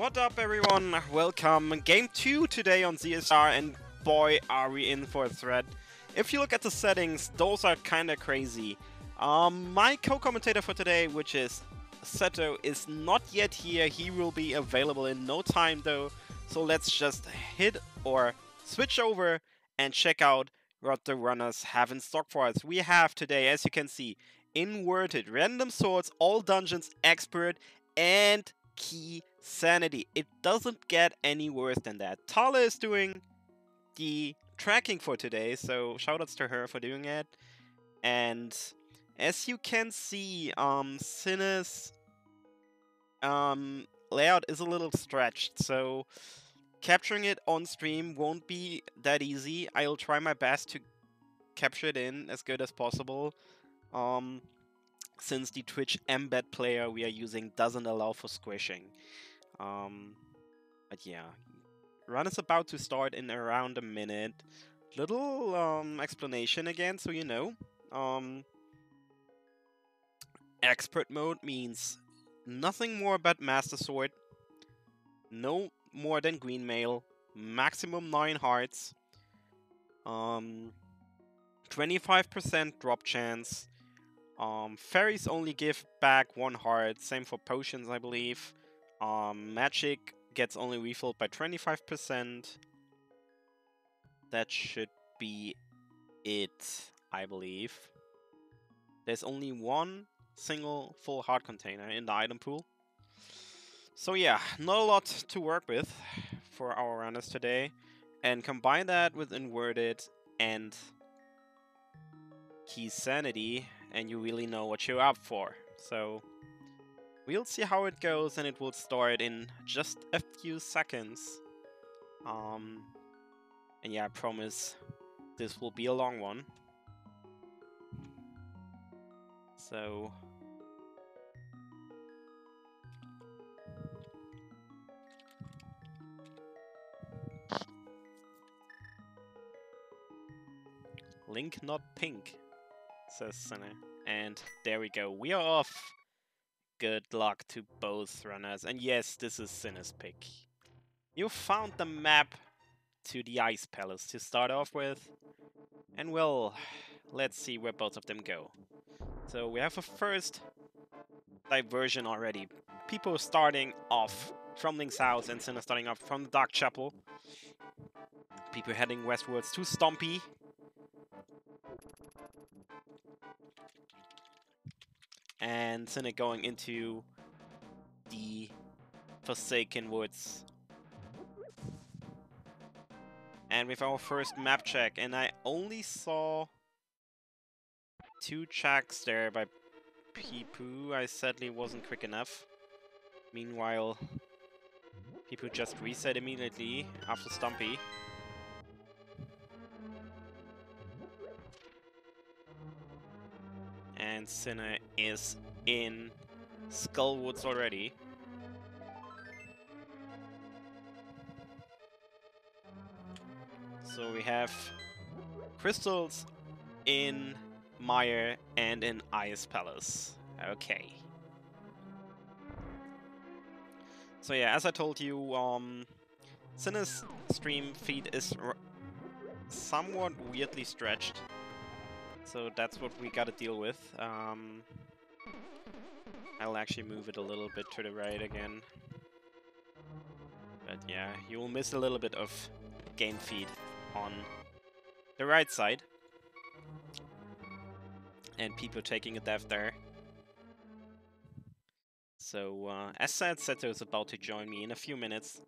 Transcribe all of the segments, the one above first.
What up, everyone? Welcome. Game 2 today on ZSR, and boy, are we in for a threat. If you look at the settings, those are kinda crazy. My co-commentator for today, which is Seto, is not yet here. He will be available in no time, though. So let's just hit or switch over and check out what the runners have in stock for us. We have today, as you can see, inverted, random swords, all dungeons, expert, and xSinhe. It doesn't get any worse than that. Tala is doing the tracking for today, so shoutouts to her for doing it. And as you can see, xSinhe's layout is a little stretched, so capturing it on stream won't be that easy. I'll try my best to capture it in as good as possible. Since the Twitch embed player we are using doesn't allow for squishing. But yeah, run is about to start in around a minute. Little explanation again, so you know. Expert mode means nothing more but Master Sword, no more than Green Mail, maximum 9 hearts, 25% drop chance. Fairies only give back 1 heart, same for potions, I believe. Magic gets only refilled by 25%. That should be it, I believe. There's only one single full heart container in the item pool. So yeah, not a lot to work with for our runners today. And combine that with inverted and xSinhe, and you really know what you're up for. So we'll see how it goes, and it will start in just a few seconds. And yeah, I promise this will be a long one. So Link not pink, says xSinhe. And there we go, we are off. Good luck to both runners. And yes, this is xSinhe's pick. You found the map to the Ice Palace to start off with. And well, let's see where both of them go. So we have a first diversion already. People starting off from Link's house and xSinhe starting off from the Dark Chapel. People heading westwards to Stompy. And xSinhe going into the Forsaken Woods. And with our first map check, and I only saw 2 checks there by Pipu. I sadly wasn't quick enough. Meanwhile, Pipu just reset immediately after Stumpy. And xSinhe is in Skullwoods already. So we have crystals in Mire and in Ice Palace. Okay. So yeah, as I told you, xSinhe's stream feed is somewhat weirdly stretched. So that's what we gotta deal with. I'll actually move it a little bit to the right again. But yeah, you will miss a little bit of game feed on the right side. And people taking a death there. So, as said, Seto is about to join me in a few minutes.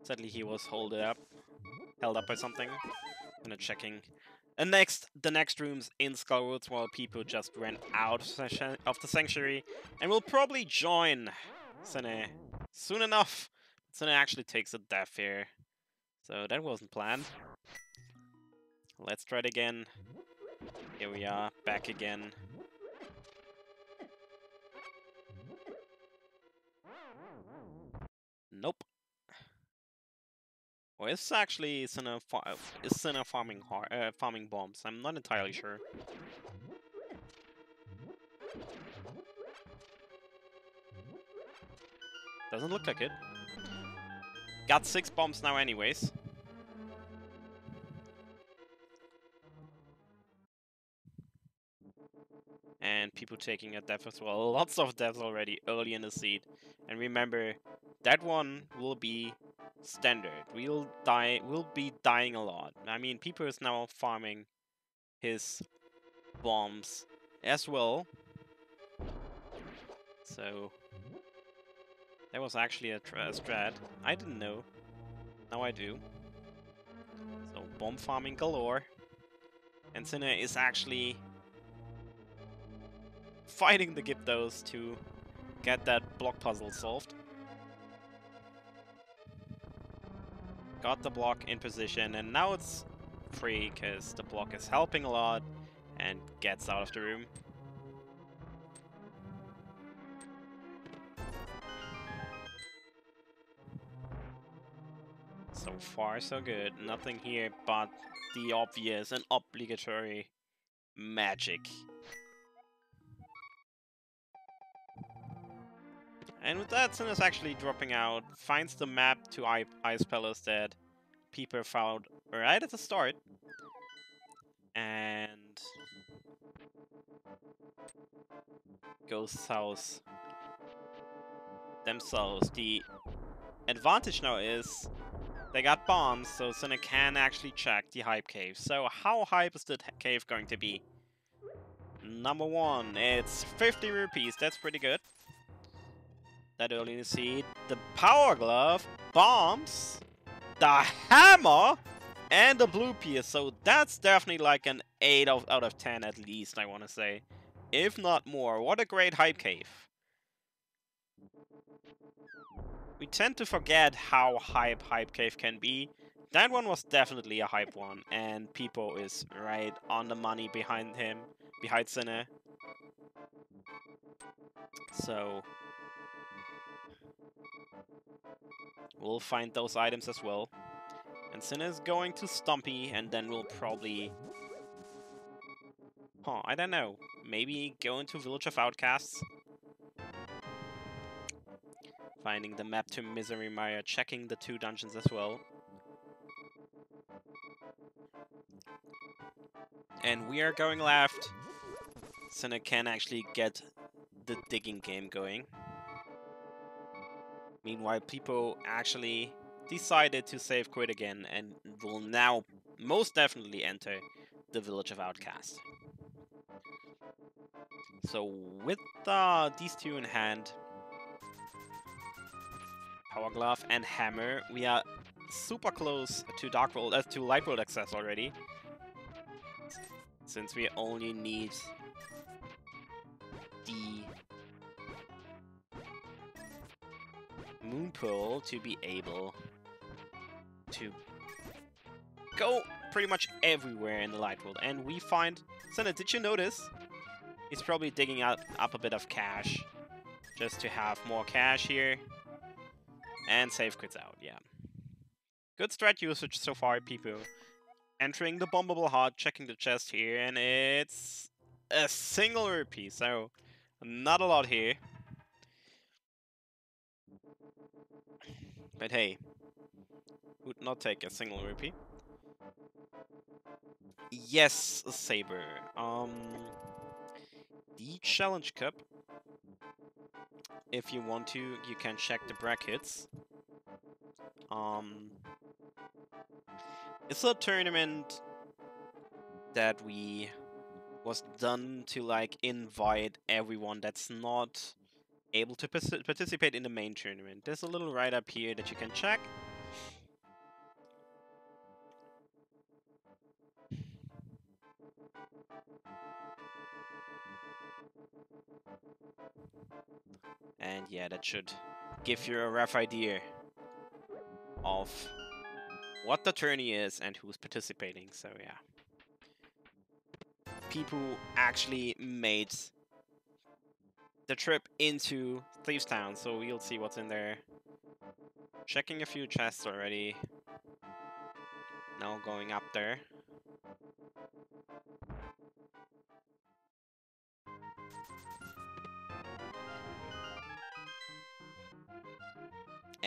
Sadly, he was held up by something. And checking the next rooms in Skullwoods while people just ran out of the sanctuary, and will probably join xSinhe soon enough. xSinhe actually takes a death here, so that wasn't planned. Let's try it again. Here we are, back again. Nope. Or is actually xSinhe farming bombs? I'm not entirely sure. Doesn't look like it. Got 6 bombs now anyways. And people taking a death as well. Lots of deaths already early in the seed. And remember, that one will be standard. We'll be dying a lot. I mean, people is now farming his bombs as well. So that was actually a strat. I didn't know. Now I do. So bomb farming galore. And xSinhe is actually fighting the Gyptos to get that block puzzle solved. Got the block in position, and now it's free because the block is helping a lot and gets out of the room. So far, so good. Nothing here but the obvious and obligatory magic. And with that, xSinhe is actually dropping out, finds the map to Ice Palace that Peeper found right at the start. And goes south themselves. The advantage now is they got bombs, so xSinhe can actually check the hype cave. So how hype is the cave going to be? Number 1, it's 50 rupees. That's pretty good. That early in the seed. The power glove, bombs, the hammer, and the blue piece. So that's definitely like an 8 out of 10 at least, I want to say. If not more. What a great hype cave. We tend to forget how hype cave can be. That one was definitely a hype one, and Pipo is right on the money behind him, behind xSinhe. So we'll find those items as well. And xSinhe is going to Stumpy, and then we'll probably... I don't know. Maybe go into Village of Outcasts. Finding the map to Misery Mire, checking the 2 dungeons as well. And we are going left. xSinhe can actually get the digging game going. Meanwhile, people actually decided to save quit again and will now most definitely enter the Village of Outcast. So with these 2 in hand, Power Glove and Hammer, we are super close to to Light World access already. Since we only need the Moon Pearl to be able to go pretty much everywhere in the Light World. And we find... xSinhe, did you notice? He's probably digging up a bit of cash just to have more cash here. And save quits out, yeah. Good strat usage so far, people. Entering the bombable heart, checking the chest here, and it's a single rupee, so not a lot here. But hey, would not take a single rupee. Yes, a saber. The Challenge Cup. If you want to, you can check the brackets. It's a tournament that was done to like invite everyone that's not able to participate in the main tournament. There's a little write-up here that you can check. And yeah, that should give you a rough idea of what the tourney is and who's participating, so yeah. People actually made the trip into Thieves Town, so we'll see what's in there. Checking a few chests already. Now going up there.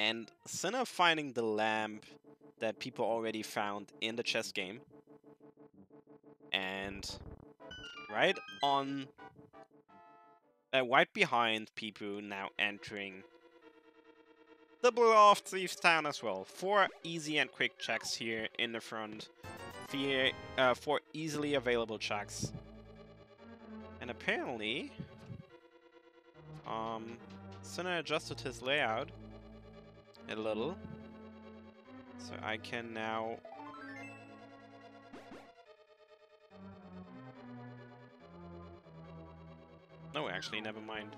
And xSinhe finding the lamp that people already found in the chess game. And right on, right behind Pipu now entering the Blue Off Thieves Town as well. 4 easy and quick checks here in the front. 4 easily available checks. And apparently, xSinhe adjusted his layout a little. So I can now... No, actually, never mind.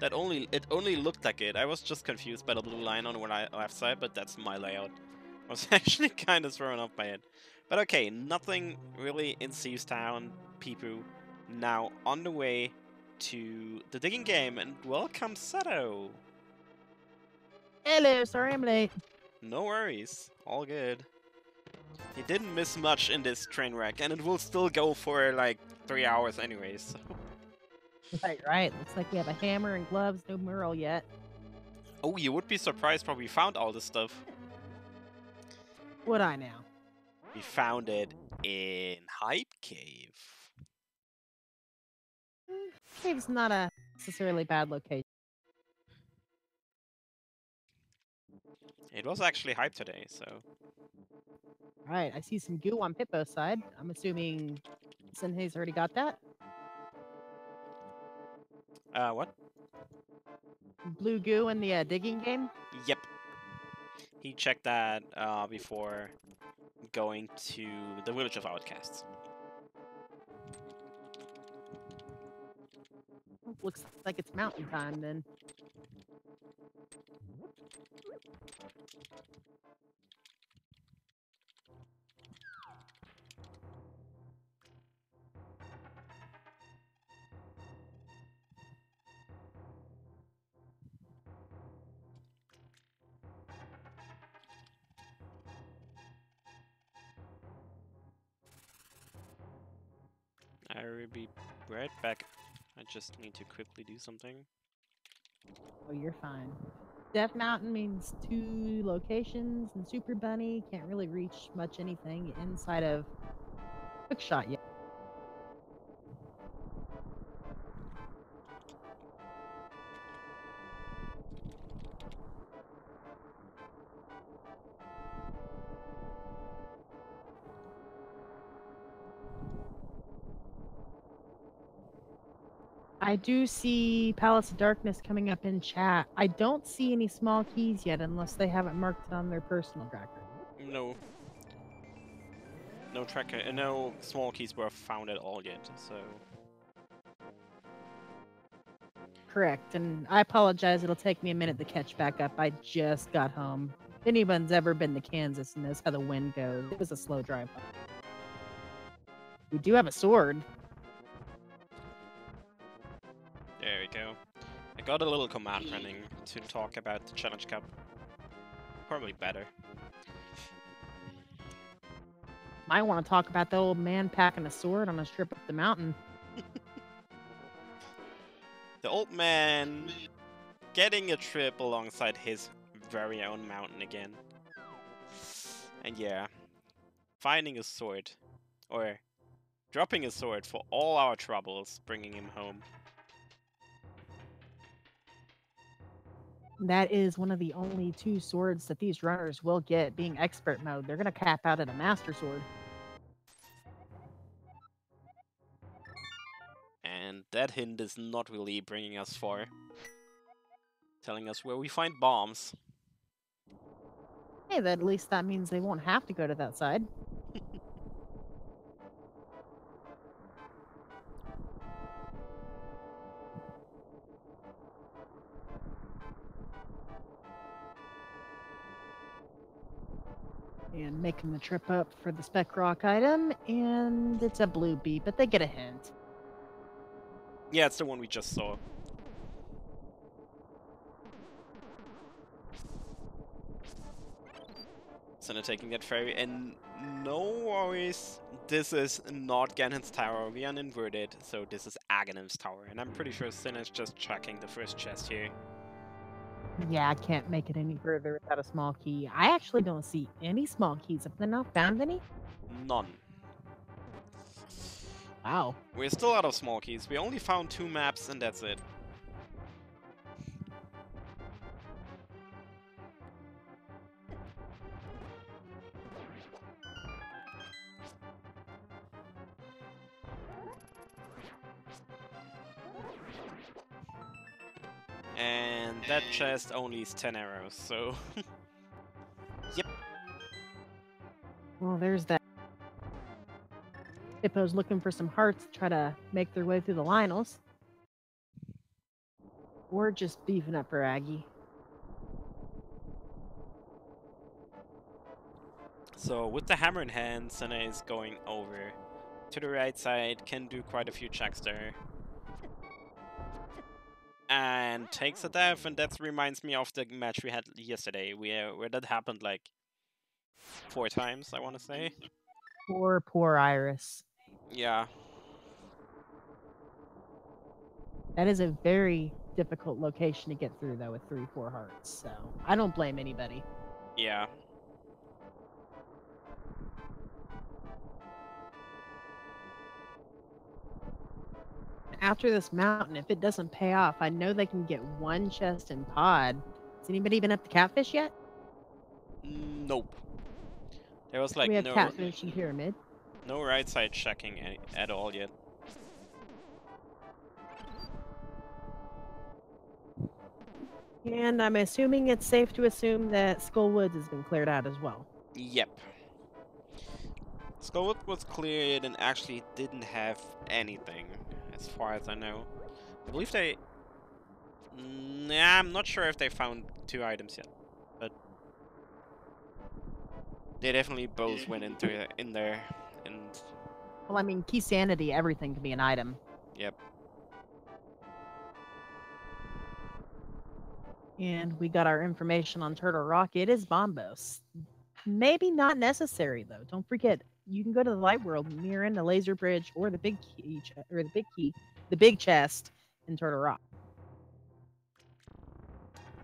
It only looked like it. I was just confused by the blue line on the left side, but that's my layout. I was actually kind of thrown off by it. But okay, nothing really in Thieves Town. Pipu now on the way to the digging game, and welcome Sato. Hello, sorry I'm late. No worries, all good. You didn't miss much in this train wreck, and it will still go for like 3 hours anyways. So. Right. Looks like we have a hammer and gloves, no mural yet. Oh, you would be surprised, but we found all this stuff. Would I now? We found it in Hype Cave. Cave's not a necessarily bad location. It was actually hype today, so... Alright, I see some goo on Pippo's side. I'm assuming xSinhe's already got that? What? Blue goo in the digging game? Yep. He checked that before going to the Village of Outcasts. Looks like it's mountain time then. I will be right back. I just need to quickly do something. Oh, you're fine. Death Mountain means 2 locations, and Super Bunny can't really reach much anything inside of Quickshot yet. I do see Palace of Darkness coming up in chat. I don't see any small keys yet unless they haven't marked it on their personal tracker. No. No tracker, no small keys were found at all yet, so... Correct, and I apologize, it'll take me a minute to catch back up. I just got home. If anyone's ever been to Kansas and knows how the wind goes, it was a slow drive. We do have a sword. There we go. I got a little command running to talk about the Challenge Cup. Probably better. Might want to talk about the old man packing a sword on his trip up the mountain. The old man getting a trip alongside his very own mountain again. And yeah, finding a sword, or dropping a sword for all our troubles, bringing him home. That is one of the only 2 swords that these runners will get being expert mode. They're going to cap out at a master sword. And that hint is not really bringing us far. Telling us where we find bombs. Hey, at least that means they won't have to go to that side. And making the trip up for the spec rock item, and it's a blue bee, but they get a hint. Yeah, it's the one we just saw. xSinhe taking that ferry, and no worries, this is not Ganon's tower, we are inverted, so this is Aghanim's tower, and I'm pretty sure xSinhe is just checking the first chest here. Yeah, I can't make it any further without a small key. I actually don't see any small keys. Have they not found any? None. Wow. We're still out of small keys. We only found 2 maps and that's it. And that chest only is 10 arrows, so... Yep. Well, there's that. Hippo's looking for some hearts to try to make their way through the Lionels. Or just beefing up for Aggie. So with the hammer in hand, xSinhe is going over to the right side, can do quite a few checks there. And takes a death, and that reminds me of the match we had yesterday, where that happened like 4 times, I want to say. Poor Iris. Yeah. That is a very difficult location to get through, though, with 3-4 hearts. So I don't blame anybody. Yeah. After this mountain, if it doesn't pay off, I know they can get one chest in pod. Has anybody been up to Catfish yet? Nope. There was like We have Catfish and Pyramid. no right side checking at all yet. And I'm assuming it's safe to assume that Skull Woods has been cleared out as well. Yep. Skullwood was cleared and actually didn't have anything, as far as I know. I believe they... Nah, I'm not sure if they found 2 items yet, but... They definitely both went in there, and... Well, I mean, Key Sanity, everything can be an item. Yep. And we got our information on Turtle Rock. It is Bombos. Maybe not necessary, though. Don't forget, you can go to the light world and mirror in the laser bridge or the big key, the big chest in Turtle Rock.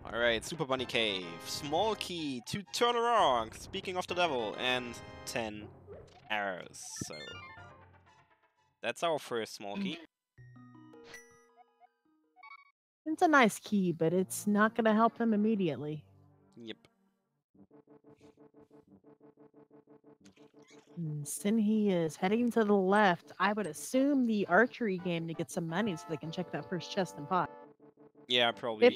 Alright, Super Bunny Cave. Small key to Turtle Rock, speaking of the devil, and 10 arrows, so... That's our first small key. It's a nice key, but it's not going to help him immediately. Yep. xSinhe is heading to the left. I would assume the archery game to get some money so they can check that first chest and pot. Yeah, probably.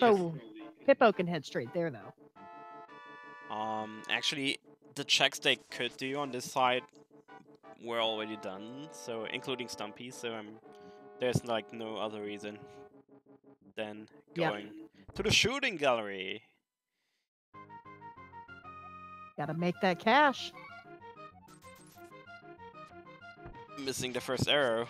Pippo can head straight there, though. Actually, the checks they could do on this side were already done, so including Stumpy, so there's like no other reason than going to the shooting gallery. Gotta make that cash. Missing the first arrow.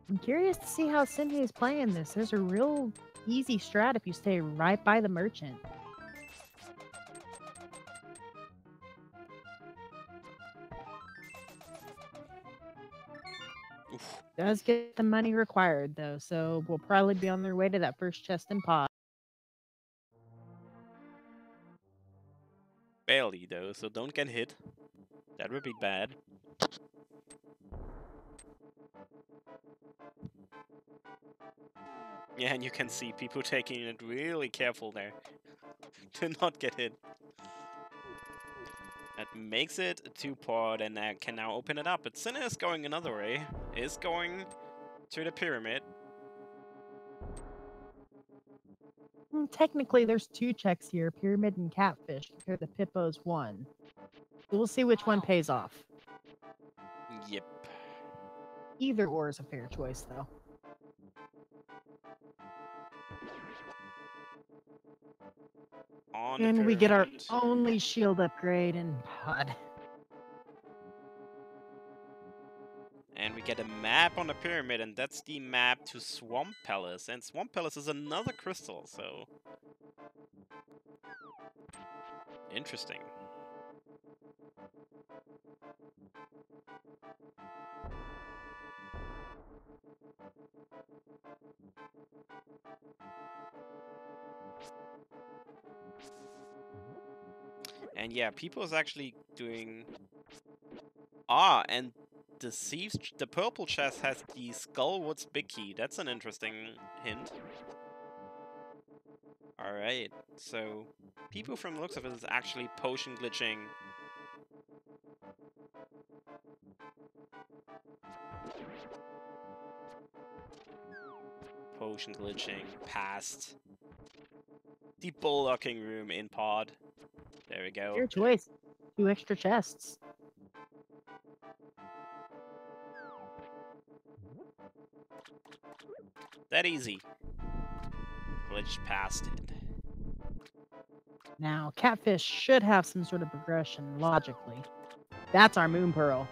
I'm curious to see how xSinhe is playing this. There's a real easy strat if you stay right by the merchant. Oof. Does get the money required, though, so we'll probably be on their way to that first chest and pod. Barely, though, so don't get hit. That would be bad. Yeah, and you can see people taking it really careful there to not get hit. That makes it a 2-pod, and I can now open it up. But xSinhe is going another way. Is going to the pyramid. Technically, there's 2 checks here, Pyramid and Catfish, compared to Pippo's 1. We'll see which one pays off. Yep. Either or is a fair choice, though. And we get our only shield upgrade in pod. And we get a map on the pyramid, and that's the map to Swamp Palace. And Swamp Palace is another crystal, so... Interesting. And yeah, people is actually doing... Ah, and the purple chest has the Skullwood's big key. That's an interesting hint. Alright, so people from the looks of it is actually potion glitching. Potion glitching past the bullocking room in pod. There we go. Your choice. 2 extra chests. That easy. Glitch past it. Now, Catfish should have some sort of progression logically. That's our Moon Pearl.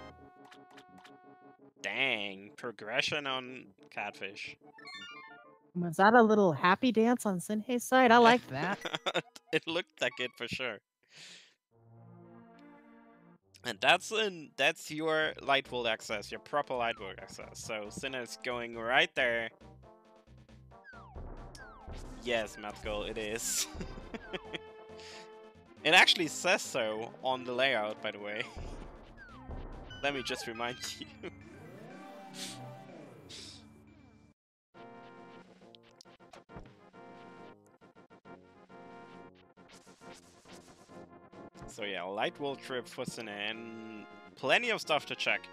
Dang, progression on Catfish. Was that a little happy dance on xSinhe's side? I like that. It looked like it for sure. And that's your light world access, your proper light world access. So xSinhe is going right there. Yes, Matgirl, it is. It actually says so on the layout, by the way. Let me just remind you. So yeah, light world trip for xSinhe and plenty of stuff to check.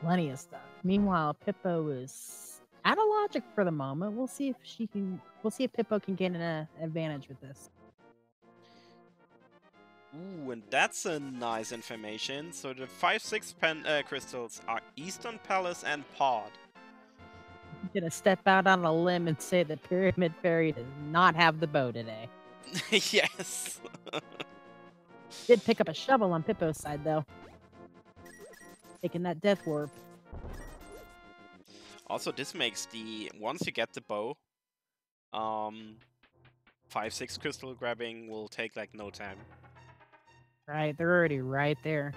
Plenty of stuff. Meanwhile, Pippo is out of logic for the moment. We'll see if she can. We'll see if Pippo can gain an advantage with this. Ooh, and that's a nice information. So the 5-6 crystals are Eastern Palace and Pod. I'm gonna step out on a limb and say that Pyramid Fairy does not have the bow today. Yes. Did pick up a shovel on Pippo's side though. Taking that death warp. Also, this makes the once you get the bow, 5-6 crystal grabbing will take like no time. Right, they're already right there.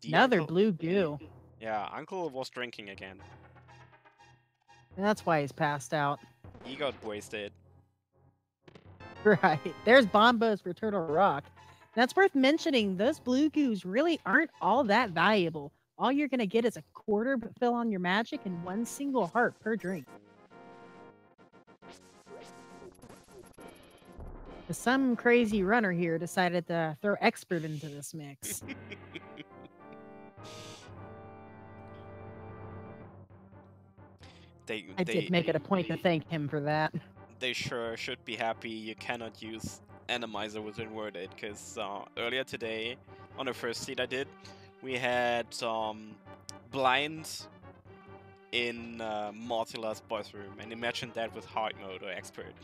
The Another uncle, blue goo. yeah, Uncle was drinking again. That's why he's passed out. He got wasted. Right. There's bombos for Turtle Rock. That's worth mentioning. Those blue goos really aren't all that valuable. All you're going to get is a quarter fill on your magic and 1 single heart per drink. Some crazy runner here decided to throw expert into this mix. I did make it a point to thank him for that. They sure should be happy you cannot use Animizer within Worded, because earlier today, on the first seed I did, we had blind in Mortila's boss room, and imagine that with hard mode or expert.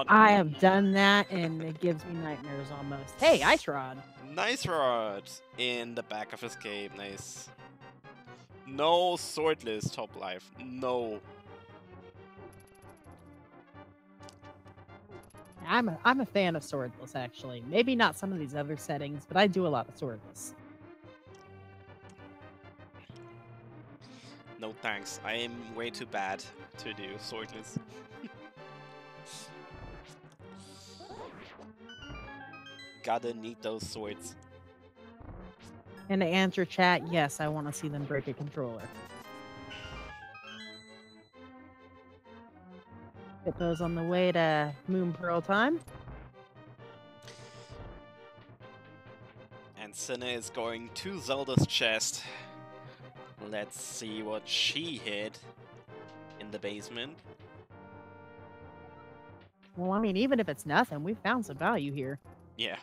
I have done that, and it gives me nightmares almost. Hey, Ice Rod! Nice Rod in the back of escape, nice. No swordless top life, no. I'm a fan of swordless, actually. Maybe not some of these other settings, but I do a lot of swordless. No thanks, I am way too bad to do swordless. Gotta need those swords. And to answer chat, yes, I want to see them break a controller. Pippo's on the way to Moon Pearl time. And xSinhe is going to Zelda's chest. Let's see what she hid in the basement. Well, I mean, even if it's nothing, we found some value here. Yeah.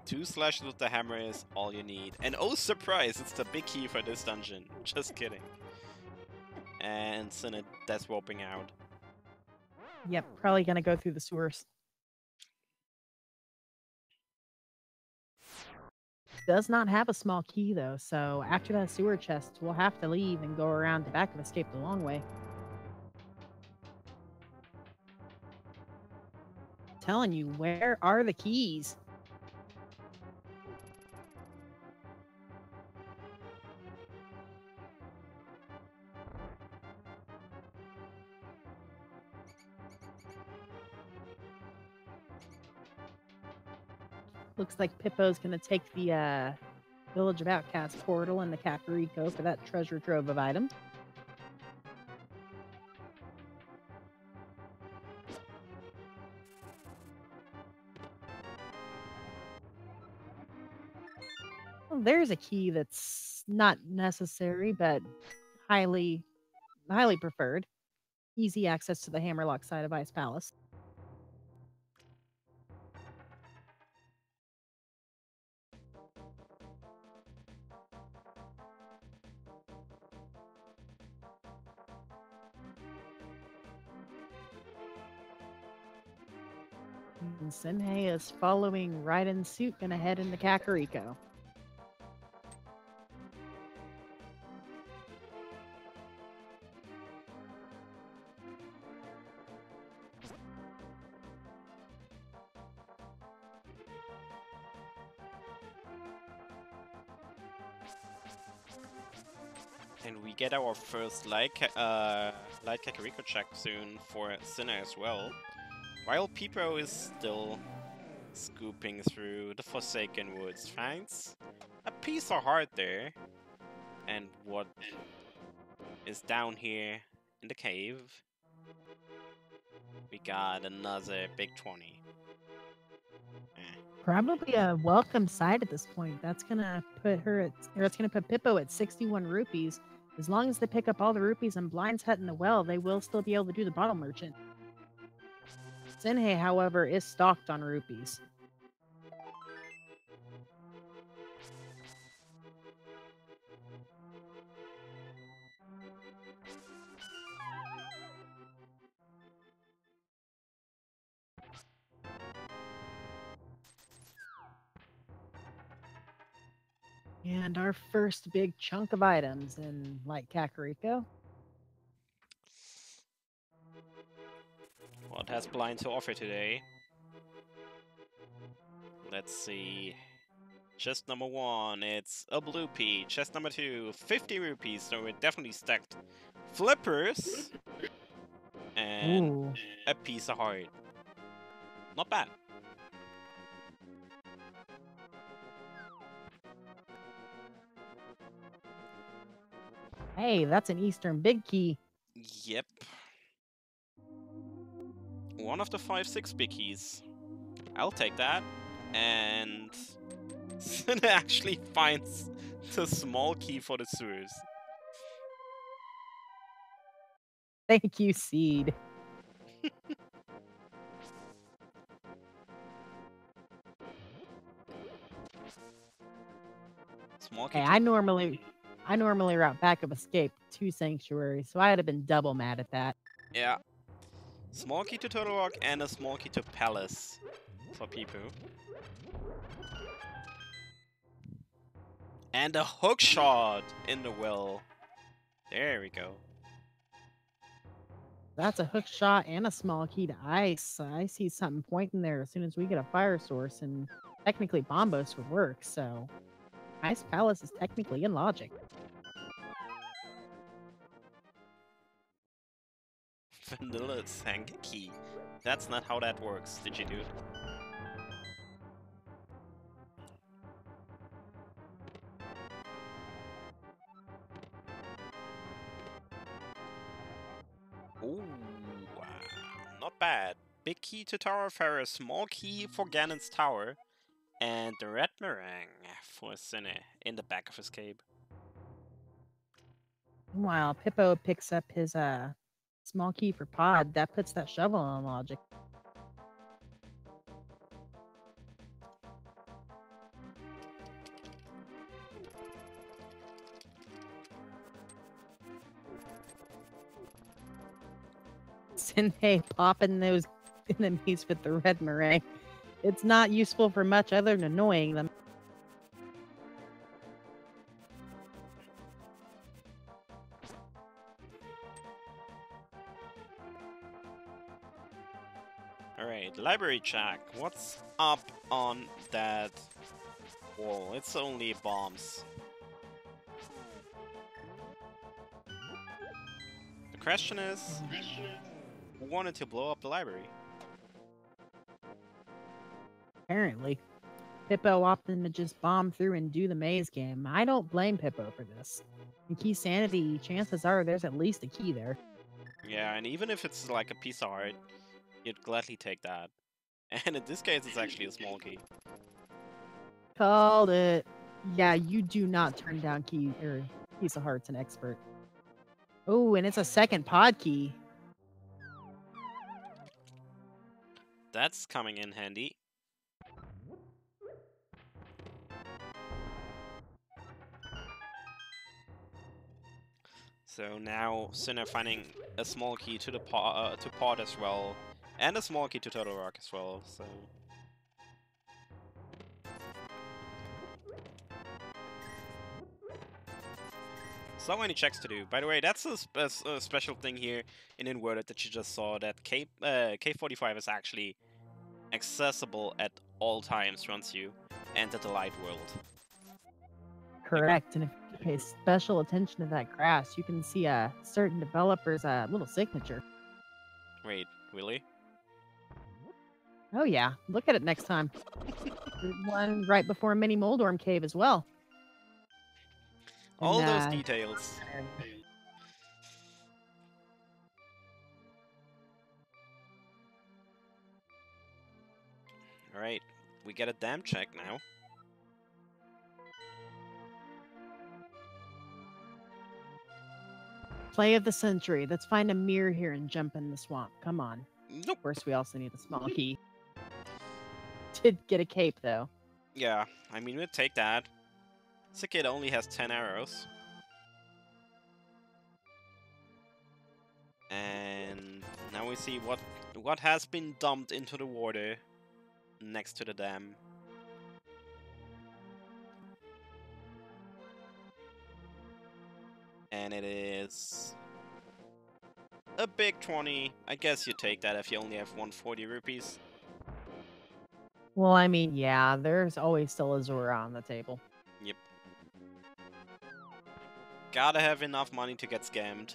Two slashes with the hammer is all you need. And oh surprise, it's the big key for this dungeon. Just kidding. And xSinhe death warping out. Yep, probably gonna go through the sewers. Does not have a small key though, so after that sewer chest, we'll have to leave and go around the back of Escape the Long Way. telling you, where are the keys? Looks like Pippo's gonna take the Village of Outcasts portal in the Kakariko for that treasure trove of items. Well, there's a key that's not necessary, but highly preferred. Easy access to the Hammerlock side of Ice Palace. And xSinhe is following right in suit, gonna head into Kakariko. And we get our first light Kakariko check soon for xSinhe as well. While Pipo is still scooping through the Forsaken Woods, finds a piece of heart there. And what is down here in the cave? We got another big 20. Probably a welcome sight at this point. That's gonna put Pippo at 61 rupees. As long as they pick up all the rupees and Blind's Hut in the well, they will still be able to do the bottle merchant. xSinhe, however, is stocked on rupees. And our first big chunk of items in Light Kakariko. What has Blind to offer today? Let's see. Chest number 1, it's a blue pea. Chest number 2, 50 rupees, so we're definitely stacked. Flippers! And Ooh. a piece of heart. Not bad. Hey, that's an Eastern big key. Yep. One of the 5-6 biggies. I'll take that. And xSinhe actually finds the small key for the sewers. Thank you, Seed. Small key. Hey, I normally route backup escape to Sanctuary, so I'd have been double mad at that. Yeah. Small key to Turtle Rock and a small key to Palace for people. And a hook shot in the well. There we go. That's a hook shot and a small key to ice. I see something pointing there as soon as we get a fire source, and technically Bombos would work, so Ice Palace is technically in logic. Vanilla Sankey. That's not how that works, did you do it? Ooh, not bad. Big key to Tower of Farah, small key for Ganon's Tower, and the red meringue for xSinhe in the back of his cape. Meanwhile, Pippo picks up his small key for Pod. That puts that shovel on logic. xSinhe popping those enemies with the red meringue. It's not useful for much other than annoying them. Library check. What's up on that wall? It's only bombs. The question is, who wanted to blow up the library? Apparently. Pippo opted to just bomb through and do the maze game. I don't blame Pippo for this. In Key Sanity, chances are there's at least a key there. Yeah, and even if it's like a piece of art, you'd gladly take that. And in this case, it's actually a small key. Called it. Yeah, you do not turn down key or piece of hearts, an expert. Oh, and it's a second pod key. That's coming in handy. So now xSinhe finding a small key to the pod as well, and a small key to Turtle Rock as well. So many checks to do. By the way, that's a special thing here in Inverted that you just saw, that K45 is actually accessible at all times once you enter the light world. Correct. And if you pay special attention to that grass, you can see a certain developer's little signature. Wait, really? Oh yeah, look at it next time. One right before Mini Moldorm Cave as well. All those details. Alright, we get a dam check now. Play of the century. Let's find a mirror here and jump in the swamp. Come on. Nope. Of course, we also need a small key. Did get a cape, though. Yeah, I mean, we'll take that. This kid only has 10 arrows. And now we see what has been dumped into the water next to the dam. And it is a big 20. I guess you take that if you only have 140 rupees. Well, I mean, yeah, there's always still a Zora on the table. Yep. Gotta have enough money to get scammed.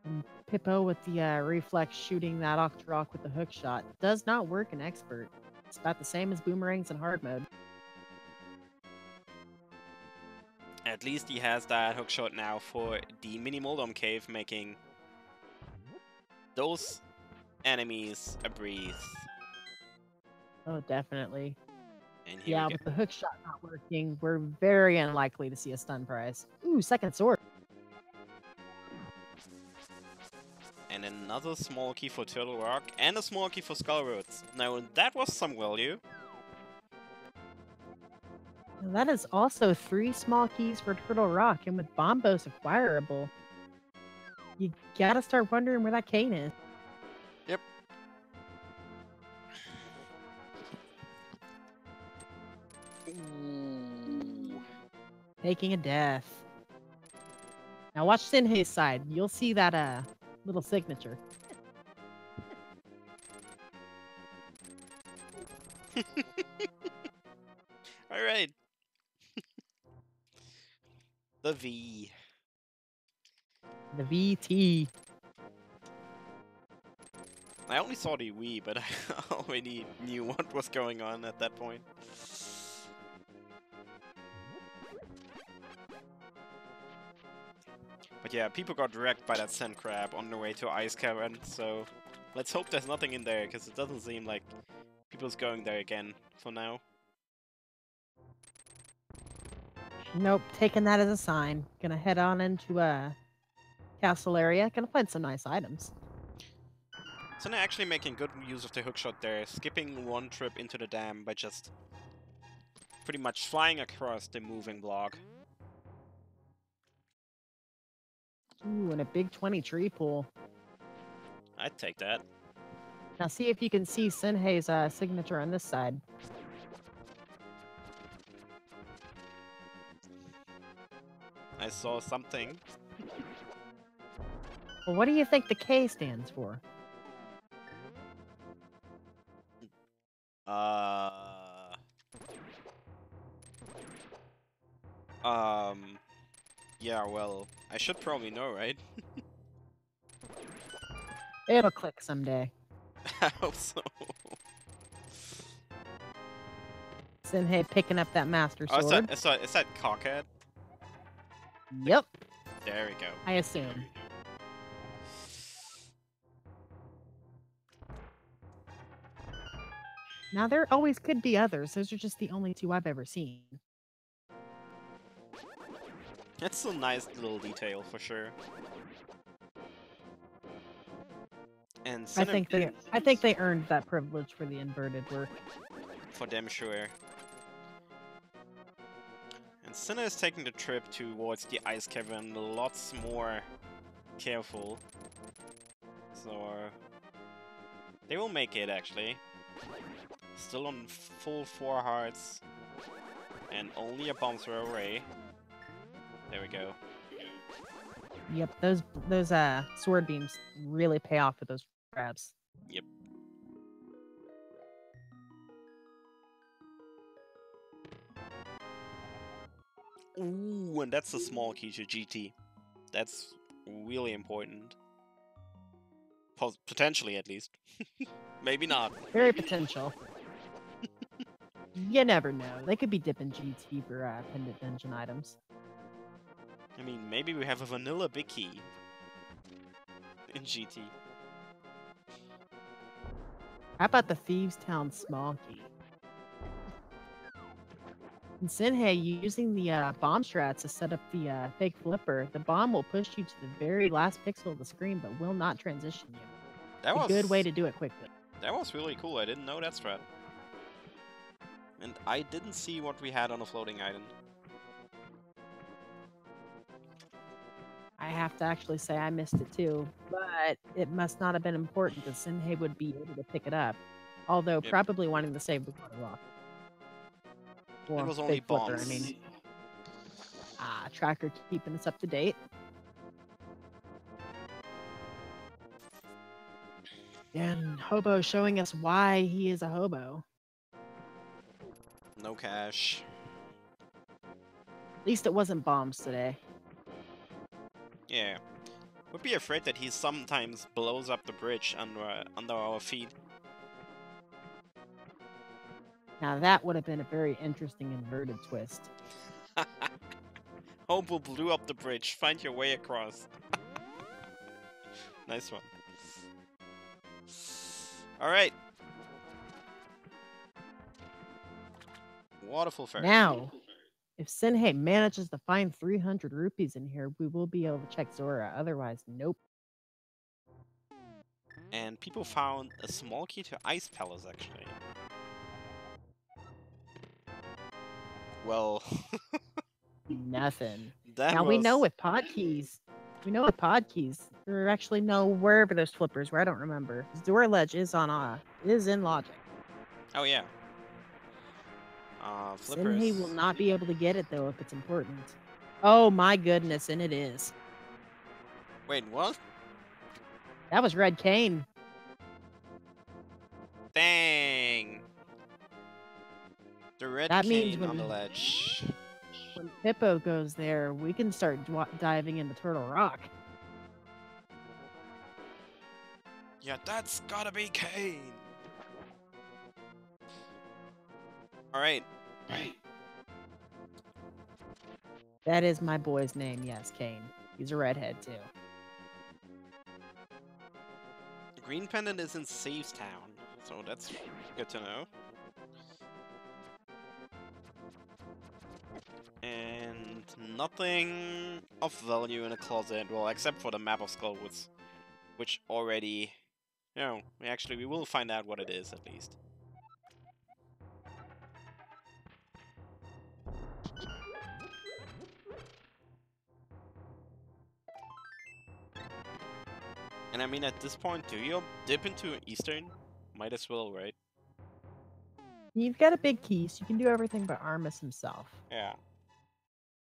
And Pippo with the reflex shooting that Octorok with the hook shot does not work in expert. It's about the same as boomerangs in hard mode. At least he has that hookshot now for the Mini Moldorm Cave, making those enemies a breeze. Oh, definitely. And here Yeah, we go. with the hook shot not working, we're very unlikely to see a stun prize. Ooh, second sword. And another small key for Turtle Rock, and a small key for Skull Roots. Now, that was some value. And that is also 3 small keys for Turtle Rock, and with Bombos acquirable, you gotta start wondering where that cane is. Yep. Ooh. Taking a death. Now watch xSinhe's side. You'll see that little signature. Alright. The V. The VT. I only saw the Wii, but I already knew what was going on at that point. But yeah, people got wrecked by that sand crab on their way to Ice Cavern, so let's hope there's nothing in there, because it doesn't seem like people's going there again for now. Nope, taking that as a sign. Gonna head on into castle area. Gonna find some nice items. So they're actually making good use of the hookshot there, skipping one trip into the dam by just pretty much flying across the moving block. Ooh, and a big 20 tree pool. I'd take that. Now see if you can see xSinhe's signature on this side. I saw something. Well, what do you think the K stands for? Uh. Um. Yeah. Well, I should probably know, right? It'll click someday. I hope so. xSinhe picking up that master Oh, sword. it's that cockhead. Yep, There we go. I assume. Now there always could be others. Those are just the only two I've ever seen. That's a nice little detail for sure. And I think they earned that privilege for the inverted work. For damn sure. And xSinhe is taking the trip towards the ice cavern lots more careful. So they will make it actually. Still on full 4 hearts. And only a bomb throw away. There we go. Yep, those sword beams really pay off with those crabs. Yep. Ooh, and that's a small key to GT. That's really important. Potentially, at least. Maybe not. Very potential. You never know. They could be dipping GT for pendant dungeon items. I mean, maybe we have a vanilla big key in GT. How about the Thieves' Town small key? In xSinhe, using the bomb strats to set up the fake flipper, the bomb will push you to the very last pixel of the screen, but will not transition you. That was a good way to do it quickly. That was really cool. I didn't know that strat. And I didn't see what we had on a floating island. I have to actually say I missed it too, but it must not have been important that xSinhe would be able to pick it up. Although probably wanting to save the water rock. Or it was only bombs. Flipper, I mean. Tracker keeping us up to date. And Hobo showing us why he is a hobo. No cash. At least it wasn't bombs today. Yeah. Would be afraid that he sometimes blows up the bridge under our feet. Now that would have been a very interesting inverted twist. Hobo blew up the bridge. Find your way across. Nice one. Alright. Waterfall Ferry. Now, if xSinhe manages to find 300 rupees in here, we will be able to check Zora. Otherwise, nope. And people found a small key to Ice Palace, actually. Well... Nothing. That now was... we know with pod keys. There are actually no wherever those flippers were. I don't remember. Zora Ledge is in logic. Oh yeah. Flippers. xSinhe will not be able to get it though if it's important. Oh my goodness, and it is. Wait, what? That was Red Cane. Dang. The Red Cane on the ledge. When Pippo goes there, we can start diving into Turtle Rock. Yeah, that's gotta be Kane. Alright. That is my boy's name, yes, Kane. He's a redhead, too. The green pendant is in Saves Town, so that's good to know. And nothing of value in a closet, well, except for the map of Skullwoods, which already... No, actually, we will find out what it is, at least. And I mean, at this point, do you dip into Eastern? Might as well, right? You've got a big key, so you can do everything but Armus himself. Yeah.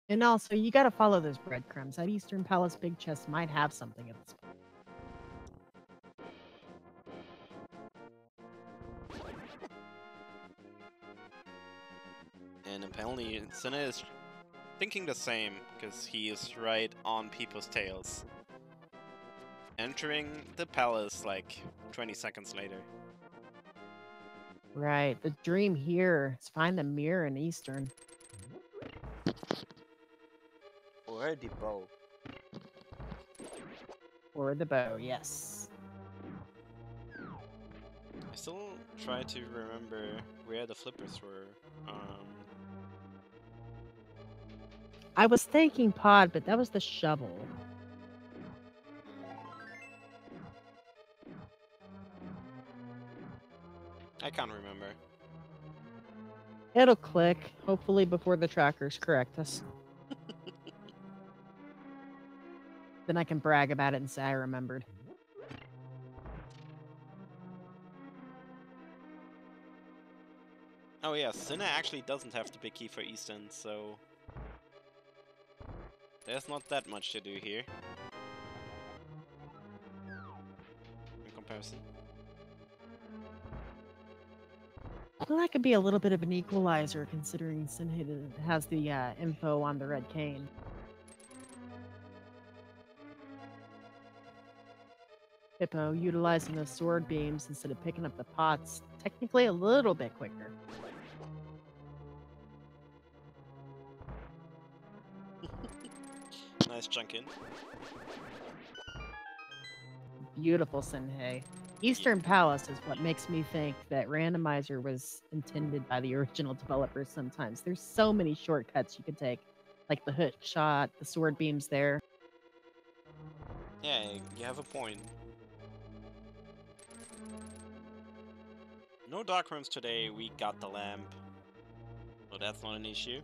And also, you gotta follow those breadcrumbs. That Eastern Palace big chest might have something at this point. And apparently xSinhe is thinking the same, because he is right on people's tails. Entering the palace like 20 seconds later. Right. The dream here is find the mirror in Eastern. Or the bow. Or the bow, yes. I still try to remember where the flippers were. I was thinking pod, but that was the shovel. I can't remember. It'll click, hopefully before the trackers correct us. Then I can brag about it and say I remembered. Oh yeah, xSinhe actually doesn't have the big key for Eastern, so there's not that much to do here. In comparison. Well, that could be a little bit of an equalizer considering xSinhe has the info on the red cane. Hippo utilizing those sword beams instead of picking up the pots, technically a little bit quicker. Nice chunk in. Beautiful xSinhe. Eastern Palace is what makes me think that randomizer was intended by the original developers sometimes. There's so many shortcuts you could take, like the hook shot, the sword beams there. Yeah, you have a point. No dark rooms today, we got the lamp. So that's not an issue.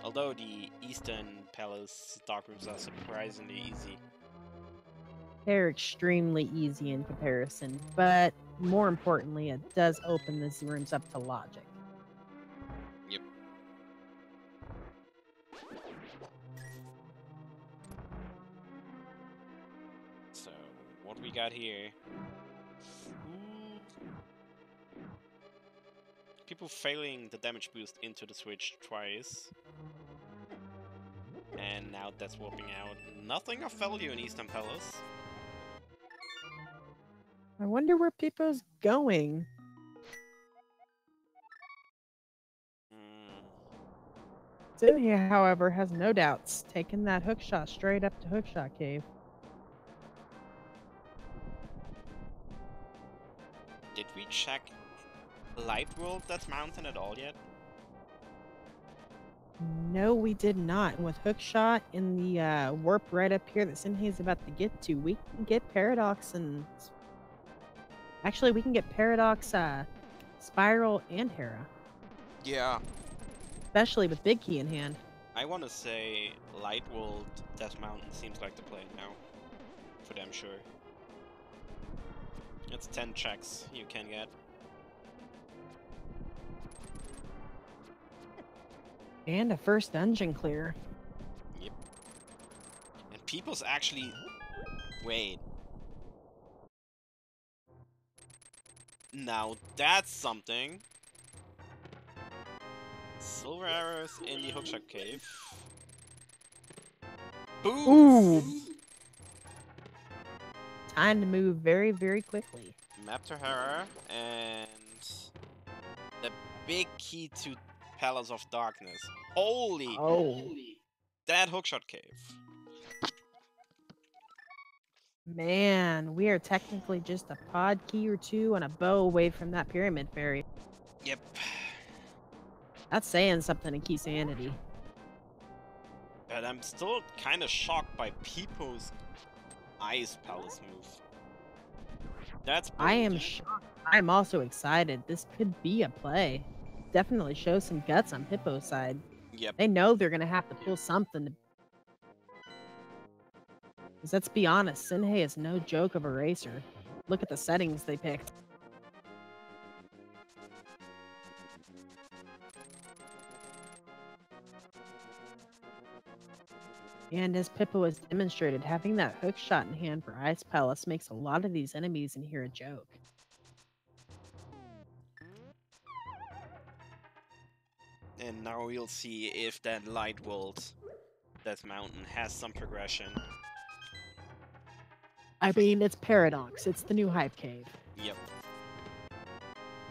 Although the Eastern Palace dark rooms are surprisingly easy. They're extremely easy in comparison, but more importantly, it does open these rooms up to logic. Yep. So, what we got here? Ooh. People failing the damage boost into the switch twice. And now that's warping out. Nothing of value in Eastern Palace. I wonder where Pipo's going. xSinhe, however, has no doubts, taking that hookshot straight up to Hookshot Cave. Did we check Light World that's mountain at all yet? No, we did not. And with Hookshot in the warp right up here that xSinhe is about to get to, we can get Paradox and... Actually, we can get Paradox, Spiral, and Hera. Yeah. Especially with Big Key in hand. I want to say Light World Death Mountain seems like the play now. For damn sure. It's 10 checks you can get. And a first dungeon clear. Yep. And people's actually... Wait. Now that's something. Silver arrows in the Hookshot Cave. Boom! Ooh! Time to move very, very quickly. Map to Hera and the big key to Palace of Darkness. Holy! Oh. That Hookshot Cave. Man, we are technically just a pod key or two and a bow away from that pyramid fairy. Yep. That's saying something in Key Sanity. But I'm still kind of shocked by Pipo's Ice Palace move. That's bold. I am shocked. I'm also excited. This could be a play. Definitely show some guts on Hippo's side. Yep. They know they're going to have to pull something. Because let's be honest, xSinhe is no joke of a racer. Look at the settings they picked. And as Pippo has demonstrated, having that hook shot in hand for Ice Palace makes a lot of these enemies in here a joke. And now we'll see if that Light World, Death Mountain, has some progression. I mean, it's Paradox. It's the new Hype Cave. Yep.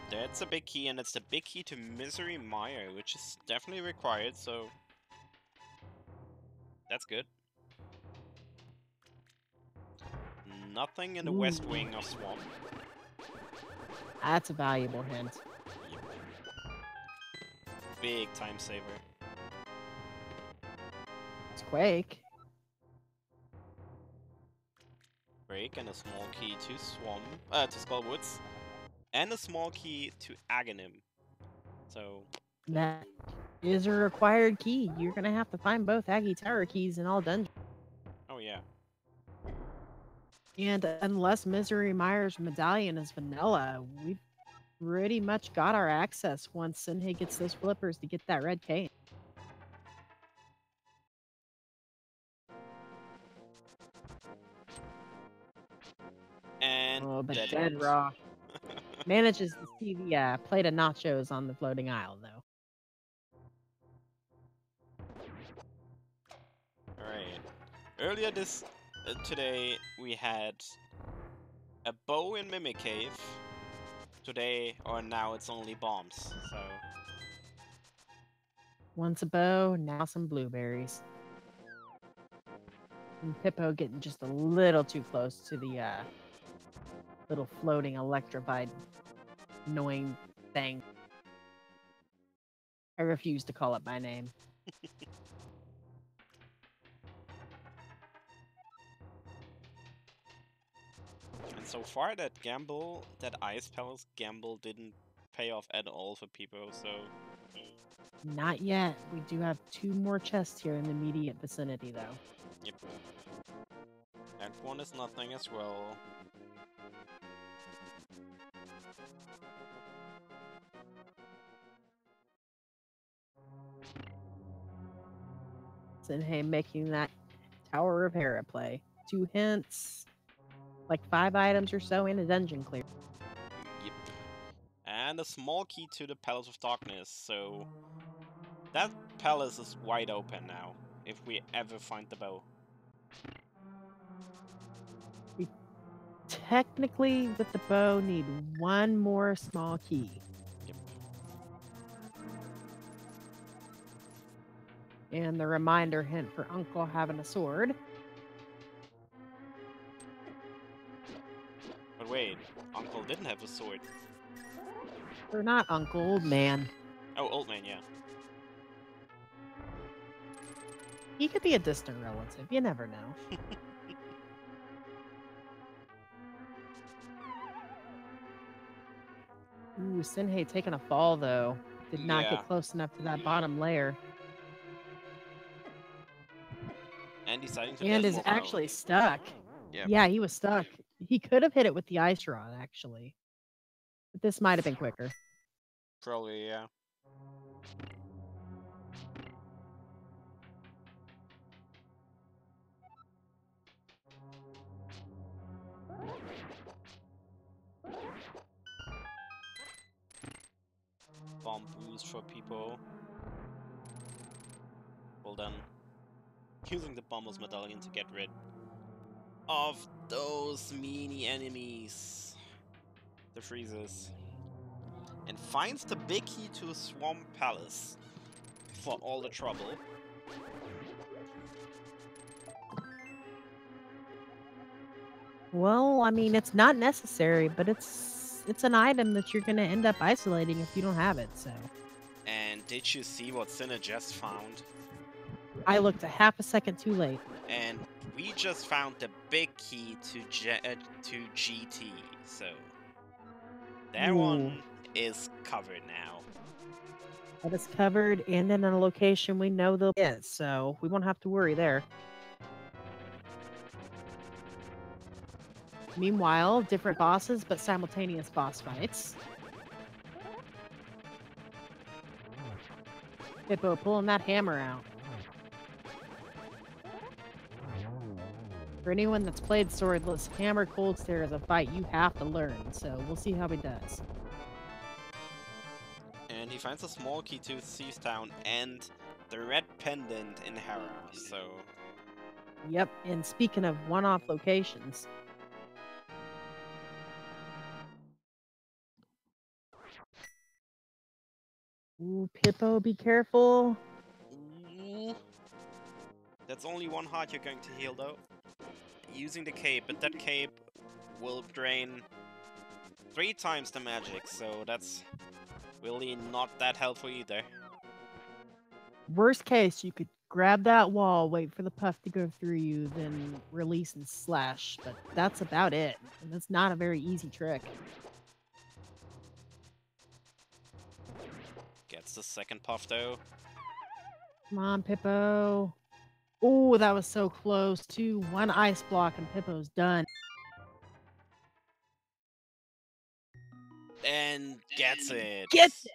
That's a big key, and it's the big key to Misery Mire, which is definitely required, so... That's good. Nothing in the west wing of Swamp. That's a valuable hint. Yep. Big time saver. It's Quake. Break and a small key to to Skullwoods. And a small key to Aghanim. So... That is a required key. You're gonna have to find both Aggie Tower keys in all dungeons. Oh yeah. And unless Misery Mire's medallion is vanilla, we've pretty much got our access once xSinhe gets those flippers to get that red cane. And but Dead Raw manages to see the plate of nachos on the floating isle, though. Alright. Earlier today, we had a bow in Mimic Cave. Today, or now, it's only bombs, so... Once a bow, now some blueberries. And Pippo getting just a little too close to the little floating electrified annoying thing. I refuse to call it by name. And so far, that Ice Palace gamble didn't pay off at all for people, so... Not yet. We do have 2 more chests here in the immediate vicinity, though. Yep. That one is nothing as well. xSinhe making that Tower Repair play. 2 hints, like 5 items or so in a dungeon clear. Yep. And a small key to the Palace of Darkness, so... That palace is wide open now, if we ever find the bow. We technically, with the bow, need 1 more small key. Yep. And the reminder hint for Uncle having a sword. But wait, Uncle didn't have a sword. Or not Uncle, Old Man. Oh, Old Man, yeah. He could be a distant relative, you never know. Ooh, xSinhe taking a fall, though. Did not get close enough to that bottom layer. And deciding to... And is actually stuck. Yep. Yeah, he was stuck. He could have hit it with the ice rod, actually. But this might have been quicker. Probably, yeah. Bomb boost for people. Well done. Using the Bomber's Medallion to get rid of those meanie enemies. The freezers. And finds the big key to Swamp Palace. For all the trouble. Well, I mean, it's not necessary, but it's an item that you're going to end up isolating if you don't have it, so... And did you see what xSinhe just found? I looked a half a second too late. And we just found the big key to GT, so... That one is covered now. That is covered and in a location we know they'll be, so we won't have to worry there. Meanwhile, different bosses, but simultaneous boss fights. Hippo pulling that hammer out. For anyone that's played Swordless, Hammer Cold Stare is a fight you have to learn, so we'll see how he does. And And he finds a small key to Thief's Town and the red pendant in Hera, so... Yep, and speaking of one-off locations... Ooh, Pippo, be careful. Ooh. That's only one heart you're going to heal, though. Using the cape, but that cape will drain 3 times the magic, so that's really not that helpful either. Worst case, you could grab that wall, wait for the puff to go through you, then release and slash, but that's about it. And that's not a very easy trick. Gets the second puff, though. Come on, Pippo. Oh, that was so close, too. One ice block and Pippo's done. And gets it! Gets it!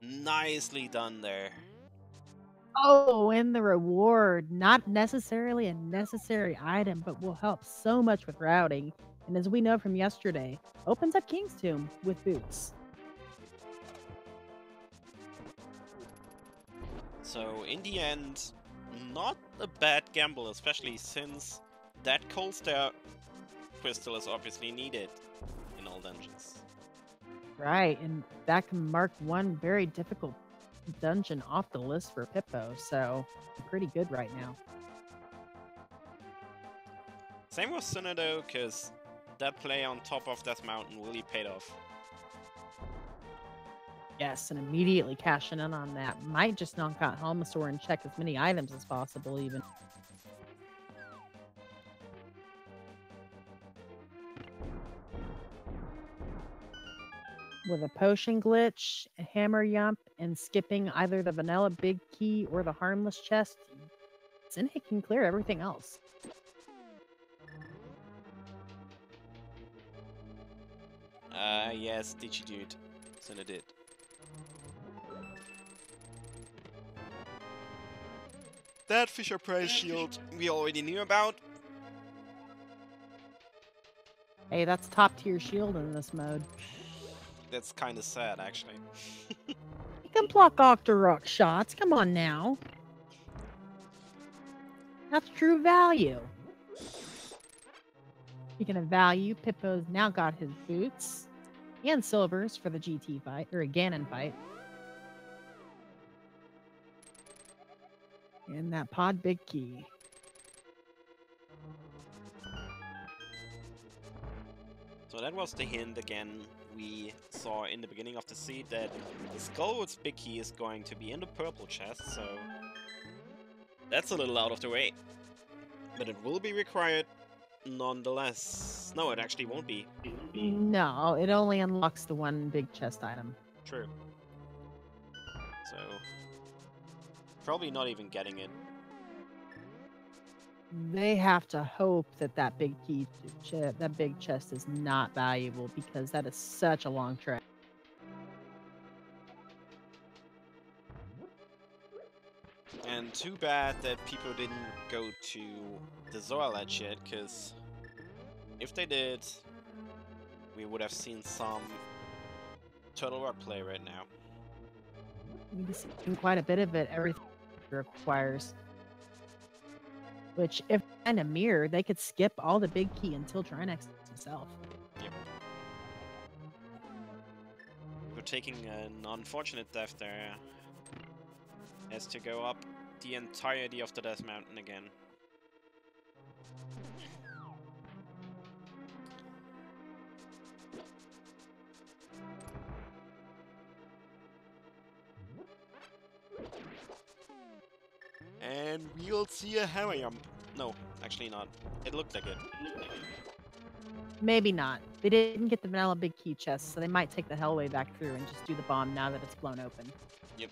Nicely done there. Oh, and the reward. Not necessarily a necessary item, but will help so much with routing. And as we know from yesterday, opens up King's Tomb with boots. So, in the end, not a bad gamble, especially since that Cold Star crystal is obviously needed in all dungeons. Right, and that can mark one very difficult dungeon off the list for Pippo, so pretty good right now. Same with xSinhe though, because that play on top of Death Mountain really paid off. Yes, and immediately cashing in on that. Might just knock out Helmasaur and check as many items as possible even. With a potion glitch, a hammer yump, and skipping either the vanilla big key or the harmless chest, xSinhe can clear everything else. Yes, Digidude. xSinhe did. That Fisher Price shield we already knew about. Hey, that's top tier shield in this mode. That's kind of sad, actually. You can block Octorok shots. Come on now. That's true value. Speaking of value, Pippo's now got his boots and silvers for the GT fight, or a Ganon fight. And that pod big key. So that was the hint again we saw in the beginning of the seed, that the Skullwood's big key is going to be in the purple chest, so that's a little out of the way. But it will be required nonetheless. No, it actually won't be. No, it only unlocks the one big chest item. True. So, probably not even getting it. They have to hope that that big key, that big chest is not valuable, because that is such a long trek. And too bad that people didn't go to the Zoralet yet, because if they did, we would have seen some Turtle Rock play right now. We've seen quite a bit of it. Everything requires. Which, if in a mirror, they could skip all the big key until Trinex himself. Yep. We're taking an unfortunate death there. Has to go up the entirety of the Death Mountain again. And we'll see a hammer jump. No, actually not. It looked like it. Maybe not. They didn't get the vanilla big key chest, so they might take the Hellway back through and just do the bomb now that it's blown open. Yep.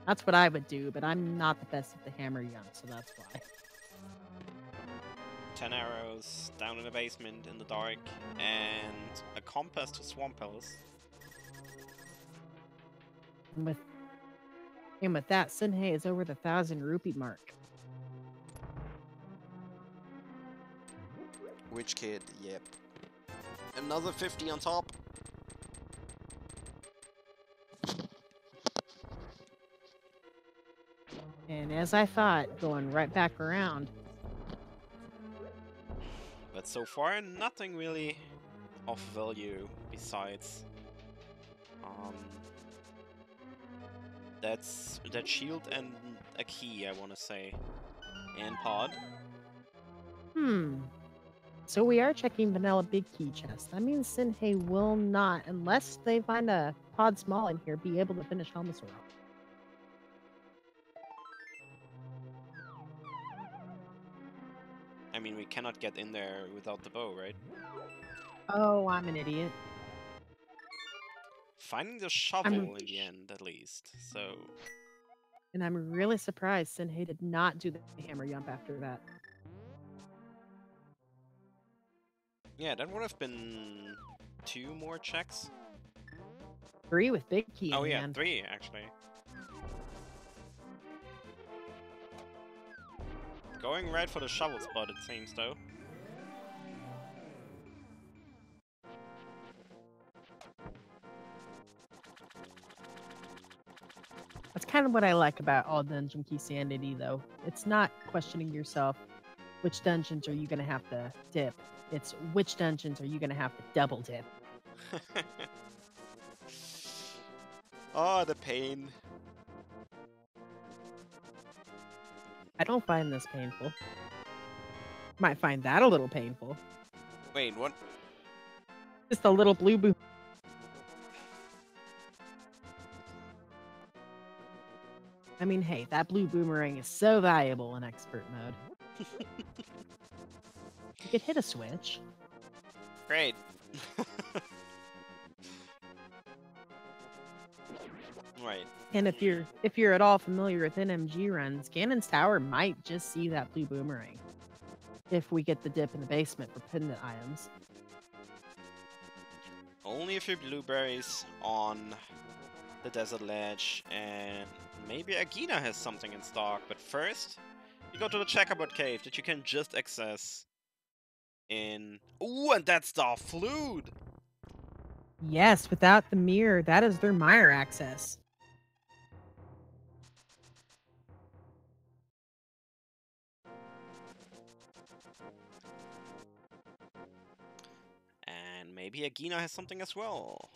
That's what I would do, but I'm not the best at the hammer jump, so that's why. 10 arrows down in the basement in the dark, and a compass to Swamp Palace. And with that, xSinhe is over the 1,000 rupee mark. Which kid? Yep. Another 50 on top. And as I thought, going right back around. But so far, nothing really of value besides that shield and a key, I want to say, and pod. So we are checking vanilla big key chest. That means xSinhe will not, unless they find a pod small in here, be able to finish Helmasaur off. I mean, we cannot get in there without the bow, right? Oh, I'm an idiot. Finding the shovel in the end, at least. So. And I'm really surprised xSinhe did not do the hammer jump after that. Yeah, that would have been 2 more checks. 3 with big key. Oh in yeah, hand. 3 actually. Going right for the shovel spot, it seems, though. That's kind of what I like about all Dungeon Key Sanity, though. It's not questioning yourself, which dungeons are you going to have to dip? It's which dungeons are you going to have to double dip? Oh, the pain. I don't find this painful. Might find that a little painful. Wait, what? Just a little blue boo. I mean, hey, that blue boomerang is so valuable in expert mode. You could hit a switch. Great. Right. And if you're at all familiar with NMG runs, Ganon's Tower might just see that blue boomerang. If we get the dip in the basement for pendant items. Only a few blueberries on the desert ledge, and maybe Agina has something in stock. But first, you go to the checkerboard cave that you can just access in... Ooh, and that's the flute! Yes, without the mirror, that is their mire access. And maybe Agina has something as well.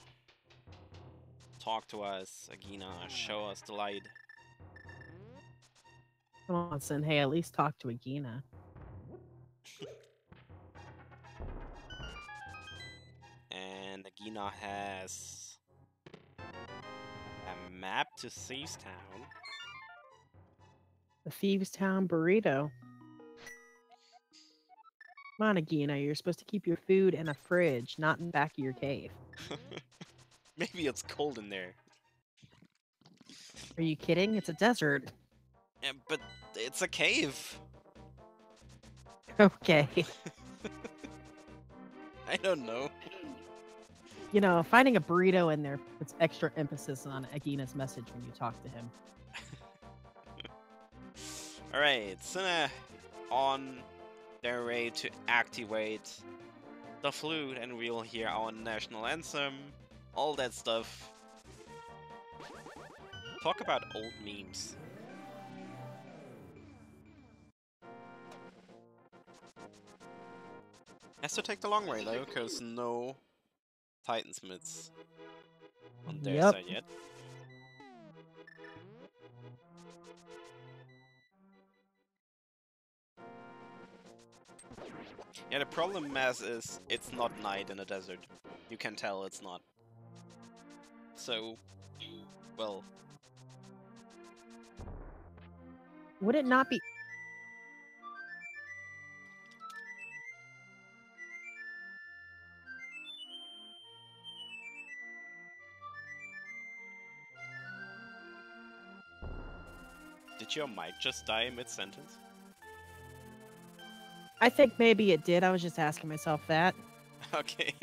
Talk to us, Agina. Show us the light. Come on, son. Hey, at least talk to Agina. And Agina has a map to Thieves Town. The Thieves Town burrito. Come on, Agina. You're supposed to keep your food in a fridge, not in the back of your cave. Maybe it's cold in there. Are you kidding? It's a desert. Yeah, but it's a cave. Okay. I don't know. You know, finding a burrito in there puts extra emphasis on Agina's message when you talk to him. Alright, xSinhe on their way to activate the flute, and we'll hear our national anthem, all that stuff. Talk about old memes. Has to take the long way though, because no Titansmiths on their side yet. Yeah, the problem, Maz, is it's not night in a desert. You can tell it's not. So, well... Would it not be... Did your mic just die mid-sentence? I think maybe it did. I was just asking myself that. Okay.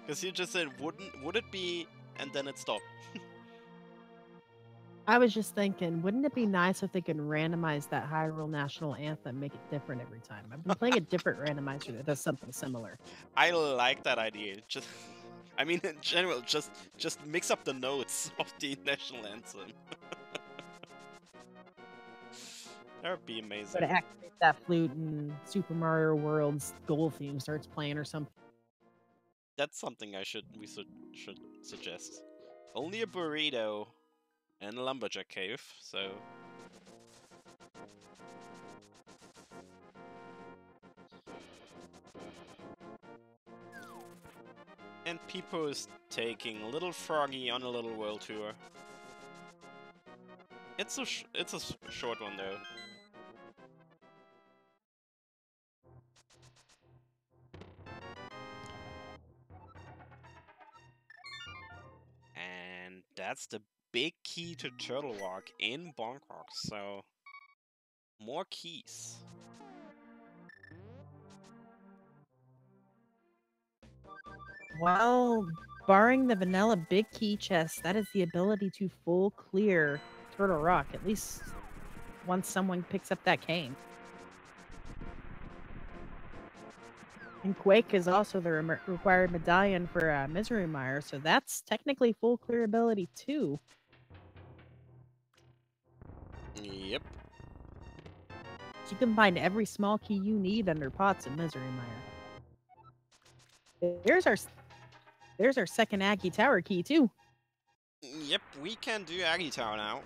Because you just said, would it be, and then it stopped. I was just thinking, wouldn't it be nice if they could randomize that Hyrule National Anthem, make it different every time? I've been playing a different randomizer that does something similar. I like that idea. Just, I mean, in general, just mix up the notes of the national anthem. That would be Go amazing. to activate that flute and Super Mario World's goal theme starts playing or something. That's something we should suggest. Only a burrito and a lumberjack cave, so. And Pipo is taking Little Froggy on a little world tour. It's a short one though. And that's the big key to Turtle Rock in Bangkok, so more keys. Well, barring the vanilla big key chest, that is the ability to full clear Turtle Rock, at least once someone picks up that cane. And Quake is also the required medallion for Misery Mire, so that's technically full clear ability too. Yep. So you can find every small key you need under pots in Misery Mire. There's our second Aggie Tower key too. Yep, we can do Aggie Tower now.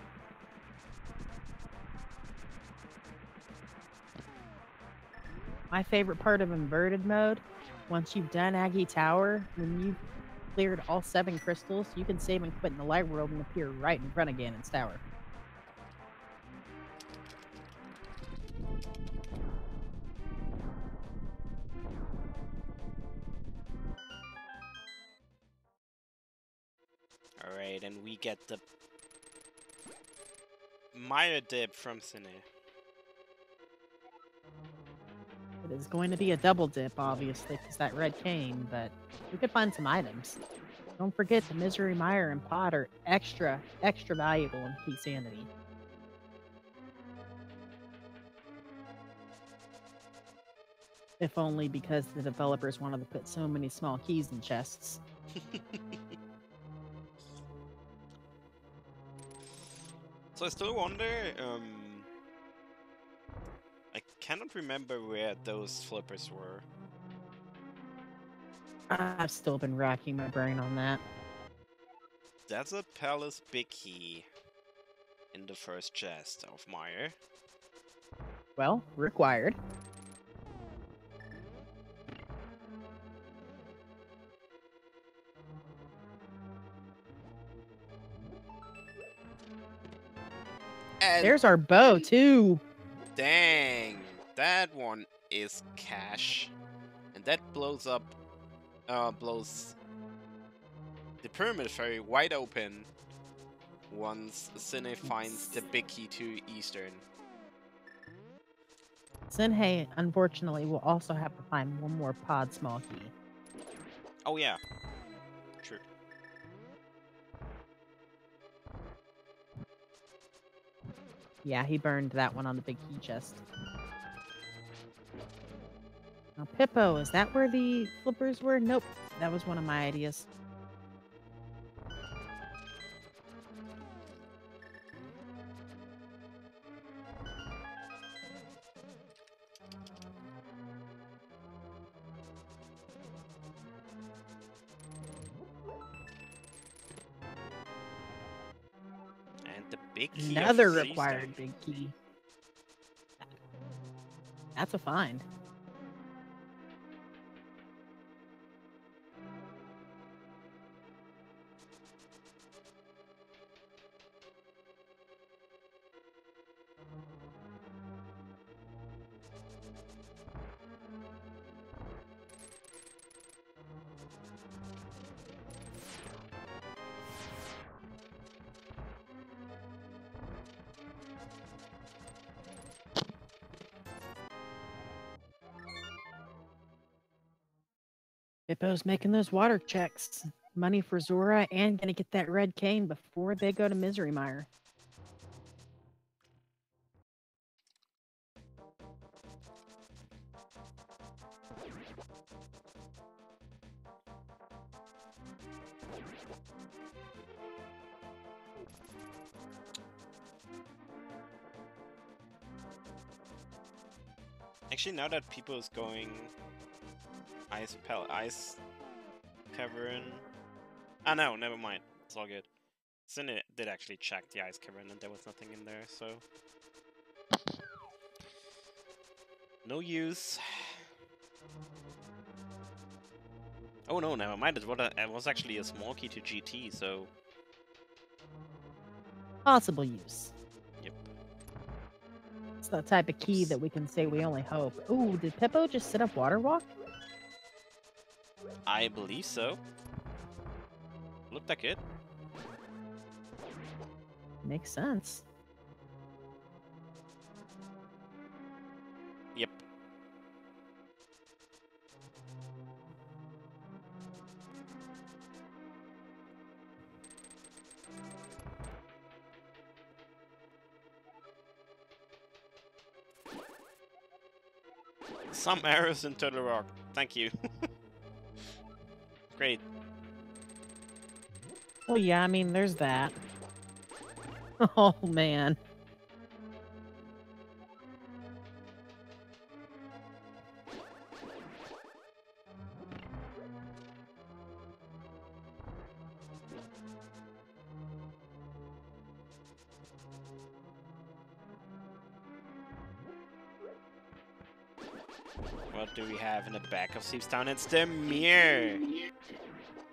My favorite part of inverted mode, once you've done Aggie Tower, when you've cleared all 7 crystals, you can save and quit in the light world and appear right in front of Ganon's tower. Alright, and we get the Maya dip from xSinhe. It is going to be a double dip, obviously, because that red cane, but we could find some items. Don't forget the Misery Mire and Pot are extra valuable in Key Sanity. If only because the developers wanted to put so many small keys in chests. So I still wonder, I cannot remember where those flippers were. I've still been racking my brain on that. Desert Palace Big Key in the first chest of Mire. Well, required. And there's our bow, too. Dang, that one is cash. And that blows up, blows the Pyramid Ferry wide open once xSinhe finds the big key to Eastern. xSinhe, unfortunately, will also have to find one more pod small key. Oh yeah, true. Yeah, he burned that one on the big key chest. Now, Pippo, is that where the flippers were? Nope, that was one of my ideas. And the big key Another of required big key. That's a find. Pippo's making those water checks. Money for Zora and gonna get that red cane before they go to Misery Mire. Actually, now that people is going ice cavern. Ah, no, never mind. It's all good. xSinhe did actually check the ice cavern and there was nothing in there, so no use. Oh no, never mind. It was actually a small key to GT, so Possible use. yep. It's the type of key that we can say we only hope. Ooh, did Pippo just sit up Water Walk? I believe so. Looked like it. Makes sense. Yep. Some arrows in Turtle Rock. Thank you. Great. Well, yeah, I mean, there's that. Oh, man. What do we have in the back of Steve's Town? It's the mirror.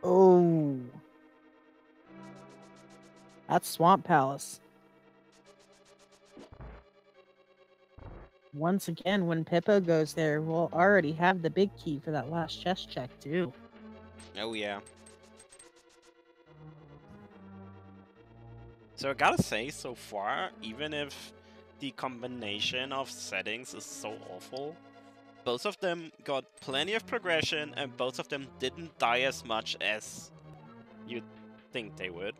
Oh. That's Swamp Palace. Once again, when Pippo goes there, we'll already have the big key for that last chest check, too. Oh yeah. So I gotta say, so far, even if the combination of settings is so awful, both of them got plenty of progression and both of them didn't die as much as you'd think they would.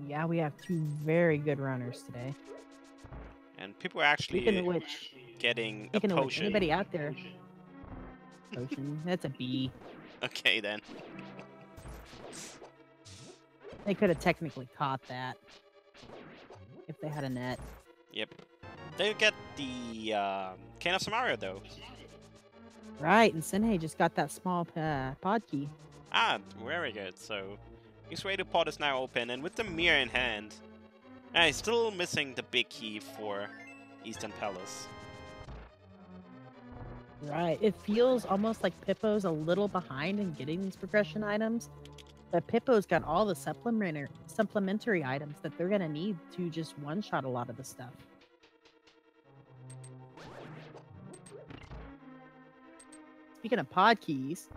Yeah, we have two very good runners today. And people are actually Speaking of which, getting a potion. Anybody out there? Potion. That's a B. Okay then. They could have technically caught that if they had a net. Yep. They'll get the Cane of Samaria though. Right, and xSinhe just got that small pod key. Ah, very good. So his way to pod is now open, and with the mirror in hand, he's still missing the big key for Eastern Palace. Right, it feels almost like Pippo's a little behind in getting these progression items, but Pippo's got all the supplementary items that they're gonna need to just one-shot a lot of the stuff. Speaking of pod keys,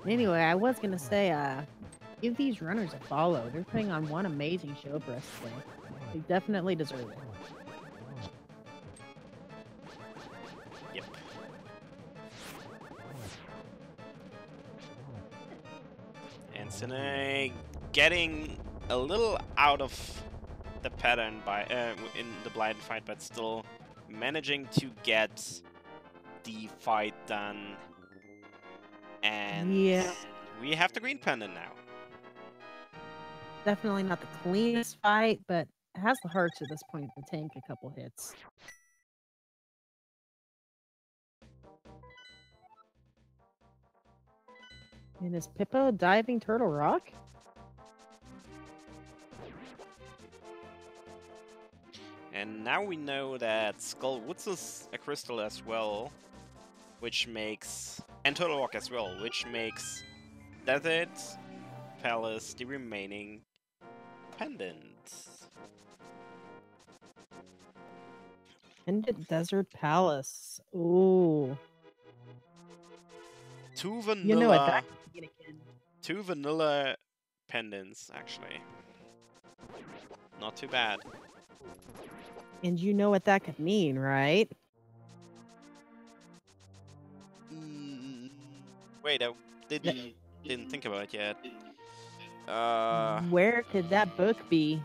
anyway, I was gonna say, give these runners a follow. They're putting on one amazing show for us today. They definitely deserve it. Yep. And xSinhe getting a little out of the pattern by in the blind fight, but still managing to get the fight done. And Yeah, we have the green pendant now. definitely not the cleanest fight, but it has the hearts at this point to tank a couple hits. And is Pippo diving Turtle Rock? And now we know that Skullwoods is a crystal as well, which makes... and Turtle Rock as well, which makes Desert Palace the remaining pendant. Pendant Desert Palace. Ooh. Two vanilla... You know what that could mean again. Two vanilla pendants, actually. Not too bad. And you know what that could mean, right? Wait, I didn't think about it yet. Where could that book be?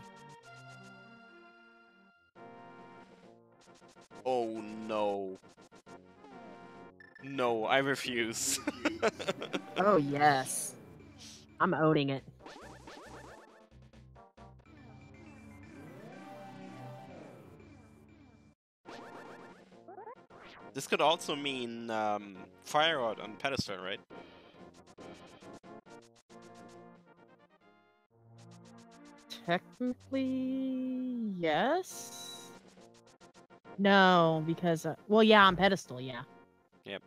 Oh no. No, I refuse. Oh, yes. I'm owning it. This could also mean fire out on pedestal, right? Technically, yes. No, because well, yeah, on pedestal, yeah. Yep.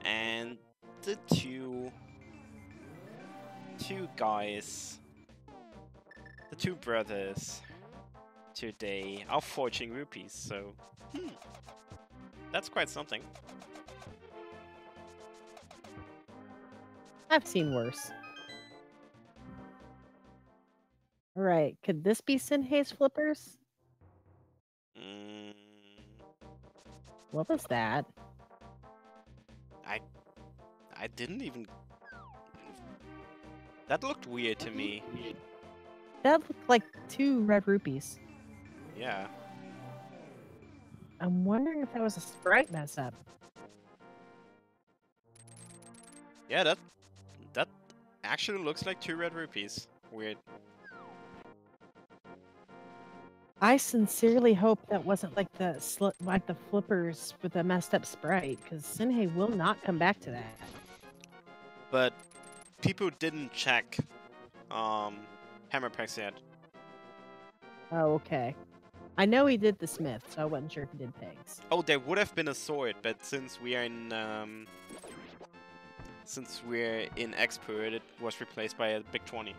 And the two guys, the two brothers today are forging rupees, so that's quite something. I've seen worse. All right, could this be xSinhe's flippers? Mm, What was that? I didn't even. That looked weird to me. That looked like 2 red rupees. Yeah. I'm wondering if that was a sprite mess up. Yeah, that actually looks like 2 red rupees. Weird. I sincerely hope that wasn't like the flippers with the messed up sprite, because xSinhe will not come back to that. But people didn't check hammer packs yet. Oh, okay. I know he did the smith, so I wasn't sure if he did pegs. Oh, there would have been a sword, but since we're in expert, it was replaced by a big 20.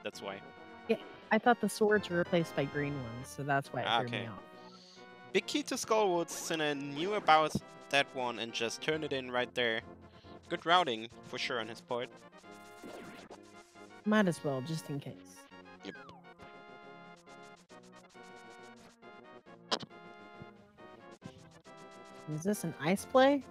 That's why. Yeah, I thought the swords were replaced by green ones, so that's why it threw Okay. me off. Big key to Skullwood. Xisine knew about that one and just turned it in right there. Good routing for sure on his part. Might as well, just in case. Yep. Is this an ice play?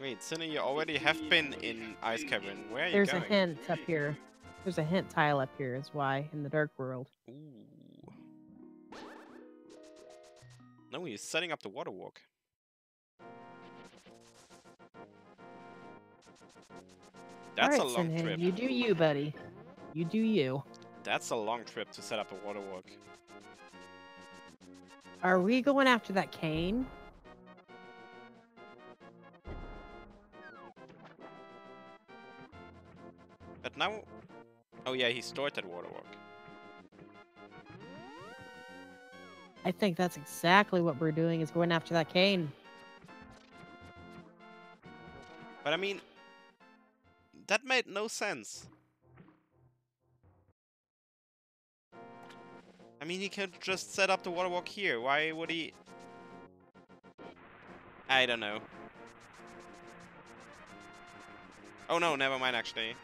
Wait, Xisine, you already have been in Ice Cavern. Where are you There's going? a hint up here. There's a hint tile up here is why in the dark world. Ooh. No, he's setting up the water walk. That's a All right, long xSinhe, trip. you do you, buddy. You do you. That's a long trip to set up a water walk. Are we going after that cane? But now... Oh yeah, he stored that water walk. I think that's exactly what we're doing, is going after that cane. But I mean... That made no sense. I mean, he could just set up the water walk here. Why would he... I don't know. Oh no, never mind actually.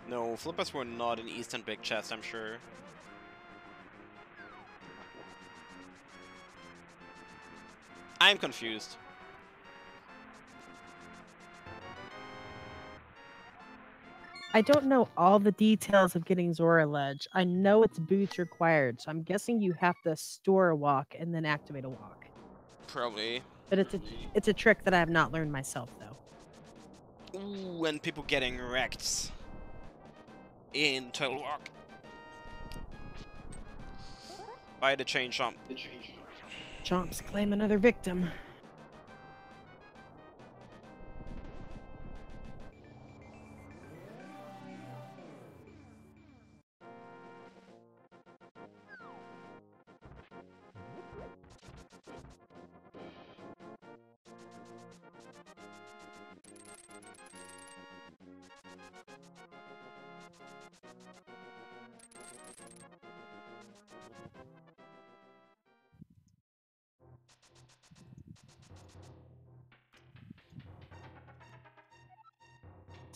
No, flippers were not in Eastern Big Chest, I'm sure. I'm confused. I don't know all the details of getting Zora Ledge. I know it's boots required, so I'm guessing you have to store a walk and then activate a walk. Probably. But it's a trick that I have not learned myself, though. Ooh, and people getting wrecked in Turtle Walk by the chain jump. Chomps claim another victim.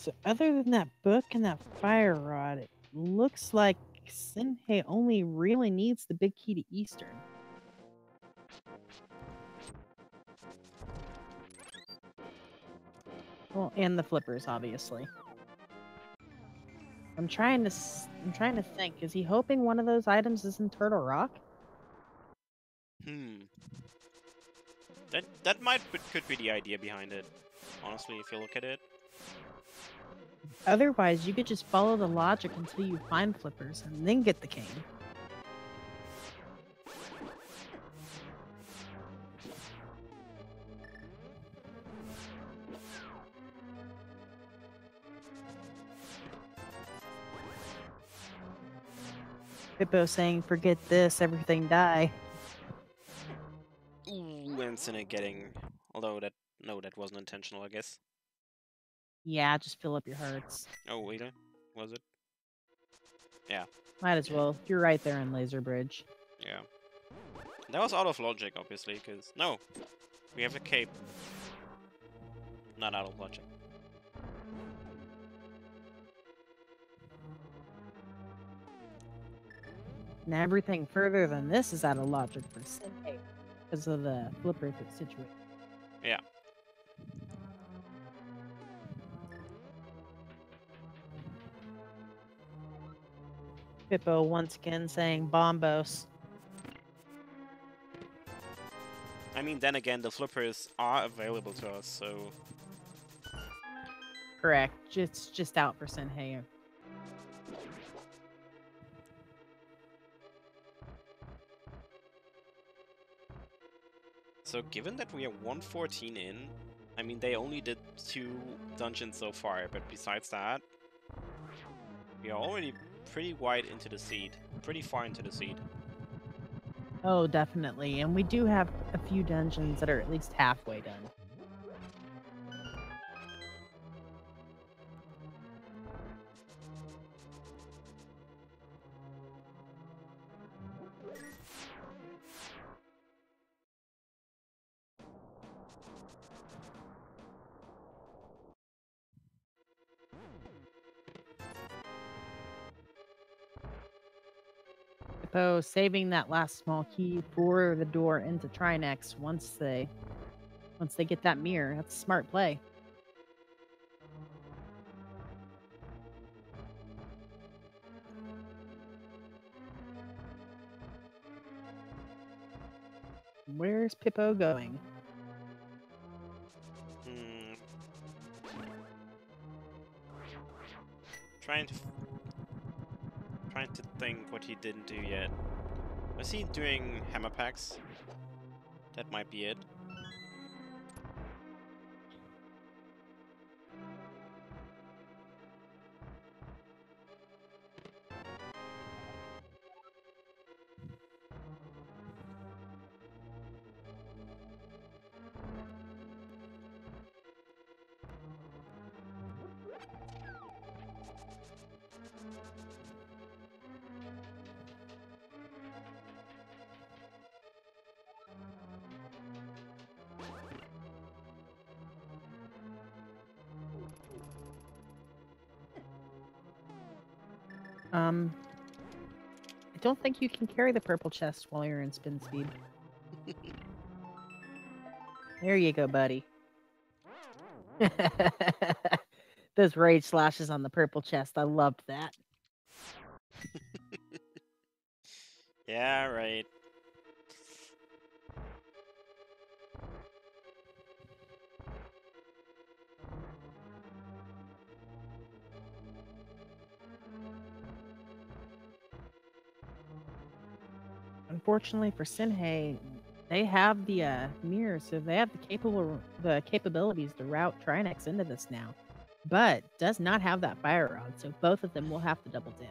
So other than that book and that fire rod, it looks like xSinhe only really needs the big key to Eastern. Well, and the flippers, obviously. I'm trying to think. Is he hoping one of those items is in Turtle Rock? That could be the idea behind it. Honestly, if you look at it. Otherwise, you could just follow the logic until you find flippers and then get the cane. Pippo saying, "Forget this, everything die." Ooh, and xSinhe getting... Although that... No, that wasn't intentional, I guess. Yeah, just fill up your hearts. Oh, wait, was it? Yeah. Might as well. You're right there in Laser Bridge. Yeah. That was out of logic, obviously, because... No! We have a cape. Not out of logic. And everything further than this is out of logic for xSinhe because of the flipper situation. Yeah. Pippo once again saying bombos. I mean, then again, the flippers are available to us, so... Correct. It's just out for xSinhe. So given that we are 114 in, I mean, they only did 2 dungeons so far, but besides that, we are already pretty wide into the seed. Pretty far into the seed. Oh, definitely. And we do have a few dungeons that are at least halfway done. Pippo saving that last small key for the door into Trinex once they get that mirror. That's a smart play. Where's Pippo going? Trying to think what he didn't do yet. Was he doing hammer packs? That might be it. I don't think you can carry the purple chest while you're in spin speed. There you go, buddy. Those rage slashes on the purple chest. I loved that. Yeah, right. Unfortunately for xSinhe, they have the mirror, so they have the capabilities to route Trinex into this now, but does not have that fire rod, so both of them will have to double dip.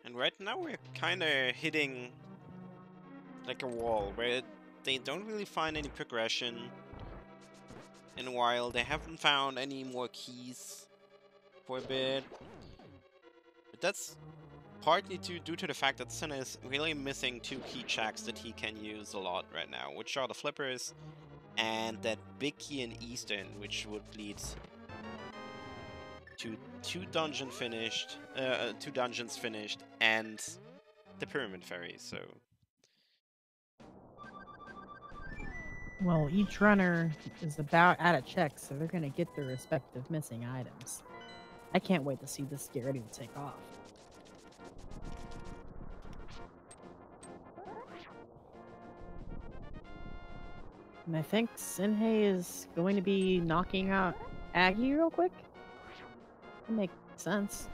And right now we're kind of hitting like a wall where they don't really find any progression in a while. They haven't found any more keys for a bit. But that's partly due to the fact that xSinhe is really missing two key checks that he can use a lot right now, which are the flippers and that big key in Eastern, which would lead to two dungeons finished, and the Pyramid Ferry. So, Well, each runner is about out of checks, so they're going to get their respective missing items. I can't wait to see this get ready to take off. And I think xSinhe is going to be knocking out Aggie real quick. That makes sense.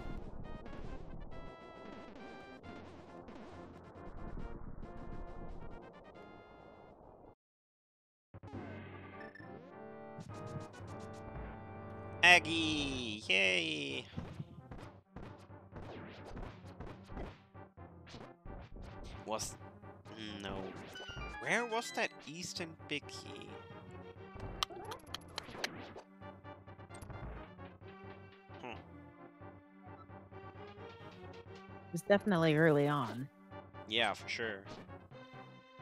Aggie! Yay! No. Where was that Eastern big key? It was definitely early on. Yeah, for sure.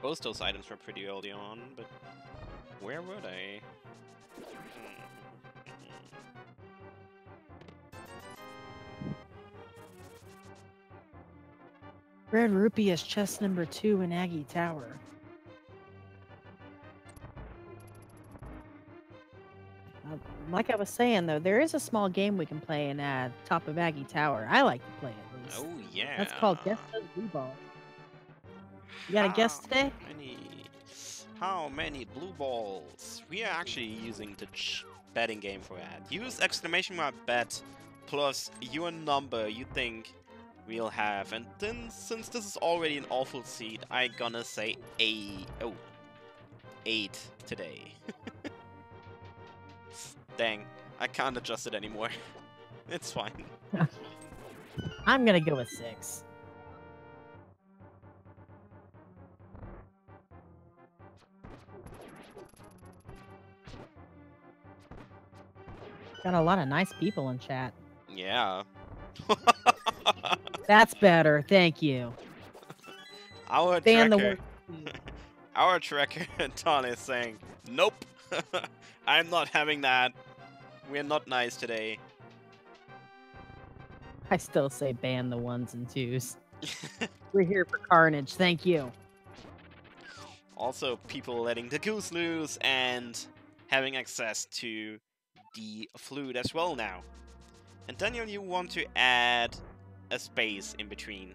Both those items were pretty early on, but where were they? Red Rupee is chest number 2 in Aggie Tower. Like I was saying, though, there is a small game we can play in top of Aggie Tower. I like to play at least. Oh, yeah. That's called Guess Those Blue Balls. You got a guess today? How many blue balls? We are actually using the betting game for that. Use exclamation mark bet plus your number you think we'll have. And then, since this is already an awful seed, I gonna say 8 today. Dang, I can't adjust it anymore. It's fine. I'm gonna go with 6. Got a lot of nice people in chat. Yeah. That's better, thank you. Our tracker, our tracker, Don, is saying, nope, I'm not having that. We're not nice today. I still say ban the 1s and 2s. We're here for carnage, thank you. Also, people letting the goose loose and having access to the flute as well now. And Daniel, you want to add a space in between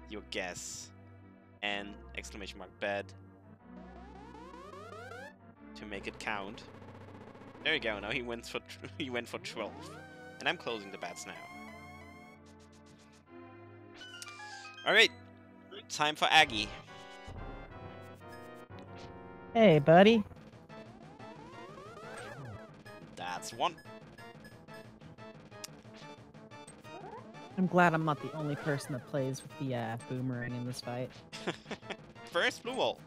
your guess and exclamation mark bed to make it count. There you go. Now he went for 12, and I'm closing the bets now. All right, time for Aggie. Hey, buddy. That's 1. I'm glad I'm not the only person that plays with the boomerang in this fight. First blue ball.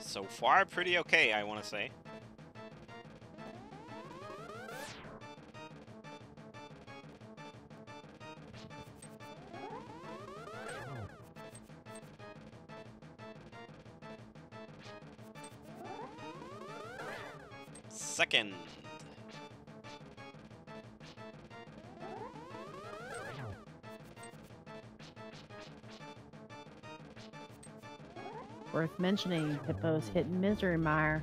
So far, pretty okay, I want to say. Second. Worth mentioning, Hippo's hitting Misery Mire.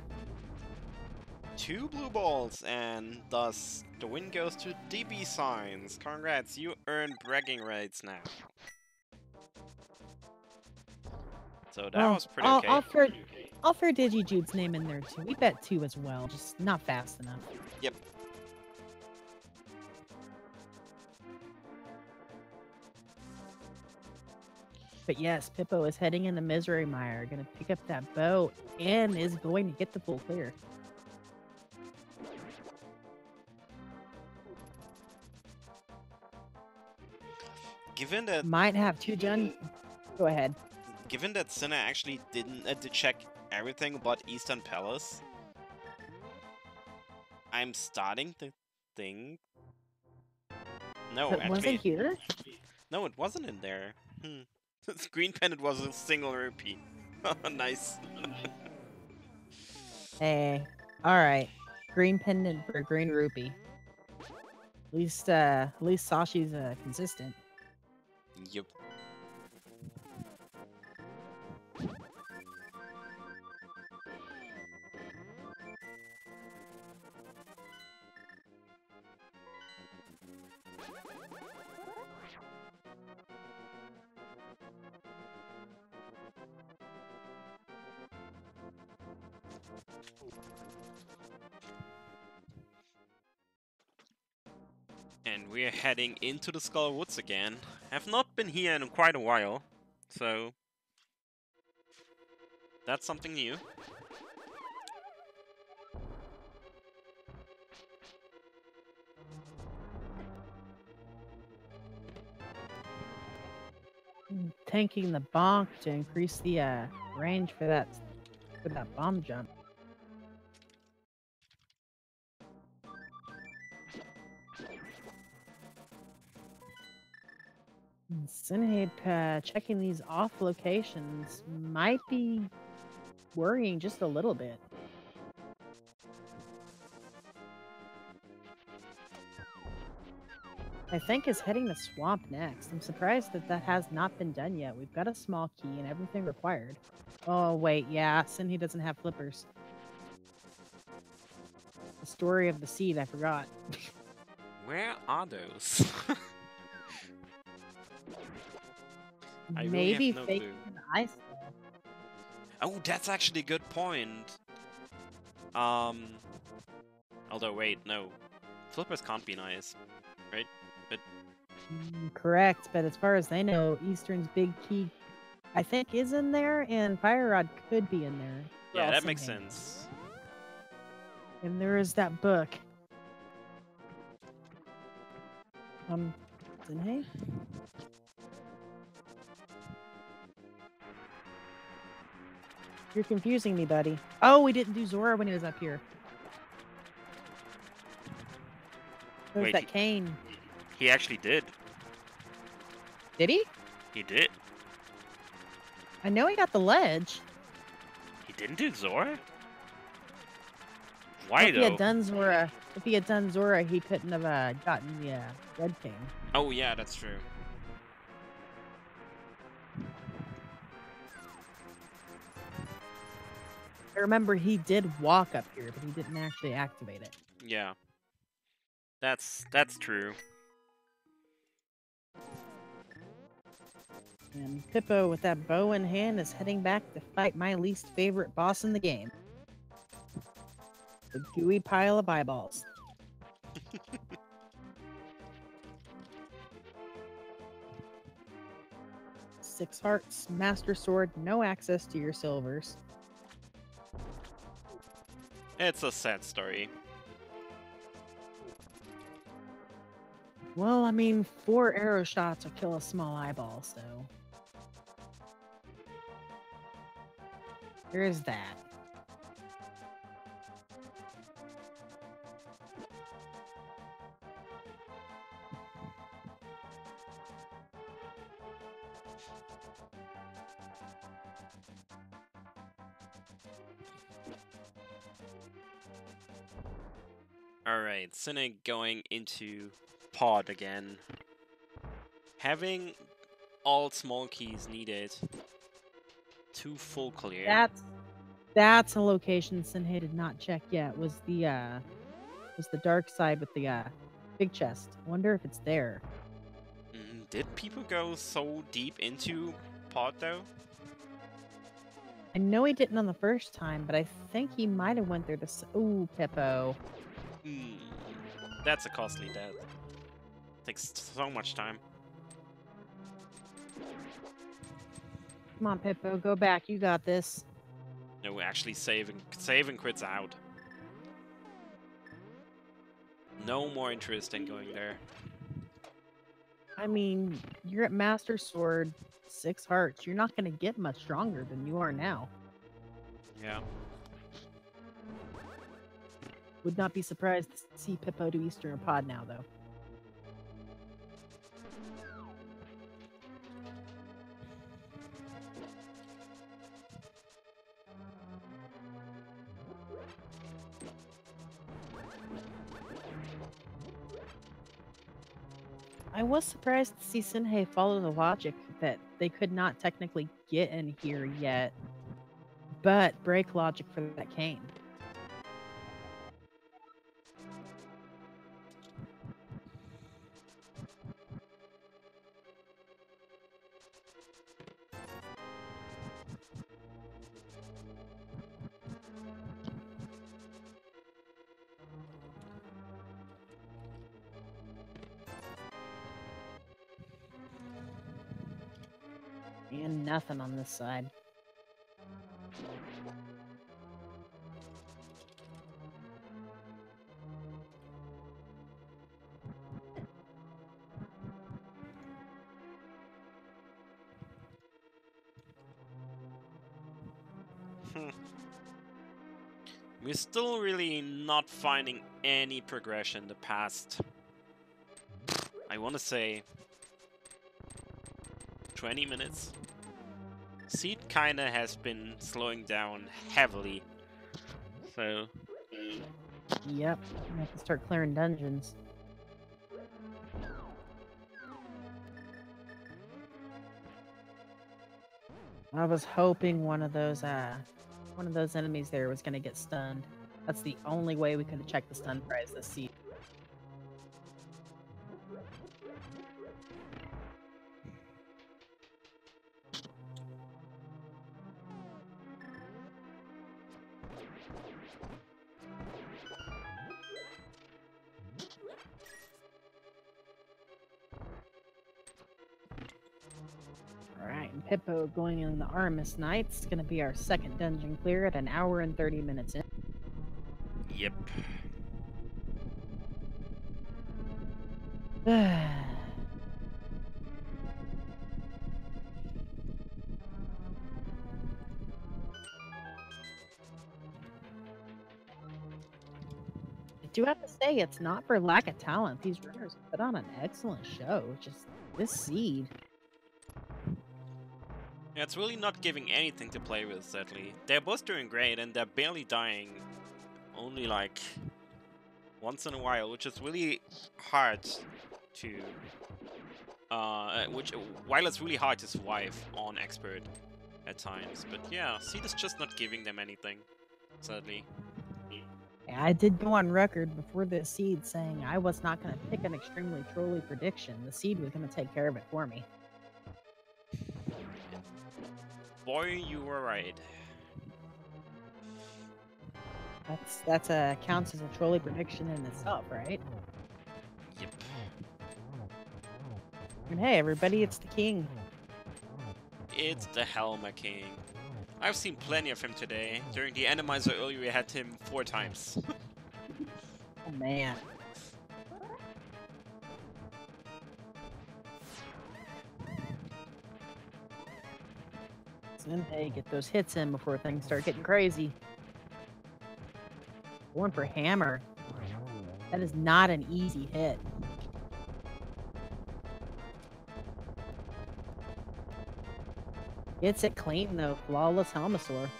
2 blue balls, and thus the win goes to DB Signs. Congrats, you earn bragging rights now. So that was pretty okay. I'll throw DigiJude's name in there too. We bet 2 as well, just not fast enough. Yep. But yes, Pippo is heading in the Misery Mire, going to pick up that boat, and is going to get the full clear. Given that might have 2 done. Go ahead. Given that xSinhe actually didn't check everything but Eastern Palace. I'm starting to think... No, But was actually... it here? No, it wasn't in there. This green pendant was a single rupee. Nice. Hey, alright. Green pendant for a green rupee. At least Sashi's consistent. Yup. And we're heading into the Skull Woods again. Have not been here in quite a while, so that's something new. Tanking the bonk to increase the range for that bomb jump. xSinhe checking these off locations might be worrying just a little bit. I think is heading to Swamp next. I'm surprised that has not been done yet. We've got a small key and everything required. Oh, wait, yeah, xSinhe doesn't have flippers. The story of the seed, I forgot. Where are those? I Maybe really have no fake clue. an ice. Oh, that's actually a good point. Although, wait, no. Flippers can't be nice, right? But Correct, but as far as I know, Eastern's big key, I think, is in there, and Fire Rod could be in there. yeah, that makes sense. And there is that book. xSinhe? You're confusing me, buddy. Oh, we didn't do Zora when he was up here. There's Wait, that cane. He actually did. Did he? He did. I know he got the ledge. He didn't do Zora? Why If though? he had done Zora, he couldn't have gotten the red cane. Oh yeah, that's true. I remember he did walk up here, but he didn't actually activate it. Yeah. That's true. And Pippo, with that bow in hand, is heading back to fight my least favorite boss in the game. The gooey pile of eyeballs. Six hearts, Master Sword, no access to your silvers. It's a sad story. Well, I mean, 4 arrow shots will kill a small eyeball, so... There's that. Alright, xSinhe going into pod again. Having all small keys needed to full clear. That's a location xSinhe did not check yet. Was the dark side with the big chest. Wonder if it's there. Did people go so deep into pod though? I know he didn't on the first time, but I think he might have went there this. Ooh, Pippo. That's a costly death. Takes so much time. Come on, Pippo, go back. You got this. No, actually saving crits out. No more interest in going there. I mean, you're at Master Sword, 6 hearts. You're not going to get much stronger than you are now. Yeah. Would not be surprised to see Pippo do Eastern Pod now, though. I was surprised to see xSinhe follow the logic that they could not technically get in here yet, but break logic for that cane. And nothing on this side. We're still really not finding any progression the past, I want to say, 20 minutes. Seed kinda has been slowing down heavily, so... Yep, I have to start clearing dungeons. I was hoping one of those enemies there was gonna get stunned. That's the only way we could have checked the stun prize this season. Alright, and Pippo going in the Artemis Knights. It's gonna be our second dungeon clear at 1 hour and 30 minutes in. Yep. I do have to say, it's not for lack of talent. These runners put on an excellent show. Just this seed. Yeah, it's really not giving anything to play with, sadly. They're both doing great, and they're barely dying. Only, like, once in a while, which is really hard to... while it's really hard to survive on Expert at times. But yeah, Seed is just not giving them anything, sadly. Yeah, I did go on record before the seed saying I was not going to pick an extremely trolly prediction. The seed was going to take care of it for me. Boy, you were right. That's a counts as a trolly prediction in itself, right? Yep. And hey, everybody, it's the king. It's the Helma King. I've seen plenty of him today. During the Animizer earlier, we had him 4 times. Oh, man. xSinhe, get those hits in before things start getting crazy. Going for hammer. That is not an easy hit. Gets it clean though. Flawless Helmasaur.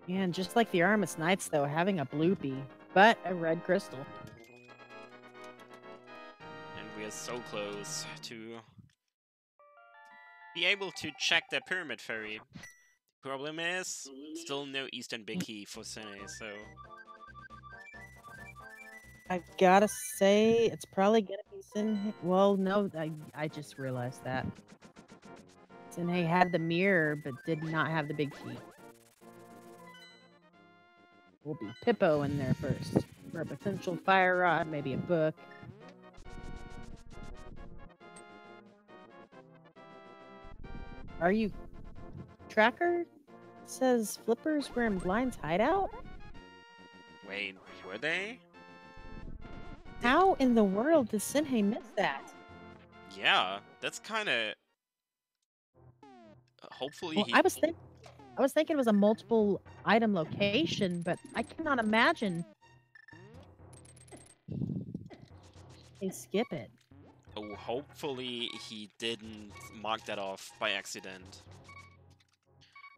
And just like the Artemis Knights though, having a bloopy, but a red crystal. And we are so close to be able to check the Pyramid Ferry. Problem is, still no Eastern Big Key for xSinhe, so... I've gotta say, it's probably gonna be xSinhe. Well, no, I just realized that. xSinhe had the mirror, but did not have the big key. Will be Pippo in there first. For a potential fire rod, maybe a book. Are you... Tracker says Flippers were in Blind's hideout? Wait, were they? How in the world does xSinhe miss that? Yeah, that's kinda... hopefully Well, he... I was thinking it was a multiple item location, but I cannot imagine they skip it. Oh, hopefully he didn't mark that off by accident.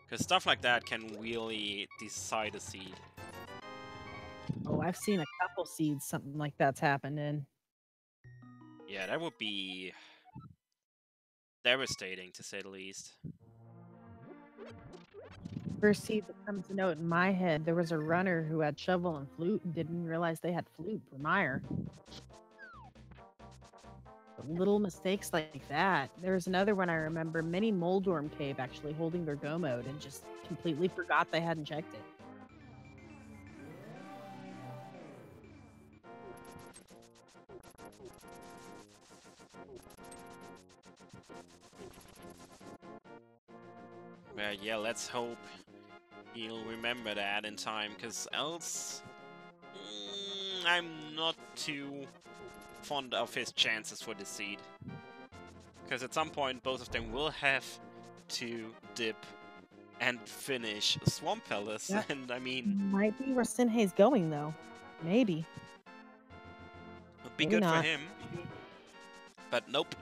Because stuff like that can really decide a seed. Oh, I've seen a couple seeds something like that's happened in. Yeah, that would be devastating, to say the least. First seed that comes to note in my head, there was a runner who had shovel and flute and didn't realize they had flute for mire. But little mistakes like that. There was another one I remember, Mini Moldorm Cave actually holding their go mode and just completely forgot they hadn't checked it. Well, yeah, let's hope he'll remember that in time, because else... I'm not too fond of his chances for this seed. Because at some point, both of them will have to dip and finish Swamp Palace, That and I mean... might be where xSinhe's going, though. Maybe. Would be Maybe good for not. him, but nope.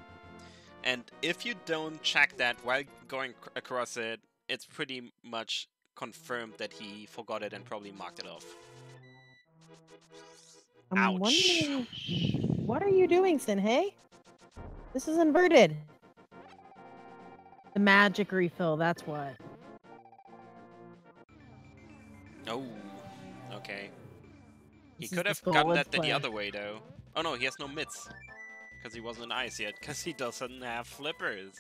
And if you don't check that while going across it, it's pretty much confirmed that he forgot it and probably marked it off. I'm Ouch. wondering, what are you doing, xSinhe? This is inverted. The magic refill, that's what. Oh, okay. He This is could the have gotten Skullwoods that the play. other way, though. Oh no, he has no mitts. Because he wasn't in ice yet, because he doesn't have flippers.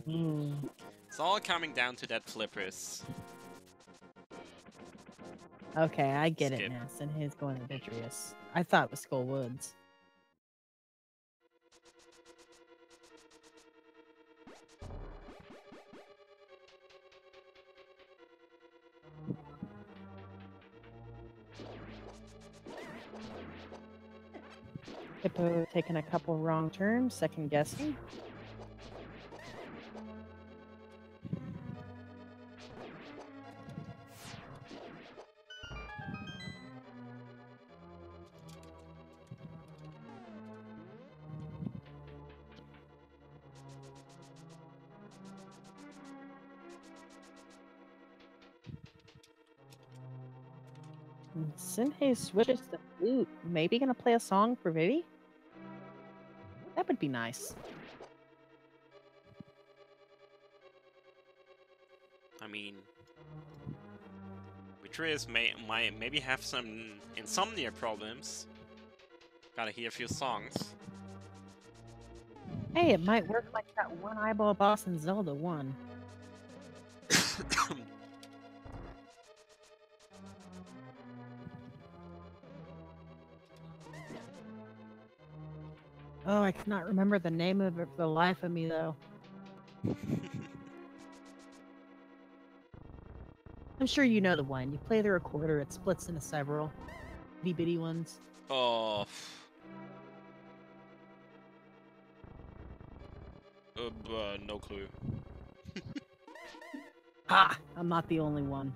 It's all coming down to that flippers. Okay, I get Skip. it now. xSinhe's going to Vitreous. I thought it was Skullwoods. Hippo taking a couple wrong turns, second guessing. xSinhe switches to flute. Maybe gonna play a song for Vivi? That would be nice. I mean, Betrayers might maybe have some insomnia problems. Gotta hear a few songs. Hey, it might work like that one eyeball boss in Zelda 1. Oh, I cannot remember the name of it for the life of me, though. I'm sure you know the one. You play the recorder, it splits into several itty bitty ones. Oh. No clue. Ah, I'm not the only one.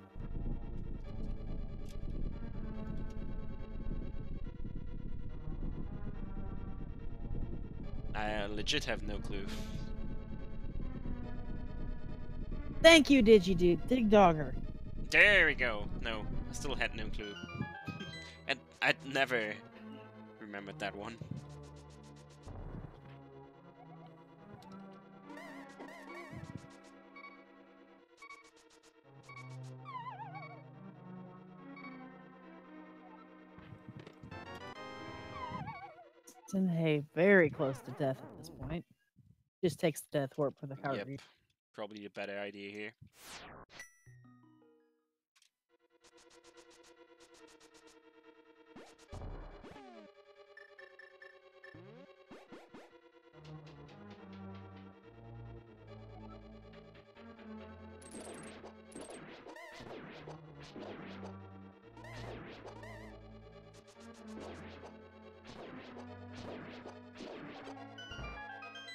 I legit have no clue. Thank you, Dig Dogger. There we go. No, I still had no clue. And I'd never remembered that one. xSinhe very close to death at this point. Just takes the death warp for the card Yep. read. Probably a better idea here.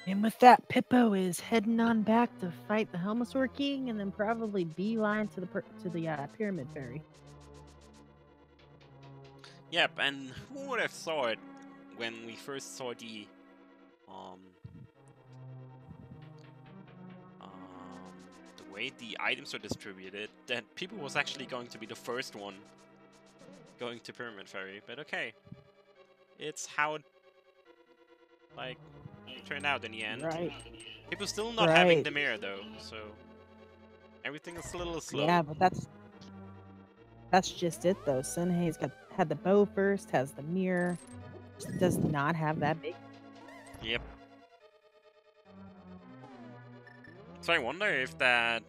And with that, Pippo is heading on back to fight the Helmosaur King, and then probably beeline to the Pyramid Fairy. Yep, and who would have thought when we first saw the way the items are distributed, that people was actually going to be the first one going to Pyramid Fairy. But okay, it's how it like turned out in the end. Right. People still not having the mirror though, so everything is a little slow. Yeah, but that's just it though. xSinhe's had the bow first, has the mirror, just does not have that big. Yep. So I wonder if that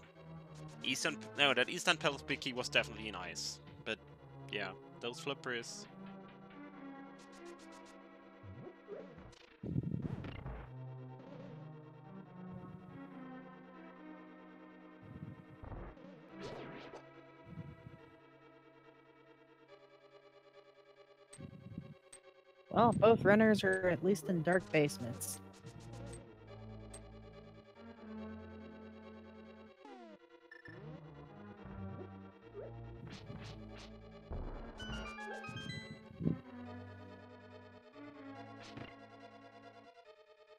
Eastern Palace Big Key was definitely nice. But yeah, those flippers. Well, both runners are at least in dark basements.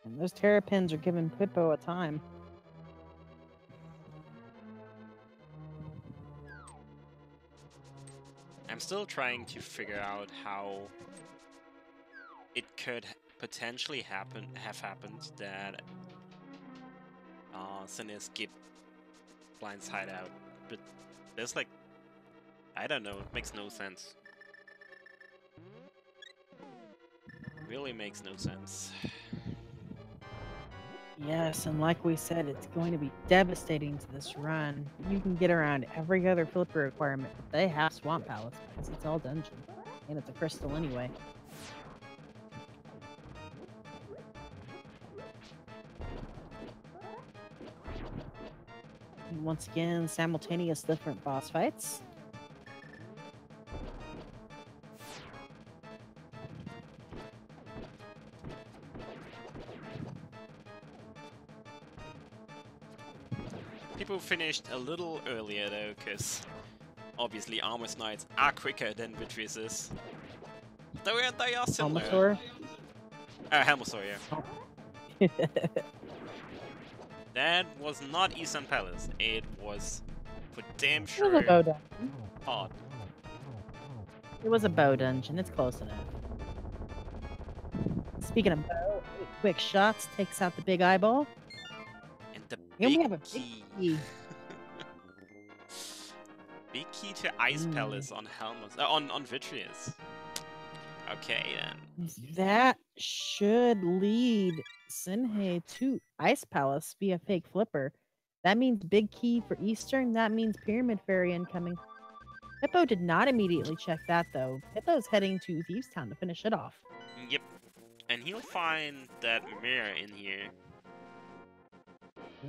And those terrapins are giving Pippo a time. I'm still trying to figure out how it could potentially have happened that xSinhe skipped Blindside out, but there's like, I don't know, it makes no sense. Really makes no sense. Yes, and like we said, it's going to be devastating to this run. You can get around every other flipper requirement, but they have Swamp Palace because it's all dungeon. And it's a crystal anyway. And once again, simultaneous different boss fights. People finished a little earlier though, because obviously Armor's Knights are quicker than Beatrice's. Though they are similar. Helmosaur? Helmosaur, yeah. That was not Eastern Palace. It was for damn sure It was a bow dungeon. hard. It was a bow dungeon. It's close enough. Speaking of bow, 8 quick shots takes out the big eyeball. And the And we big have a big key. key. Big key to Ice Palace on on Vitreous. Okay then. That should lead xSinhe to Ice Palace via fake flipper. That means big key for Eastern. That means Pyramid Fairy incoming. Hippo did not immediately check that though. Hippo's heading to Thieves Town to finish it off. Yep. And he'll find that mirror in here.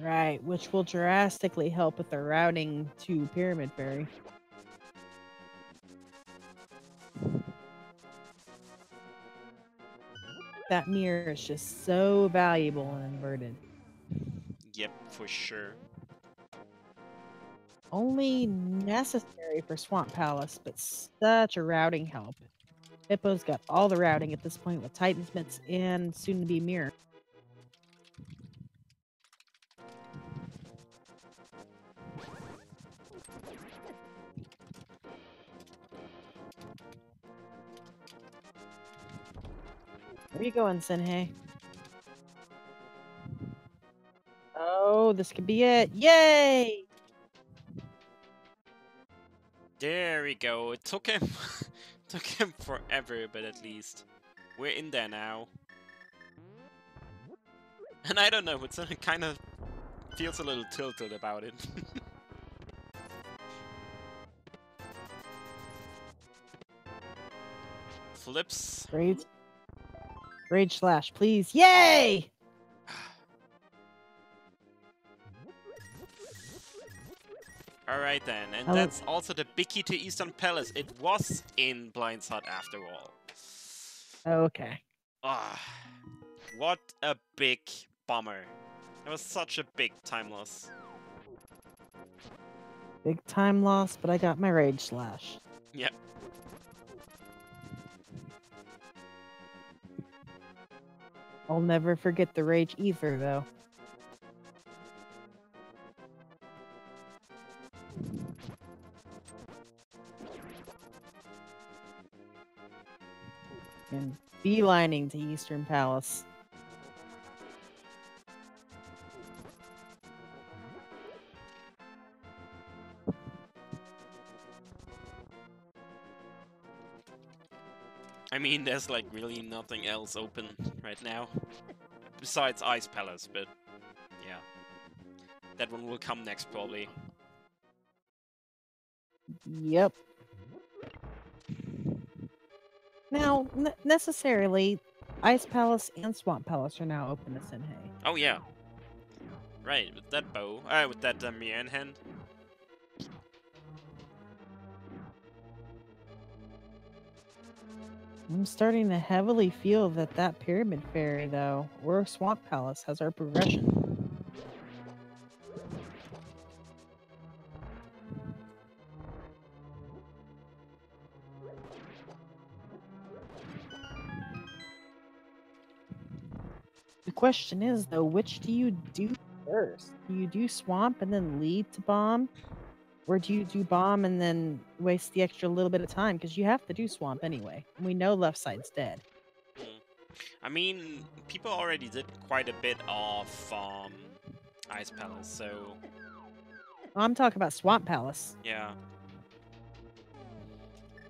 Right, which will drastically help with the routing to Pyramid Fairy. That mirror is just so valuable and inverted. Yep, for sure. Only necessary for Swamp Palace, but such a routing help. Hippo's got all the routing at this point with Titan's Mitts and soon-to-be Mirror. Where you going, xSinhe? Oh, this could be it. Yay! There we go. It took him took him forever, but at least we're in there now. And I don't know, it kind of feels a little tilted about it. Flips. Rage slash, please. Yay! Alright then, and that's also the big key to Eastern Palace. It was in Blindside after all. Okay. Ah, what a big bummer. That was such a big time loss. Big time loss, but I got my Rage Slash. Yep. I'll never forget the Rage Ether, though. And beelining to Eastern Palace. I mean, there's like really nothing else open right now. Besides Ice Palace, but yeah. That one will come next, probably. Yep. Now, necessarily, Ice Palace and Swamp Palace are now open to xSinhe. Oh yeah. Right, with that bow, with that mirror in hand. I'm starting to heavily feel that that Pyramid Fairy, though, or Swamp Palace, has our progression. The question is, though, which do you do first? Do you do Swamp and then lead to Bomb? Or do you do Bomb and then waste the extra little bit of time? Because you have to do Swamp anyway. We know left side's dead. I mean, people already did quite a bit of Ice Palace, so... I'm talking about Swamp Palace. Yeah.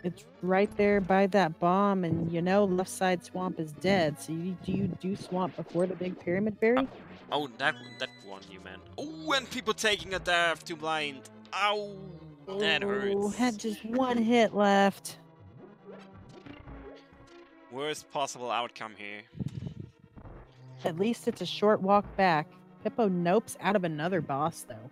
It's right there by that bomb, and you know left side Swamp is dead. So do you do Swamp before the big Pyramid Fairy? Oh, that one you meant. Oh, and people taking a dive to blind. Ow, that hurts. Had just one hit left. Worst possible outcome here. At least it's a short walk back. Pippo nopes out of another boss, though.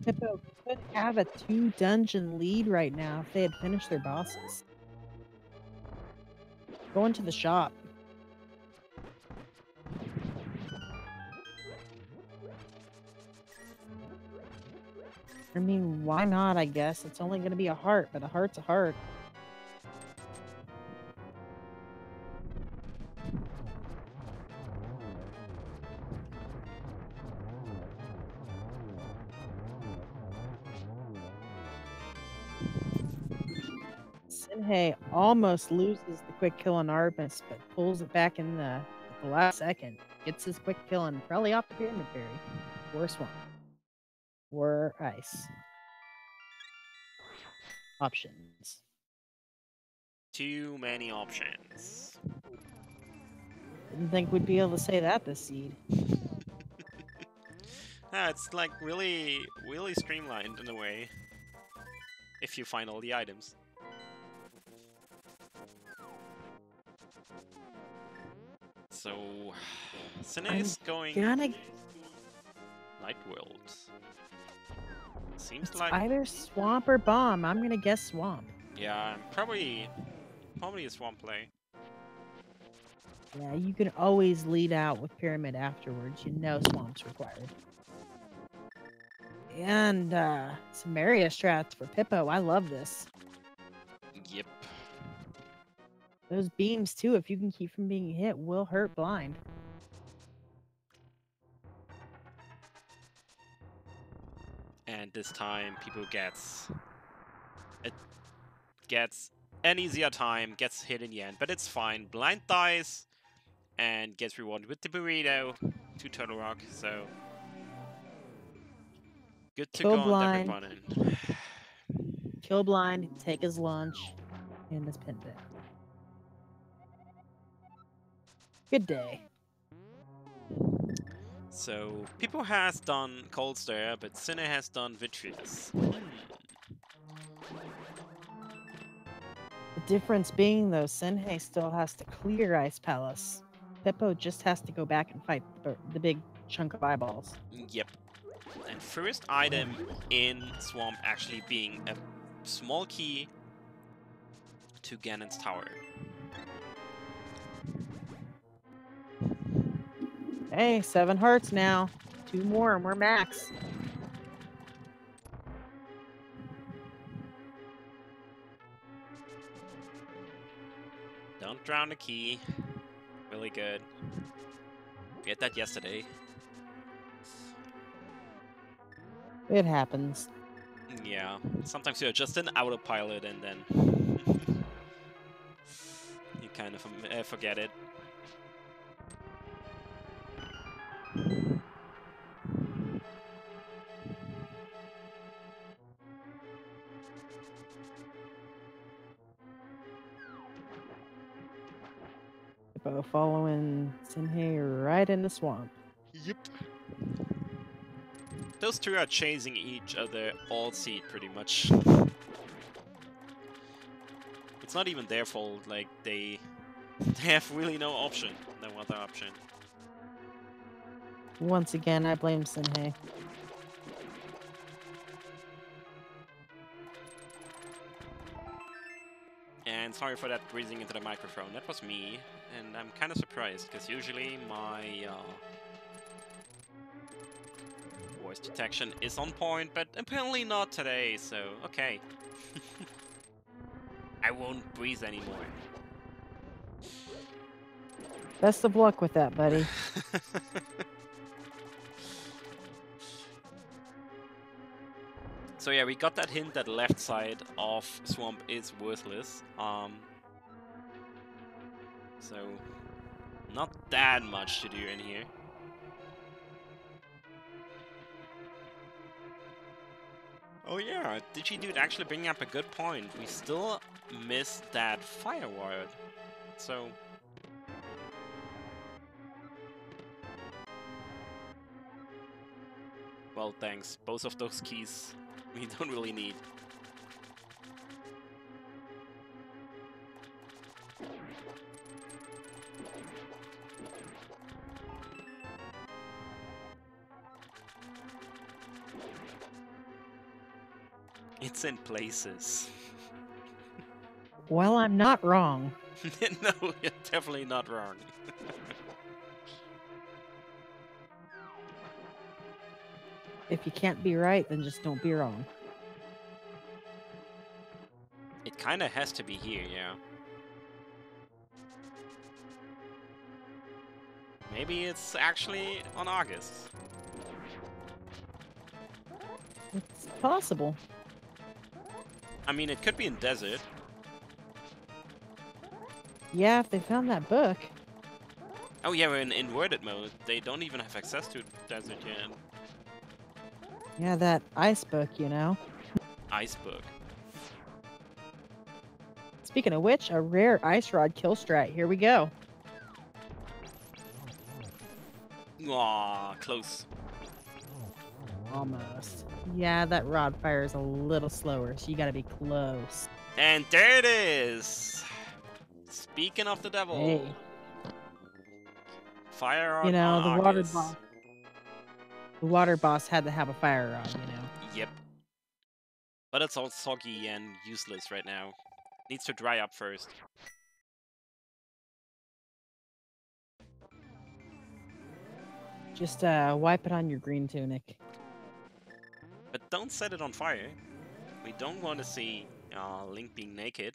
Pippo could have a 2-dungeon lead right now if they had finished their bosses. Going to the shop. I mean, why not, I guess? It's only going to be a heart, but a heart's a heart. xSinhe almost loses the quick kill on Artemis, but pulls it back in at the last second. Gets his quick kill and probably off the Pyramid Fairy. Or Swamp. Or Ice. Options. Too many options. Didn't think we'd be able to say that this seed. It's like really streamlined in a way. If you find all the items. So, xSinhe is going Light World. Seems it's like either Swamp or Bomb. I'm gonna guess Swamp. yeah, probably a Swamp play. Yeah, you can always lead out with Pyramid afterwards. You know Swamp's required. And some area strats for Pippo. I love this. Yep. Those beams, too, if you can keep from being hit, will hurt blind. And this time, people gets an easier time, gets hit in the end, but it's fine. Blind dies and gets rewarded with the burrito to Turtle Rock, so good to Kill go blind. on everyone. Kill blind, take his lunch, and his pin bit. Good day. So, people has done Cold Stare, but xSinhe has done Vitreous. The difference being, though, xSinhe still has to clear Ice Palace. Pippo just has to go back and fight the big chunk of eyeballs. Yep. And first item in Swamp actually being a small key to Ganon's tower. Hey, 7 hearts now. 2 more and we're max. Don't drown the key. Really good. We had that yesterday. It happens. Yeah, sometimes you're just an autopilot and then you kind of forget it. Hippo following xSinhe right in the swamp. Yep. Those two are chasing each other all seed pretty much. It's not even their fault, like they have really no option, no other option. Once again, I blame xSinhe. And sorry for that breathing into the microphone, that was me, and I'm kind of surprised, because usually my voice detection is on point, but apparently not today, so okay. I won't breathe anymore. Best of luck with that, buddy. So yeah, we got that hint that left side of swamp is worthless. So not that much to do in here. Oh yeah, DigiDude actually bringing up a good point. We still miss that fire ward. So well, thanks. Both of those keys we don't really need. It's in places. Well, I'm not wrong. No, you're definitely not wrong. If you can't be right, then just don't be wrong. It kinda has to be here, yeah. Maybe it's actually on August. It's possible. I mean, it could be in desert. Yeah, if they found that book. Oh yeah, we're in inverted mode. They don't even have access to desert yet. Yeah, that ice book, you know. Ice book. Speaking of which, a rare ice rod kill strat. Here we go. Aw, close. Almost. Yeah, that rod fire is a little slower, so you gotta be close. And there it is! Speaking of the devil. Hey. Fire on You know, the water August. boss. The water boss had to have a fire rod, you know. Yep. But it's all soggy and useless right now. Needs to dry up first. Just wipe it on your green tunic. But don't set it on fire. We don't want to see Link being naked.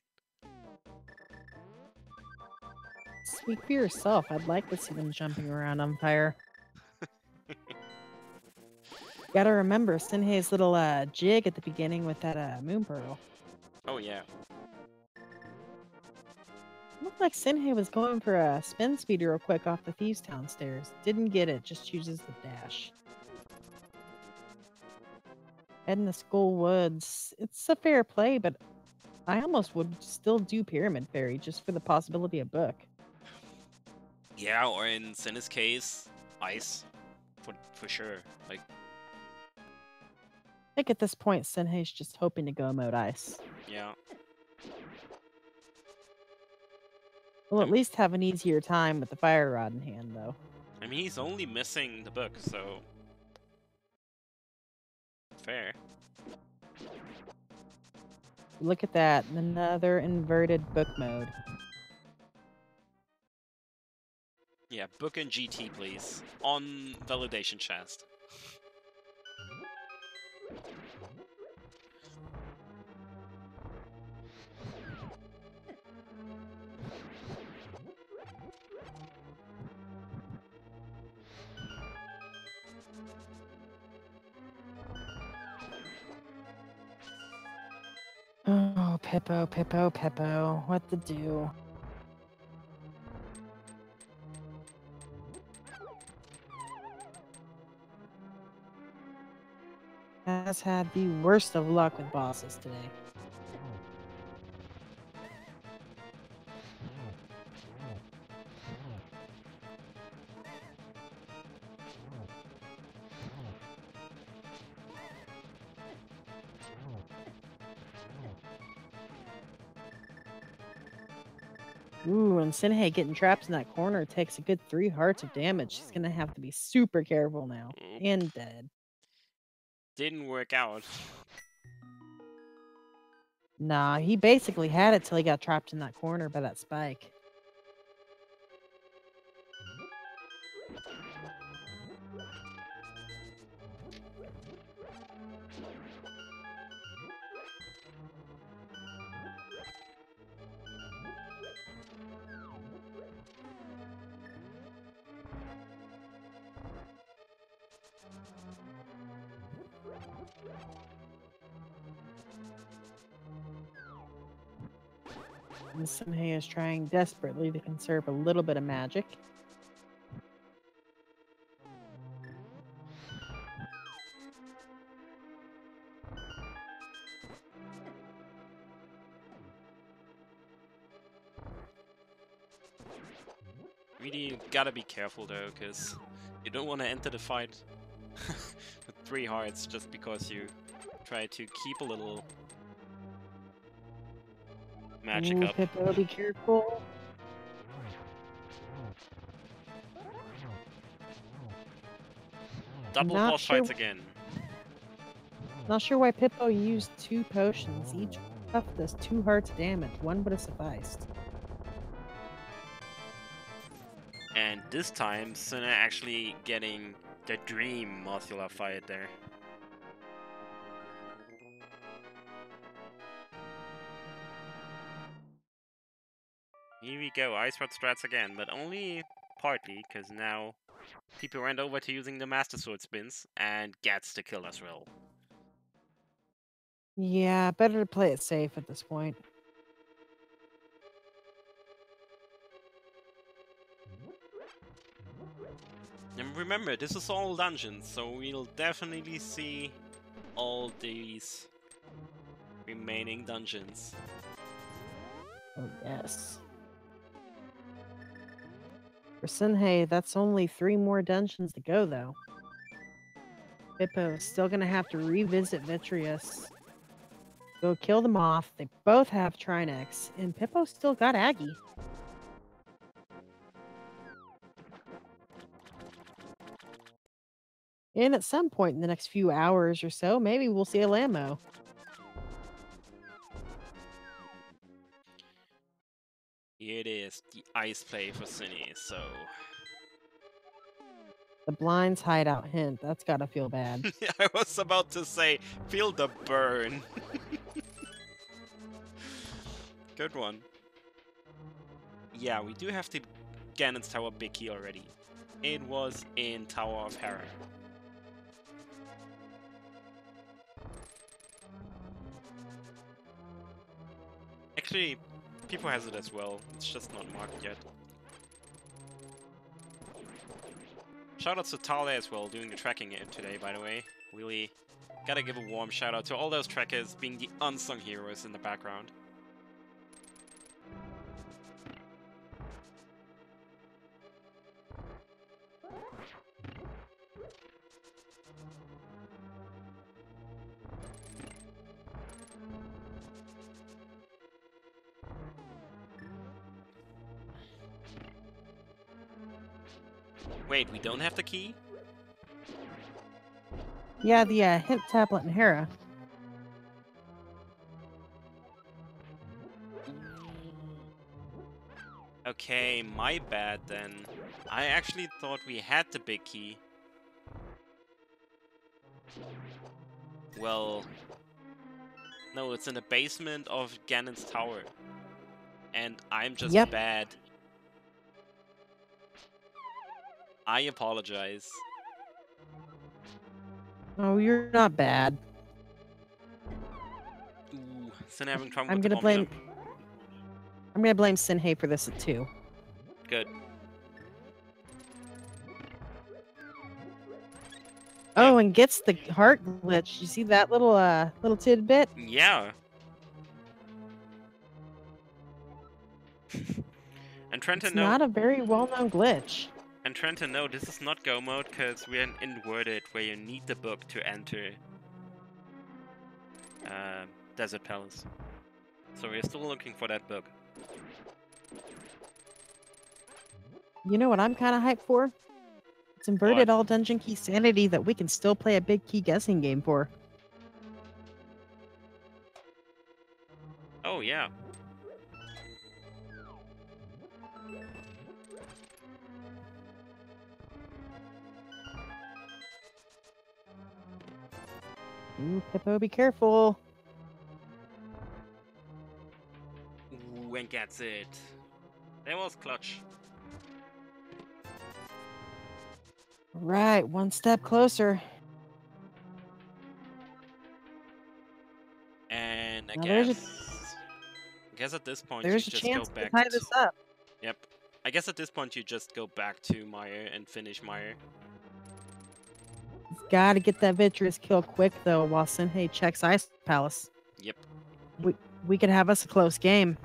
Speak for yourself. I'd like to see them jumping around on fire. Gotta remember xSinhe's little jig at the beginning with that moon pearl. Oh yeah. Looked like xSinhe was going for a spin speed real quick off the Thieves Town stairs. Didn't get it, just chooses the dash. Heading to Skull Woods. It's a fair play, but I almost would still do Pyramid Fairy just for the possibility of book. Yeah, or in Xinhe's case, ice. For sure. Like, I think at this point, xSinhe's just hoping to go mode ice. yeah. We'll at least have an easier time with the fire rod in hand, though. I mean, he's only missing the book, so fair. Look at that. Another inverted book mode. Yeah, book and GT, please. On validation chest. Oh, Pippo, Pippo, Pippo. What to do? Has had the worst of luck with bosses today. Ooh, and xSinhe getting trapped in that corner takes a good 3 hearts of damage. She's gonna have to be super careful now. Oop. And dead. Didn't work out. Nah, he basically had it till he got trapped in that corner by that spike. And xSinhe is trying desperately to conserve a little bit of magic. Really gotta be careful though, because you don't want to enter the fight with 3 hearts just because you try to keep a little magic Ooh, up. Pippo, be careful. Double Not boss sure- fights again. Not sure why Pippo used 2 potions. Each puff does 2 hearts damage. One would have sufficed. And this time, xSinhe actually getting the dream Mothula fight there. Here we go, Ice Rod strats again, but only partly, because now people went over to using the Master Sword spins and gets the kill as well. Yeah, better to play it safe at this point. And remember, this is all dungeons, so we'll definitely see all these remaining dungeons. Oh, yes. For xSinhe, that's only 3 more dungeons to go, though. Pippo is still gonna have to revisit Vitreous. Go kill them off. They both have Trinex, and Pippo still got Aggie. And at some point in the next few hours or so, maybe we'll see a Lammo. Here it is, the ice play for xSinhe, so... The Blind's hideout hint. That's gotta feel bad. I was about to say, feel the burn. Good one. Yeah, we do have the Ganon's Tower big key already. It was in Tower of Hera. Actually, Pipo has it as well. It's just not marked yet. Shoutouts to Tale as well, doing the tracking today, by the way. Really gotta give a warm shout out to all those trackers being the unsung heroes in the background. Wait, we don't have the key? Yeah, the hint tablet in Hera. Okay, my bad then. I actually thought we had the big key. Well, no, it's in the basement of Ganon's tower. And I'm just bad. I apologize. Oh, you're not bad. Ooh, Sin having trouble I'm with the gonna bomb blame. jump. I'm gonna blame xSinhe for this too. Good. Oh, and gets the heart glitch. You see that little tidbit? Yeah. And Trenton, It's no. not a very well-known glitch. And Trenton, no, this is not go mode because we're inverted where you need the book to enter Desert Palace. So we're still looking for that book. You know what I'm kind of hyped for? It's inverted all dungeon key sanity that we can still play a big key guessing game for. Oh, yeah. Ooh, Pippo, be careful. Ooh, and gets it. That was clutch. Right, one step closer. And I Now guess at this point there's you a just chance go to back tie this up. Yep. I guess at this point you just go back to Meyer and finish Meyer. He's got to get that vitreous kill quick though, while xSinhe checks Ice Palace. Yep. We could have us a close game.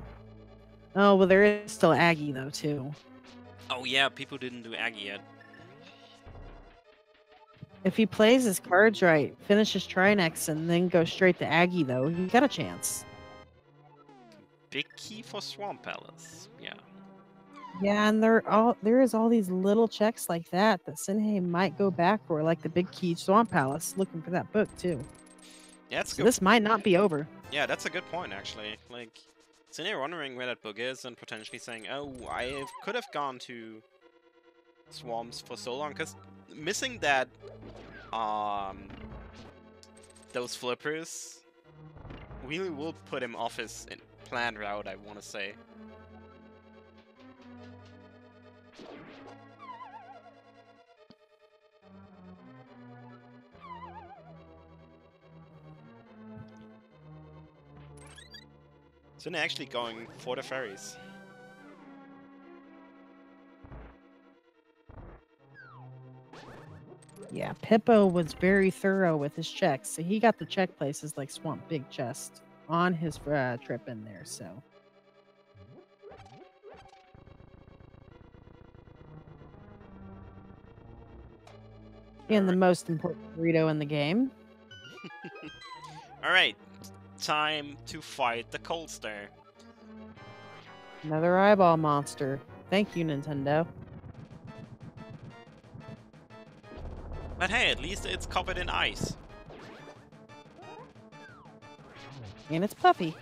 Oh well, there is still Aggie though too. Oh yeah, people didn't do Aggie yet. If he plays his cards right, finishes Trinex, and then goes straight to Aggie though, he got a chance. Big key for Swamp Palace. Yeah. Yeah, and there is all these little checks like that xSinhe might go back for, like the big key Swamp Palace, looking for that book too. Yeah, that's So good. this might not be over. Yeah, that's a good point actually. Like, Xinhe wondering where that book is and potentially saying, "Oh, I could have gone to Swamps for so long," because missing that, those flippers really will put him off his planned route. I want to say. So they're actually going for the fairies. Yeah, Pippo was very thorough with his checks, so he got the check places like Swamp Big Chest on his trip in there, so. And the most important burrito in the game. Alright, time to fight the Cold Star. Another eyeball monster. Thank you, Nintendo. But hey, at least it's covered in ice. And it's puffy.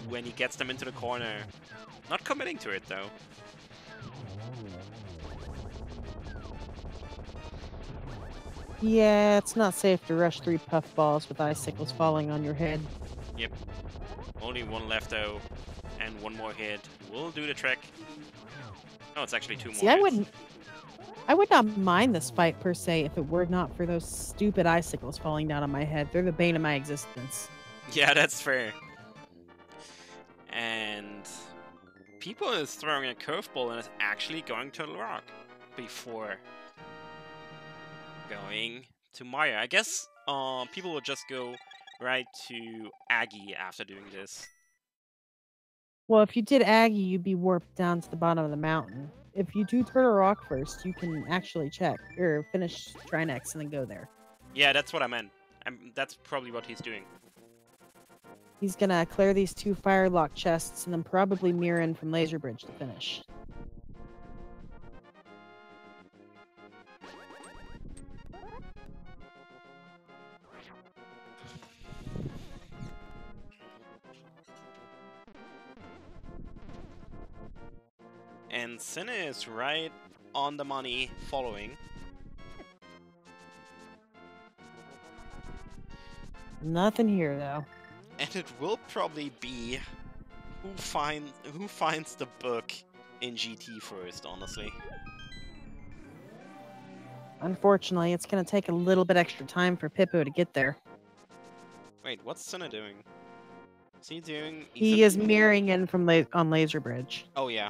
When he gets them into the corner. Not committing to it, though. Yeah, it's not safe to rush 3 puffballs with icicles falling on your head. Yep. Only one left, though. And one more hit will do the trick. Oh, it's actually 2 more See, hits. I would not mind this fight per se if it were not for those stupid icicles falling down on my head. They're the bane of my existence. Yeah, that's fair. And People is throwing a curveball and is actually going to the rock before going to Maya. I guess people will just go right to Aggie after doing this. Well, if you did Aggie, you'd be warped down to the bottom of the mountain. If you do Turtle Rock first, you can actually check or finish Trinex and then go there. Yeah, that's what I meant. That's probably what he's doing. He's gonna clear these 2 Firelock chests and then probably mirror in from Laser Bridge to finish. And xSinhe is right on the money following. Nothing here, though. And it will probably be who finds the book in GT first, honestly. Unfortunately, it's going to take a little bit extra time for Pippo to get there. Wait, what's xSinhe doing? What's he doing? He is mirroring in from on Laser Bridge. Oh, yeah.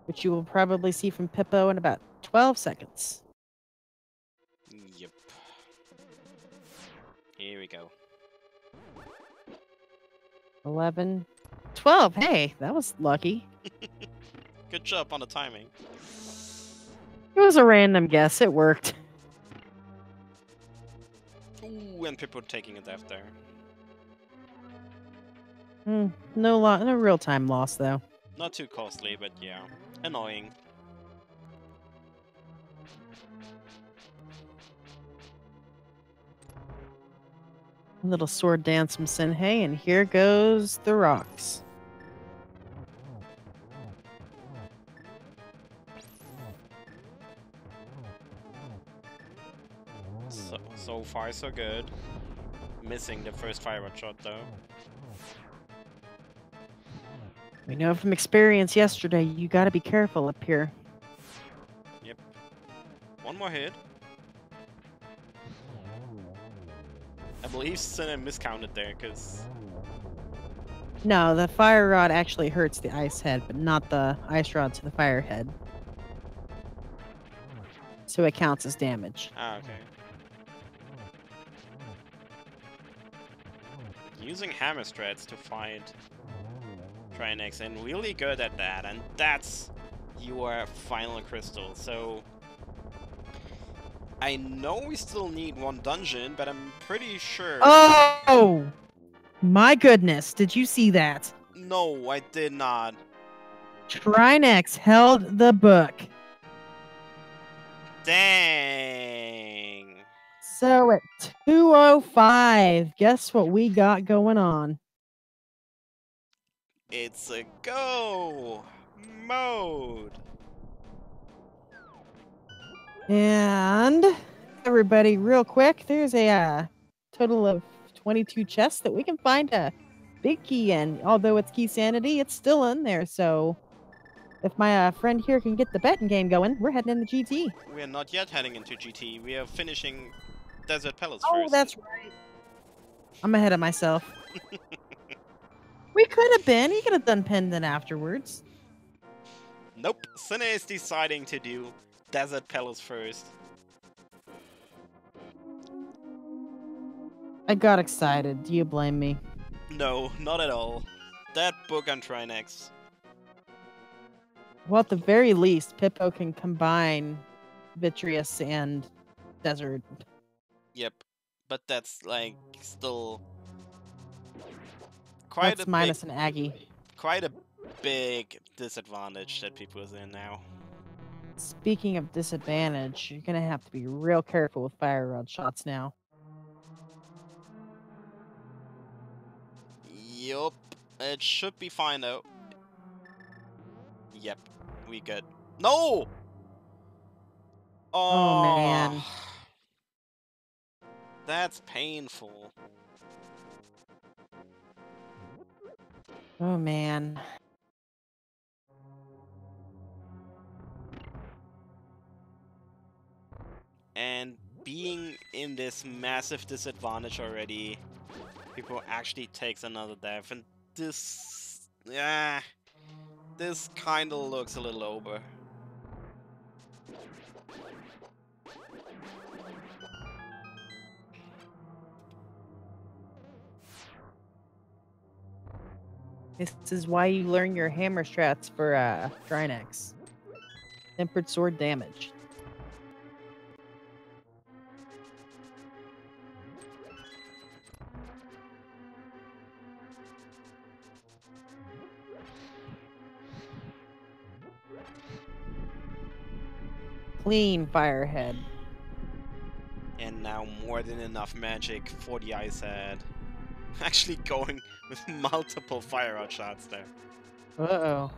Which you will probably see from Pippo in about 12 seconds. Yep. Here we go. 11, 12. Hey, that was lucky. Good job on the timing. It was a random guess. It worked. Ooh, and Pippo taking a death there. No real time loss, though. Not too costly, but yeah. Annoying. A little sword dance from xSinhe, and here goes the rocks. So far, so good. Missing the first fire shot, though. We know from experience yesterday, you gotta be careful up here. Yep. One more hit. I believe xSinhe miscounted there, because... No, the fire rod actually hurts the ice head, but not the ice rod to the fire head. So it counts as damage. Ah, okay. Using hammer strats to fight Trinex, and really good at that, and that's your final crystal. So I know we still need one dungeon, but I'm pretty sure... Oh! My goodness, did you see that? No, I did not. Trinex held the book. Dang. So at 2:05, guess what we got going on? It's a go mode. And everybody, real quick, there's a total of 22 chests that we can find a big key in. Although it's key sanity, it's still in there. So if my friend here can get the betting game going, we're heading into GT. We are not yet heading into GT. We are finishing Desert Palace Oh, first. that's right. I'm ahead of myself. We could have been. He could have done Pendant afterwards. Nope. xSinhe is deciding to do Desert Palace first. I got excited. Do you blame me? No, not at all. That book on Trinex. Well, at the very least, Pippo can combine Vitreous and Desert. Yep. But that's, like, still... Quite That's a minus big, an Aggie. quite a big disadvantage that people is in now. Speaking of disadvantage, you're going to have to be real careful with fire rod shots now. Yup. It should be fine, though. Yep. We good. No! Oh, man. That's painful. Oh, man. And being in this massive disadvantage already, people actually takes another death, and this... yeah... This kinda looks a little over. This is why you learn your hammer strats for Trinex. Tempered sword damage. Clean Firehead. And now more than enough magic for the Ice Head. Actually going with multiple fire rod shots there. Uh-oh.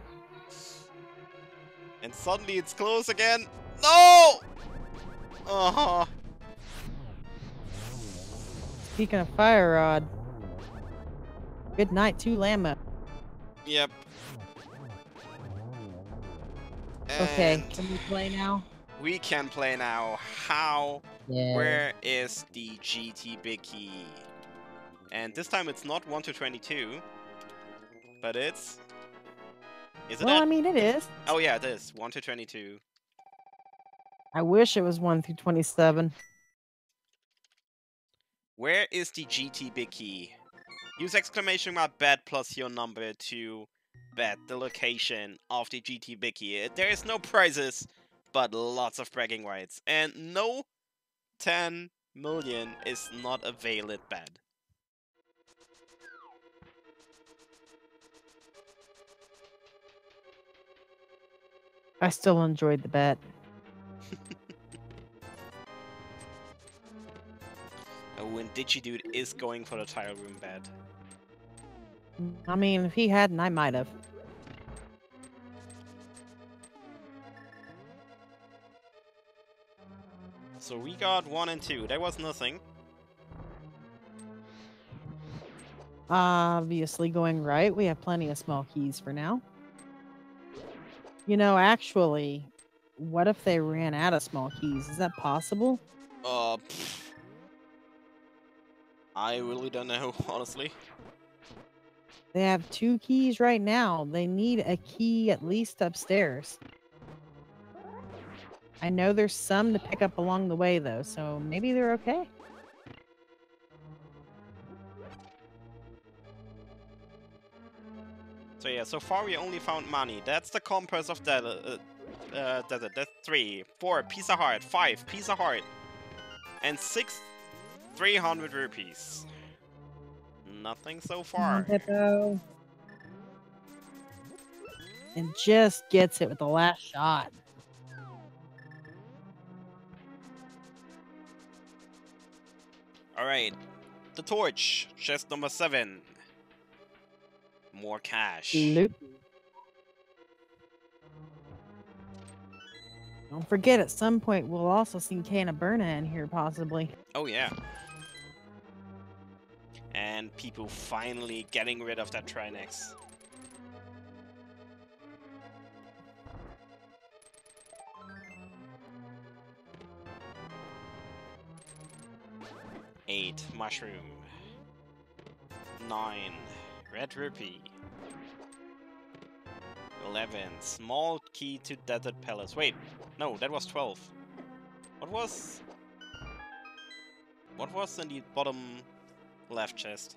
And suddenly it's close again. No! Oh. Speaking of fire rod, good night to Lambo. Yep. Okay, And can we play now? we can play now. How? Yeah. Where is the GT Big Key? And this time it's not 1 to 22, but it's... Is it Well, that? I mean, it is. Oh yeah, it is. 1 to 22. I wish it was 1 through 27. Where is the GT Big Key? Use exclamation mark bet plus your number to bet the location of the GT Big Key. There is no prizes, but lots of bragging rights. And no 10 million is not a valid bet. I still enjoyed the bet. Oh, and Digidude is going for the tile room bet. I mean, if he hadn't, I might have. So we got 1 and 2. That was nothing. Obviously going right. We have plenty of small keys for now. You know, actually, what if they ran out of small keys? Is that possible? I really don't know, honestly. They have 2 keys right now. They need a key at least upstairs. I know there's some to pick up along the way, though, so maybe they're okay. So yeah, so far we only found money. That's the compass of desert. That's 3, 4, piece of heart, 5, piece of heart, and 6, 300 rupees. Nothing so far. Hippo. And just gets it with the last shot. Alright, the torch, chest number 7. More cash. Loop. Don't forget, at some point, we'll also see Can of Burna in here, possibly. Oh yeah. And people finally getting rid of that Trinex. Eight, mushroom. 9, red rupee. 11, small key to Desert Palace. Wait, no, that was 12. What was in the bottom left chest?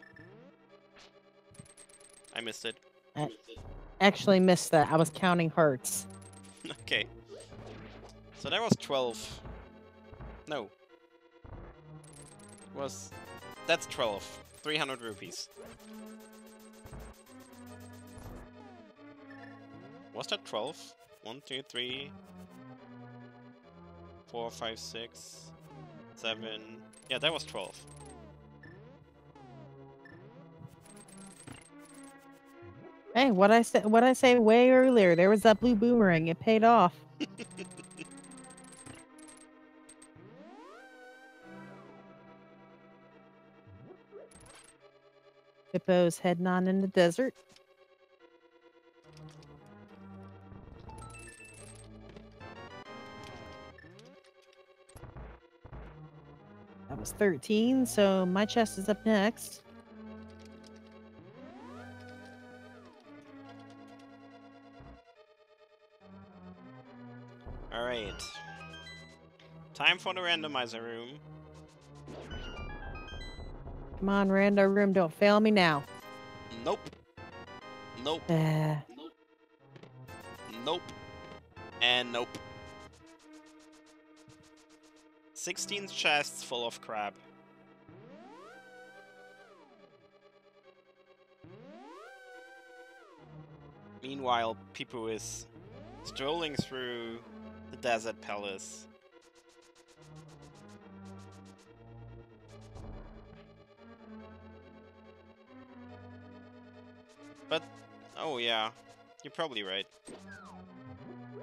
I missed it. I actually missed that. I was counting hearts. Okay. So that was 12. No. That's 12. 300 rupees. Was that 12? 1, 2, 3, 4, 5, 6, 7. Yeah, that was 12. Hey, what I say way earlier, there was that blue boomerang. It paid off. Hippo's heading on in the desert. That was 13, so my chest is up next. Alright. Time for the randomizer room. Come on, rando room, don't fail me now. Nope. Nope. Nope. And nope. 16 chests full of crap. Meanwhile, Pipu is strolling through the Desert Palace. Oh yeah, you're probably right.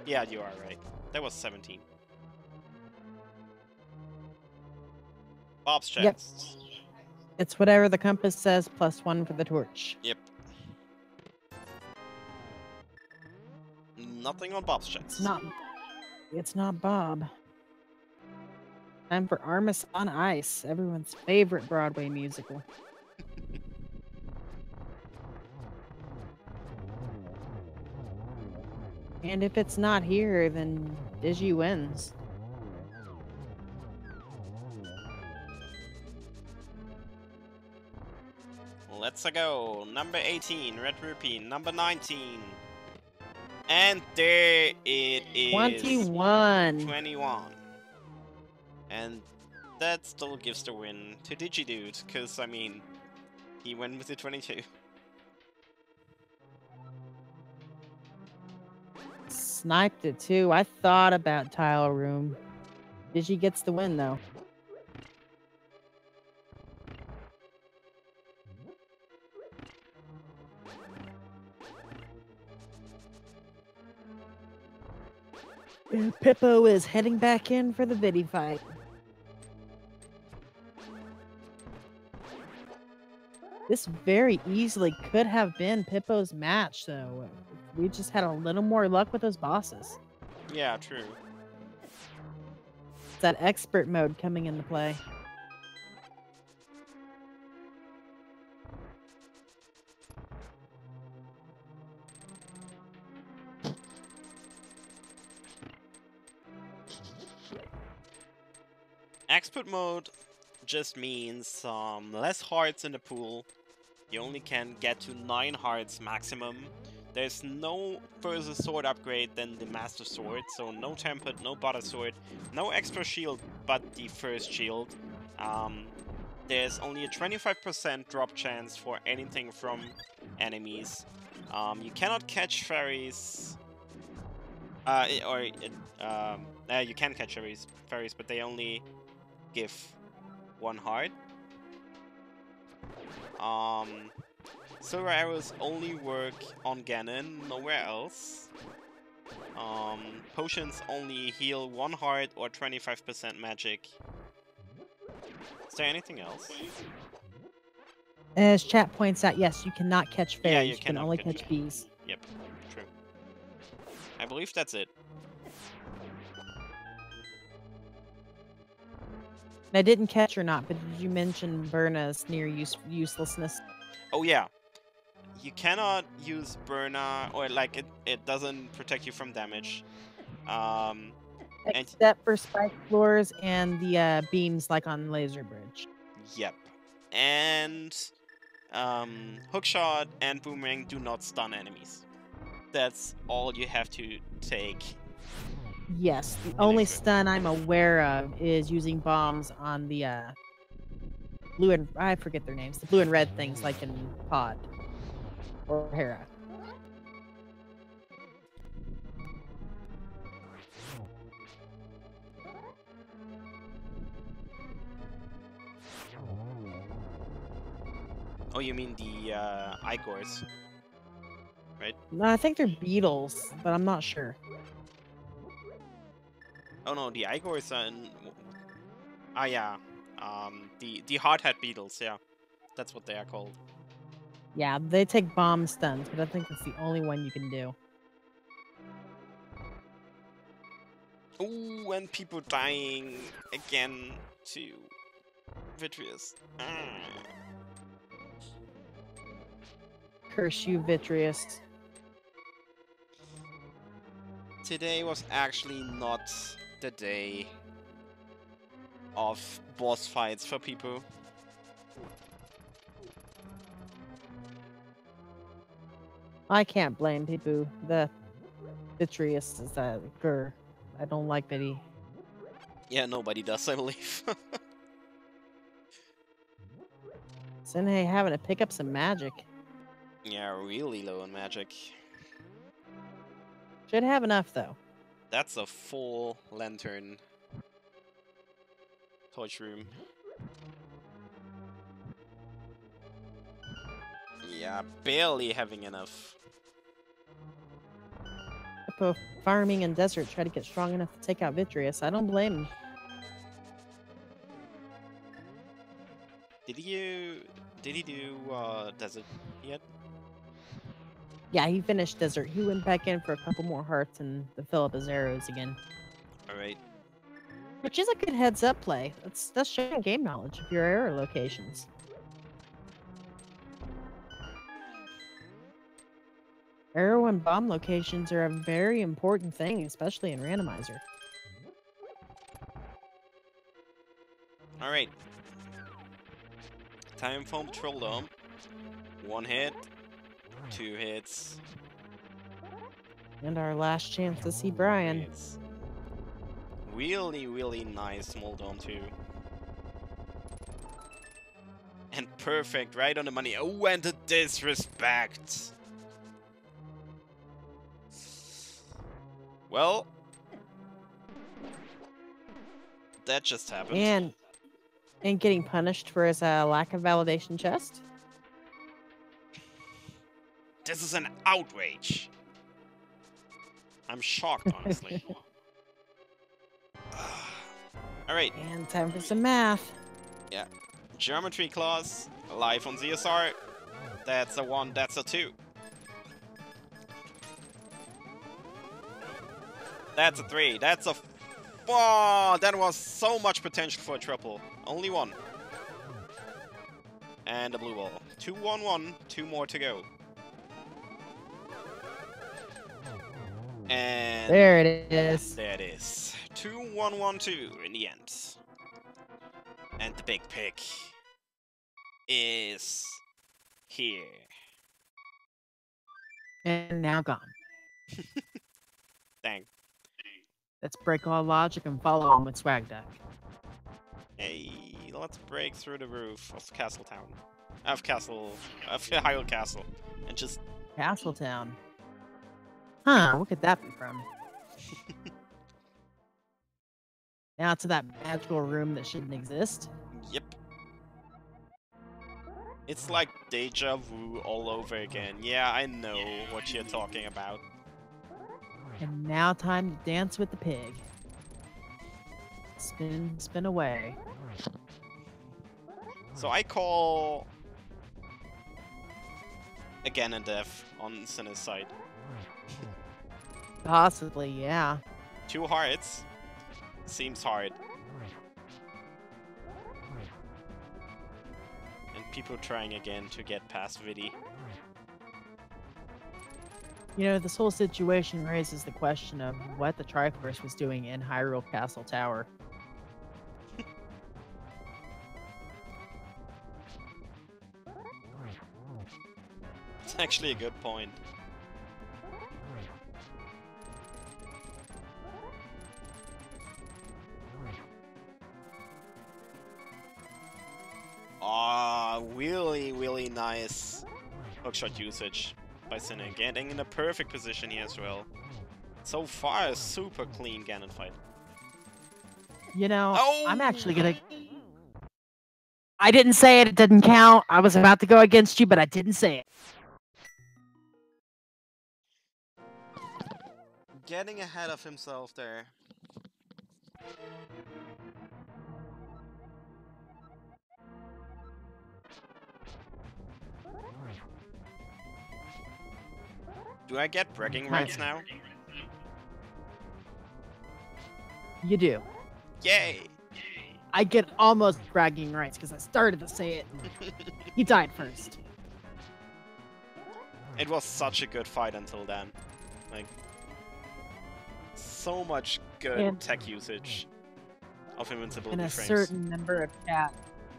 Yeah, you are right. That was 17. Bob's Yep. chance. It's whatever the compass says, +1 for the torch. Yep. Nothing on Bob's chance. It's not Bob. Time for Armus on Ice, everyone's favorite Broadway musical. And if it's not here, then Digi wins. Let's go. Number 18, Red Rupee. Number 19. And there it is. 21. 21. And that still gives the win to Digidude, because, I mean, he went with the 22. Sniped it too. I thought about Tile Room. Digi gets the win though. And Pippo is heading back in for the Viddy fight. This very easily could have been Pippo's match, though. We just had a little more luck with those bosses. Yeah, true. It's that expert mode coming into play. Expert mode just means less hearts in the pool. You only can get to 9 hearts maximum. There's no further sword upgrade than the Master Sword, so no Tempered, no Butter Sword, no extra shield but the first shield. There's only a 25% drop chance for anything from enemies. You cannot catch fairies. You can catch fairies, but they only give 1 heart. Silver arrows only work on Ganon, nowhere else. Potions only heal 1 heart or 25% magic. Is there anything else? As chat points out, yes, you cannot catch fairies. Yeah, you can only catch bees. Yep, true. I believe that's it. I didn't catch or not, but did you mention Burna's near uselessness? Oh yeah. You cannot use Burna, or like it doesn't protect you from damage. Except for spike floors and the beams like on Laser Bridge. Yep. And Hookshot and Boomerang do not stun enemies. That's all you have to take. Yes, the only stun I'm aware of is using bombs on the blue and I forget their names. The blue and red things like in Pod or Hera. Oh, you mean the Igors, right? No, I think they're beetles, but I'm not sure. Oh no, the Igors are in... Ah yeah, the hardhead beetles, yeah. That's what they are called. Yeah, they take bomb stuns, but I think that's the only one you can do. Ooh, and people dying again to Vitreous. Curse you, Vitreous. Today was actually not the day of boss fights for people. I can't blame people. The Vitreous is a grr. I don't like that he... Yeah, nobody does, I believe. xSinhe having to pick up some magic. Yeah, really low on magic. Should have enough, though. That's a full lantern torch room. Yeah, barely having enough. Popo farming in desert, try to get strong enough to take out Vitreous. I don't blame him. Did he do desert yet? Yeah, he finished desert. He went back in for a couple more hearts and to fill up his arrows again. Alright. Which is a good heads-up play. That's showing game knowledge of your arrow locations. Arrow and bomb locations are a very important thing, especially in randomizer. Alright. Time foam Troll Dome. 1 hit. 2 hits. And our last chance to see Brian. It's really, really nice small dome too. And perfect, right on the money. Oh, and the disrespect. Well, that just happened. And getting punished for his lack of validation chest. This is an outrage. I'm shocked, honestly. Alright. And time for some math. Yeah. Geometry class. Live on ZSR. That's a 1, that's a 2. That's a 3, that's a... Oh, that was so much potential for a triple. Only 1. And a blue ball. 2-1-1, 2 more to go. And there it is. There it is. 2-1-1-2 in the end. And the big pick is here. And now gone. Dang. Let's break all logic and follow on with Swag Deck. Hey, let's break through the roof of Castletown. Of Hyrule Castle. And just... Castletown. Huh, what could that be from? Now to that magical room that shouldn't exist. Yep. It's like deja vu all over again. Yeah, I know what you're talking about. And now time to dance with the pig. Spin, spin away. So I call... again a death on Xsini's side. Possibly, yeah. 2 hearts. Seems hard. And people trying again to get past Vidi. You know, this whole situation raises the question of what the Triforce was doing in Hyrule Castle Tower. It's actually a good point. Ah, really, really nice hookshot usage by xSinhe. Getting in a perfect position here as well. So far, a super clean Ganon fight. You know, Oh! I'm actually gonna... I didn't say it, it didn't count. I was about to go against you, but I didn't say it. Getting ahead of himself there. Do I get bragging rights now? You do. Yay! I get almost bragging rights because I started to say it. He died first. It was such a good fight until then. Like, so much good tech usage of invincibility And a frames. certain member of chat,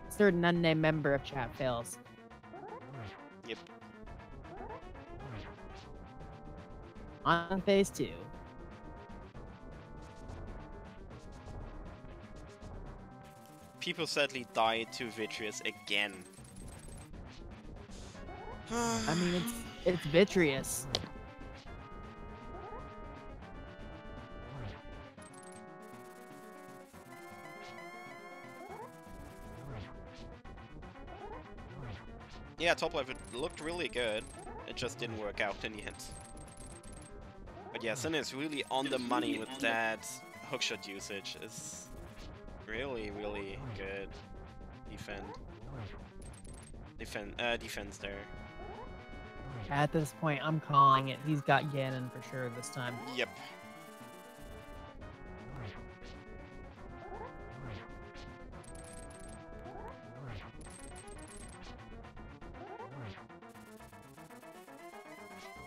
certain unnamed member of chat fails. Yep. On phase 2. People sadly died to Vitreous again. I mean, it's Vitreous. Yeah, top life, it looked really good. It just didn't work out in the end. But yeah, xSinhe is really on the money with that hookshot usage. It's really, really good defense there. At this point, I'm calling it. He's got Ganon for sure this time. Yep.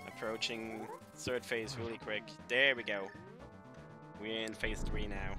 Approaching third phase really quick. There we go. We're in phase 3 now.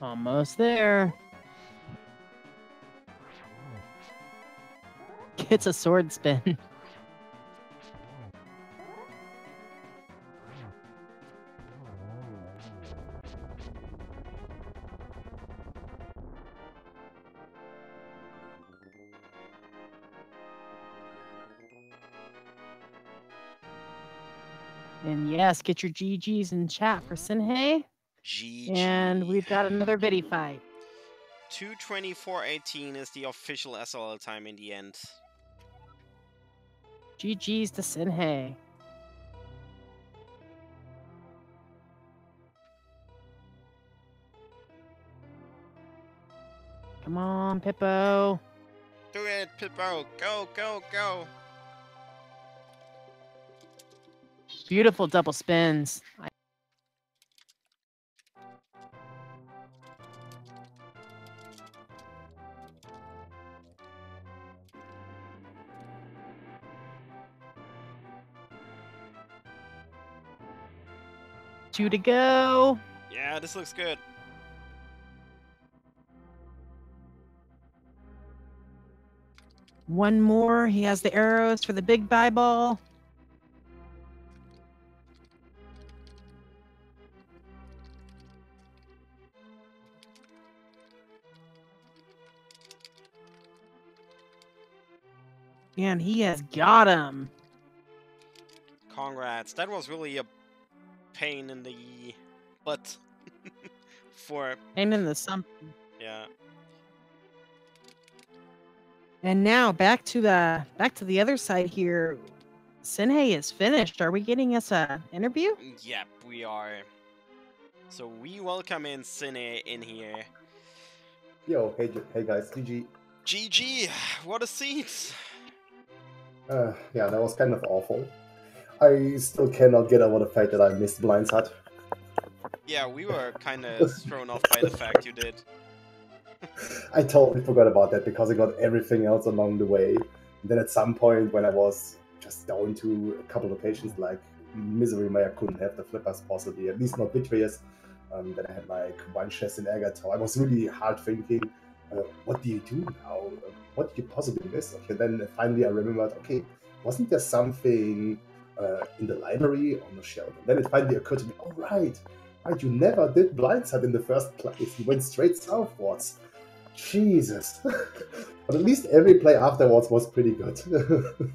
Almost there. Gets a sword spin. And yes, get your GGs in chat for xSinhe. GG. And we've got another Biddy fight. 2:24.18 is the official SLL time in the end. GGs to xSinhe. Come on, Pippo. Do it, Pippo. Go, go, go. Beautiful double spins. Two to go. Yeah, this looks good. One more. He has the arrows for the big buy ball. And he has got him. Congrats. That was really a pain in the butt for... Pain in the something. Yeah. And now back to the other side here. xSinhe is finished. Are we getting us a interview? Yep, we are. So we welcome in xSinhe in here. Yo, hey guys, GG. GG, what a seat! Yeah, that was kind of awful. I still cannot get over the fact that I missed Blind's Hut. Yeah, we were kind of thrown off by the fact you did. I totally forgot about that because I got everything else along the way. And then at some point when I was just down to a couple locations like Misery Maya couldn't have the flippers possibly, at least not Vitreous. Then I had like one chest in Agatha. I was really hard thinking, what do you do now? What did you possibly miss? Okay, then finally I remembered, okay, wasn't there something in the library on the shelf? And then it finally occurred to me, oh right, you never did Blind's Hut in the first place. You went straight southwards. Jesus. But at least every play afterwards was pretty good.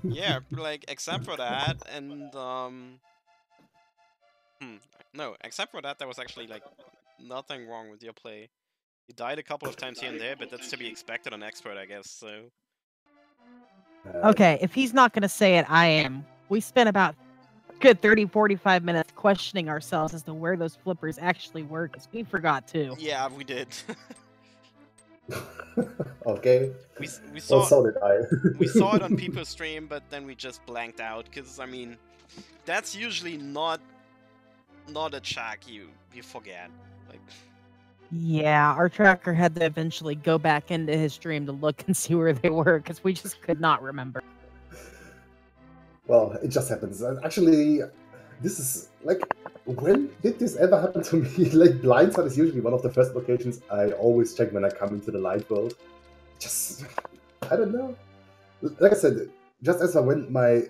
Yeah, like, except for that, and, no, except for that, there was actually, like, nothing wrong with your play. You died a couple of times here and there, but that's to be expected on Expert, I guess, so... Okay, if he's not going to say it, I am. We spent about good 30-45 minutes questioning ourselves as to where those flippers actually were, because we forgot too. Yeah, we did. Okay. We saw, well, so did I. we saw it on people's stream, but then we just blanked out, because, I mean, that's usually not a check you forget. Like... Yeah, our tracker had to eventually go back into his stream to look and see where they were, because we just could not remember. Well, it just happens. Actually, this is, like, when did this ever happen to me? Like, Blind's Hut is usually one of the first locations I always check when I come into the light world. Just, I don't know. Like I said, just as I went my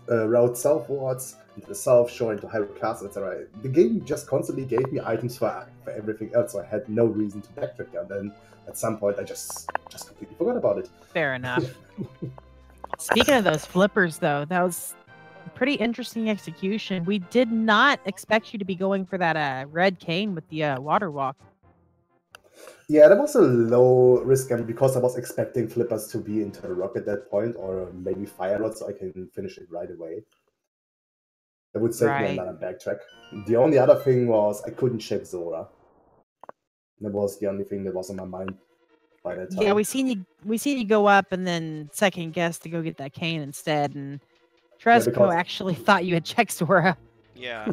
route southwards, into the south shore, into Hyrule Castle, etc., the game just constantly gave me items for everything else, so I had no reason to backtrack. And then at some point, I just completely forgot about it. Fair enough. Speaking of those flippers, though, that was a pretty interesting execution. We did not expect you to be going for that red cane with the water walk. Yeah, that was a low risk game because I was expecting flippers to be into the rock at that point, or maybe fire rod, so I can finish it right away. That would save me another backtrack. The only other thing was I couldn't check Zora. That was the only thing that was on my mind by that time. Yeah, we seen you go up and then second guess to go get that cane instead, and Tresco actually thought you had checked Zora. Yeah.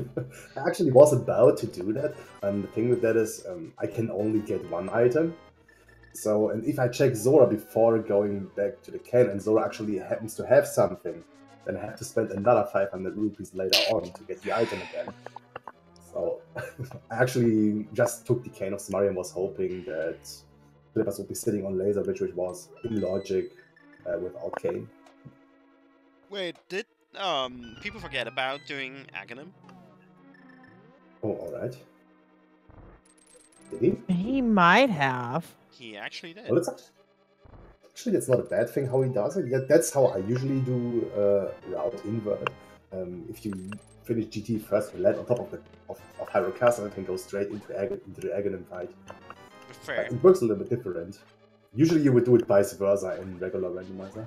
I actually was about to do that, and the thing with that is I can only get one item. So, and if I check Zora before going back to the cane, and Zora actually happens to have something, then I have to spend another 500 rupees later on to get the item again. So, I actually just took the cane of Samari and was hoping that flippers would be sitting on Laser Bridge, which was illogic without cane. Wait, did people forget about doing Aghanim? Oh, alright. Did he? He might have. He actually did. Well, actually, that's not a bad thing how he does it. Yeah, that's how I usually do route invert. If you finish GT first and land on top of Hyrule Castle, and can go straight into the Aghanim fight. Fair. It works a little bit different. Usually you would do it vice versa in regular randomizer.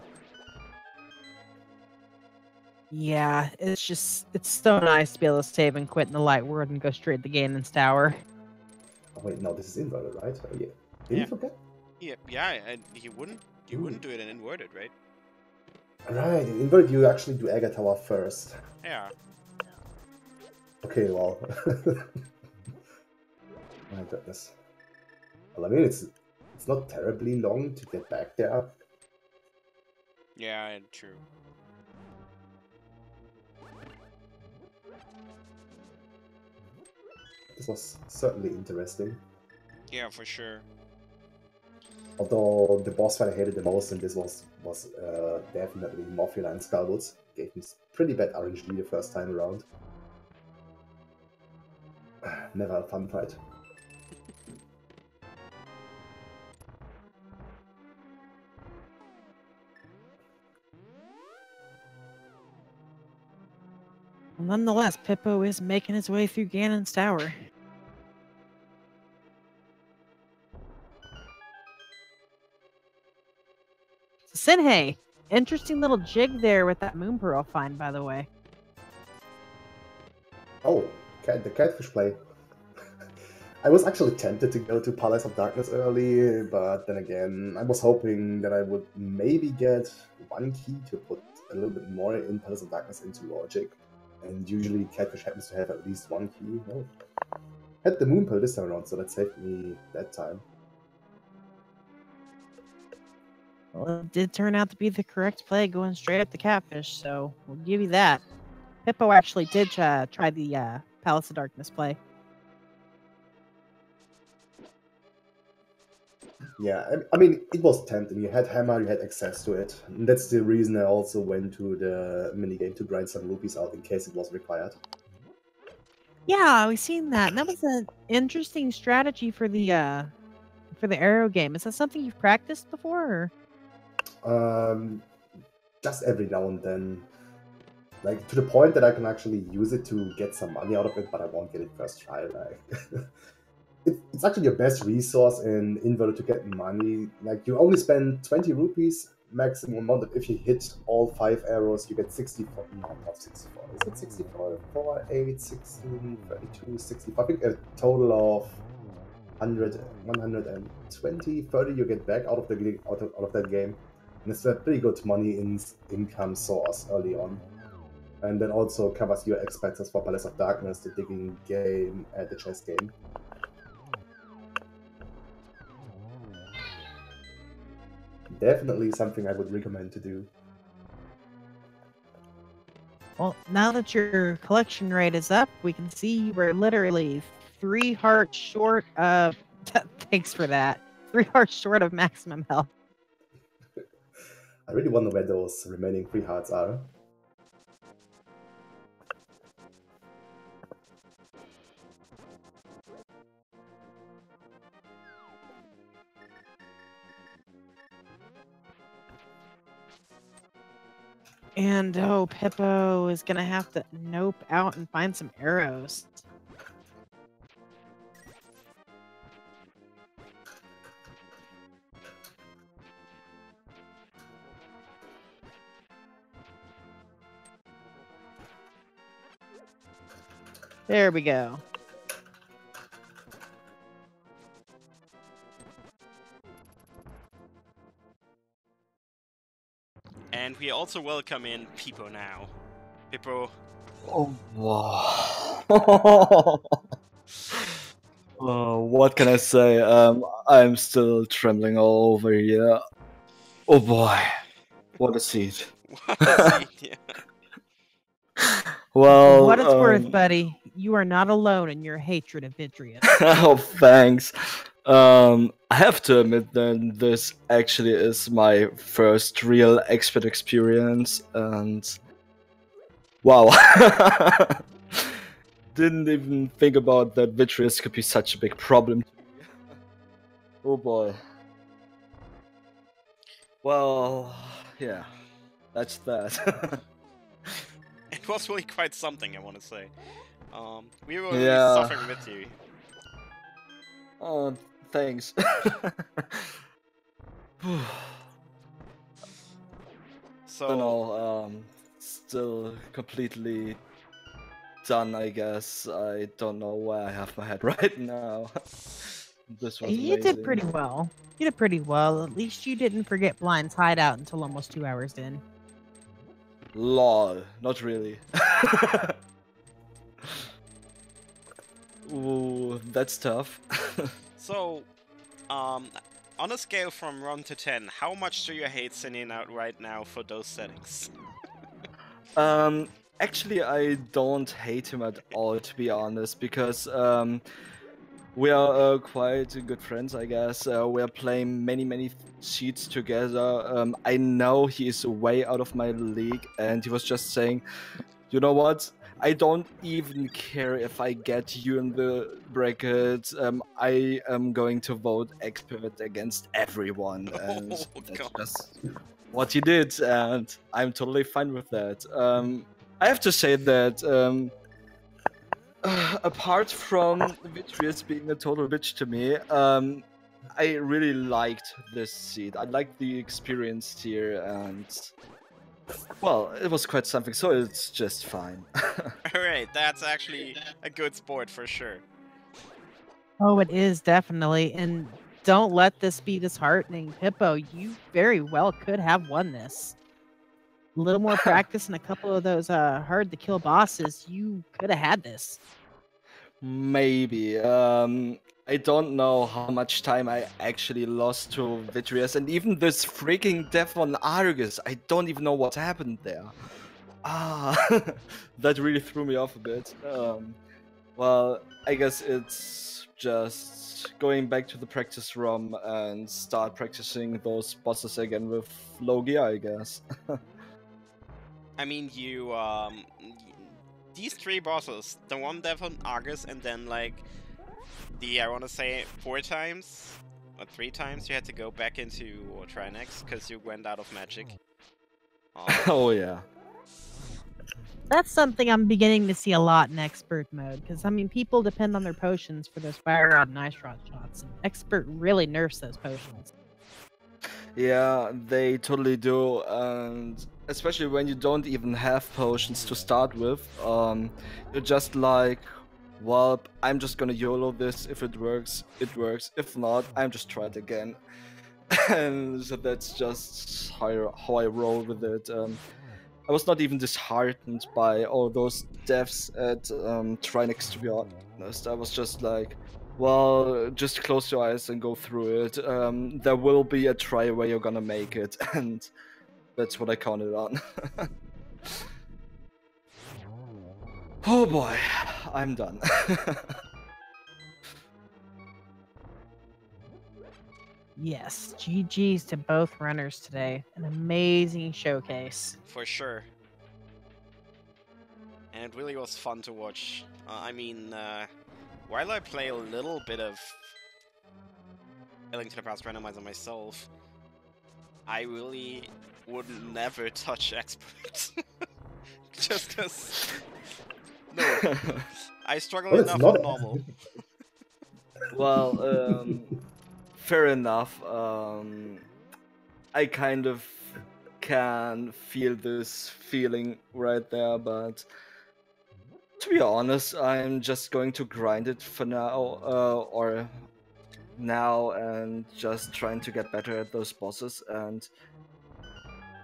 Yeah, it's so nice to be able to save and quit in the light world and go straight to Ganon's Tower. Oh wait, no, this is inverted, right? Oh, yeah. Did you forget? Yeah, and he wouldn't do it in inverted, right? Right, in inverted you actually do Aga Tower first. Yeah. Okay, well. My goodness. Well, I mean, it's not terribly long to get back there. Yeah, true. This was certainly interesting. Yeah, for sure. Although the boss fight I hated the most, and this was definitely Morphula and Skullwoods. Gave me pretty bad RNG the first time around. Never a fun fight. Nonetheless, Pippo is making his way through Ganon's Tower. xSinhe, interesting little jig there with that Moon Pearl find, by the way. Oh, the catfish play. I was actually tempted to go to Palace of Darkness early, but then again, I was hoping that I would maybe get one key to put a little bit more in Palace of Darkness into Logic. And usually Catfish happens to have at least one key. No. Had the Moon Pearl this time around, so that saved me that time. Well, it did turn out to be the correct play, going straight up the Catfish, so we'll give you that. Pippo actually did try the Palace of Darkness play. Yeah, I mean, it was tempting. You had Hammer, you had access to it. And that's the reason I also went to the minigame to grind some rupees out in case it was required. Yeah, we've seen that. And that was an interesting strategy for the arrow game. Is that something you've practiced before? Or? Just every now and then. Like, to the point that I can actually use it to get some money out of it, but I won't get it first try. Like, it's actually your best resource in inverted to get money. Like, you only spend 20 rupees maximum amount. If you hit all 5 arrows, you get 64. No, not 64. Is it 64? 4, 8, 16, 32, 65. I think a total of 100, 120, 30 you get back out of that game. And it's a pretty good money income source early on. And then also covers your expenses for Palace of Darkness, the digging game, and the chess game. Definitely something I would recommend to do. Well, now that your collection rate is up, we can see we're literally 3 hearts short of... Thanks for that. 3 hearts short of maximum health. I really wonder where those remaining 3 hearts are. And oh, Pippo is gonna have to nope out and find some arrows. There we go. And we also welcome in Pippo now. Pippo. Oh, wow. What can I say? I'm still trembling all over here. Oh boy, what a seed. What a seed, yeah. Well, For what it's worth, buddy, you are not alone in your hatred of Vitreous. Oh, thanks. I have to admit that this actually is my first real expert experience, and wow. Didn't even think about that Vitreous could be such a big problem to me. Oh boy. Well, yeah, that's that. It was really quite something, I want to say. We were really Yeah. suffering with you. Oh, thanks. So, Don't know, still completely done, I guess. I don't know where I have my head right now. This was You amazing. did pretty well. You did pretty well. At least you didn't forget Blind's hideout until almost 2 hours in. Lol, not really. Ooh, that's tough. so, on a scale from 1 to 10, how much do you hate xSinhe out right now for those settings? Actually, I don't hate him at all, to be honest, because we are quite good friends, I guess. We are playing many sheets together. I know he is way out of my league, and he was just saying, you know what? I don't even care if I get you in the bracket. I am going to vote expert against everyone, and that's just what he did, and I'm totally fine with that. I have to say that apart from Vitreous being a total bitch to me, I really liked this seed. I liked the experience here, and well, it was quite something, so it's just fine. Alright, that's actually a good sport for sure. Oh, it is definitely. And don't let this be disheartening. Pippo, you very well could have won this. A little more practice and a couple of those hard to kill bosses, you could have had this. Maybe. I don't know how much time I actually lost to Vitreous, and even this freaking death on Argus, I don't even know what happened there. Ah, that really threw me off a bit. Well, I guess it's just going back to the practice room and start practicing those bosses again with low gear, I guess. I mean, you, these 3 bosses, the one death on Argus, and then, like, I want to say 4 times, or 3 times, you had to go back into Trinex, because you went out of magic. Oh, yeah. That's something I'm beginning to see a lot in expert mode, because I mean, people depend on their potions for those fire rod and ice rod shots, and expert really nerfs those potions. Yeah, they totally do, and especially when you don't even have potions to start with, you're just like, well, I'm just gonna YOLO this. If it works, it works. If not, I'm just try it again. And so that's just how I roll with it. I was not even disheartened by all those deaths at Trinex, to be honest. I was just like, well, just close your eyes and go through it. There will be a try where you're gonna make it, and that's what I counted on. Oh boy, I'm done. Yes, GG's to both runners today. An amazing showcase. For sure. And it really was fun to watch. I mean, while I play a little bit of A Link to the Past Randomizer myself, I really would never touch Expert. Just because... No. I struggle Well, it's enough not- with normal. Well, fair enough. I kind of can feel this feeling right there, but to be honest, I'm just going to grind it for now, or now, and just trying to get better at those bosses. And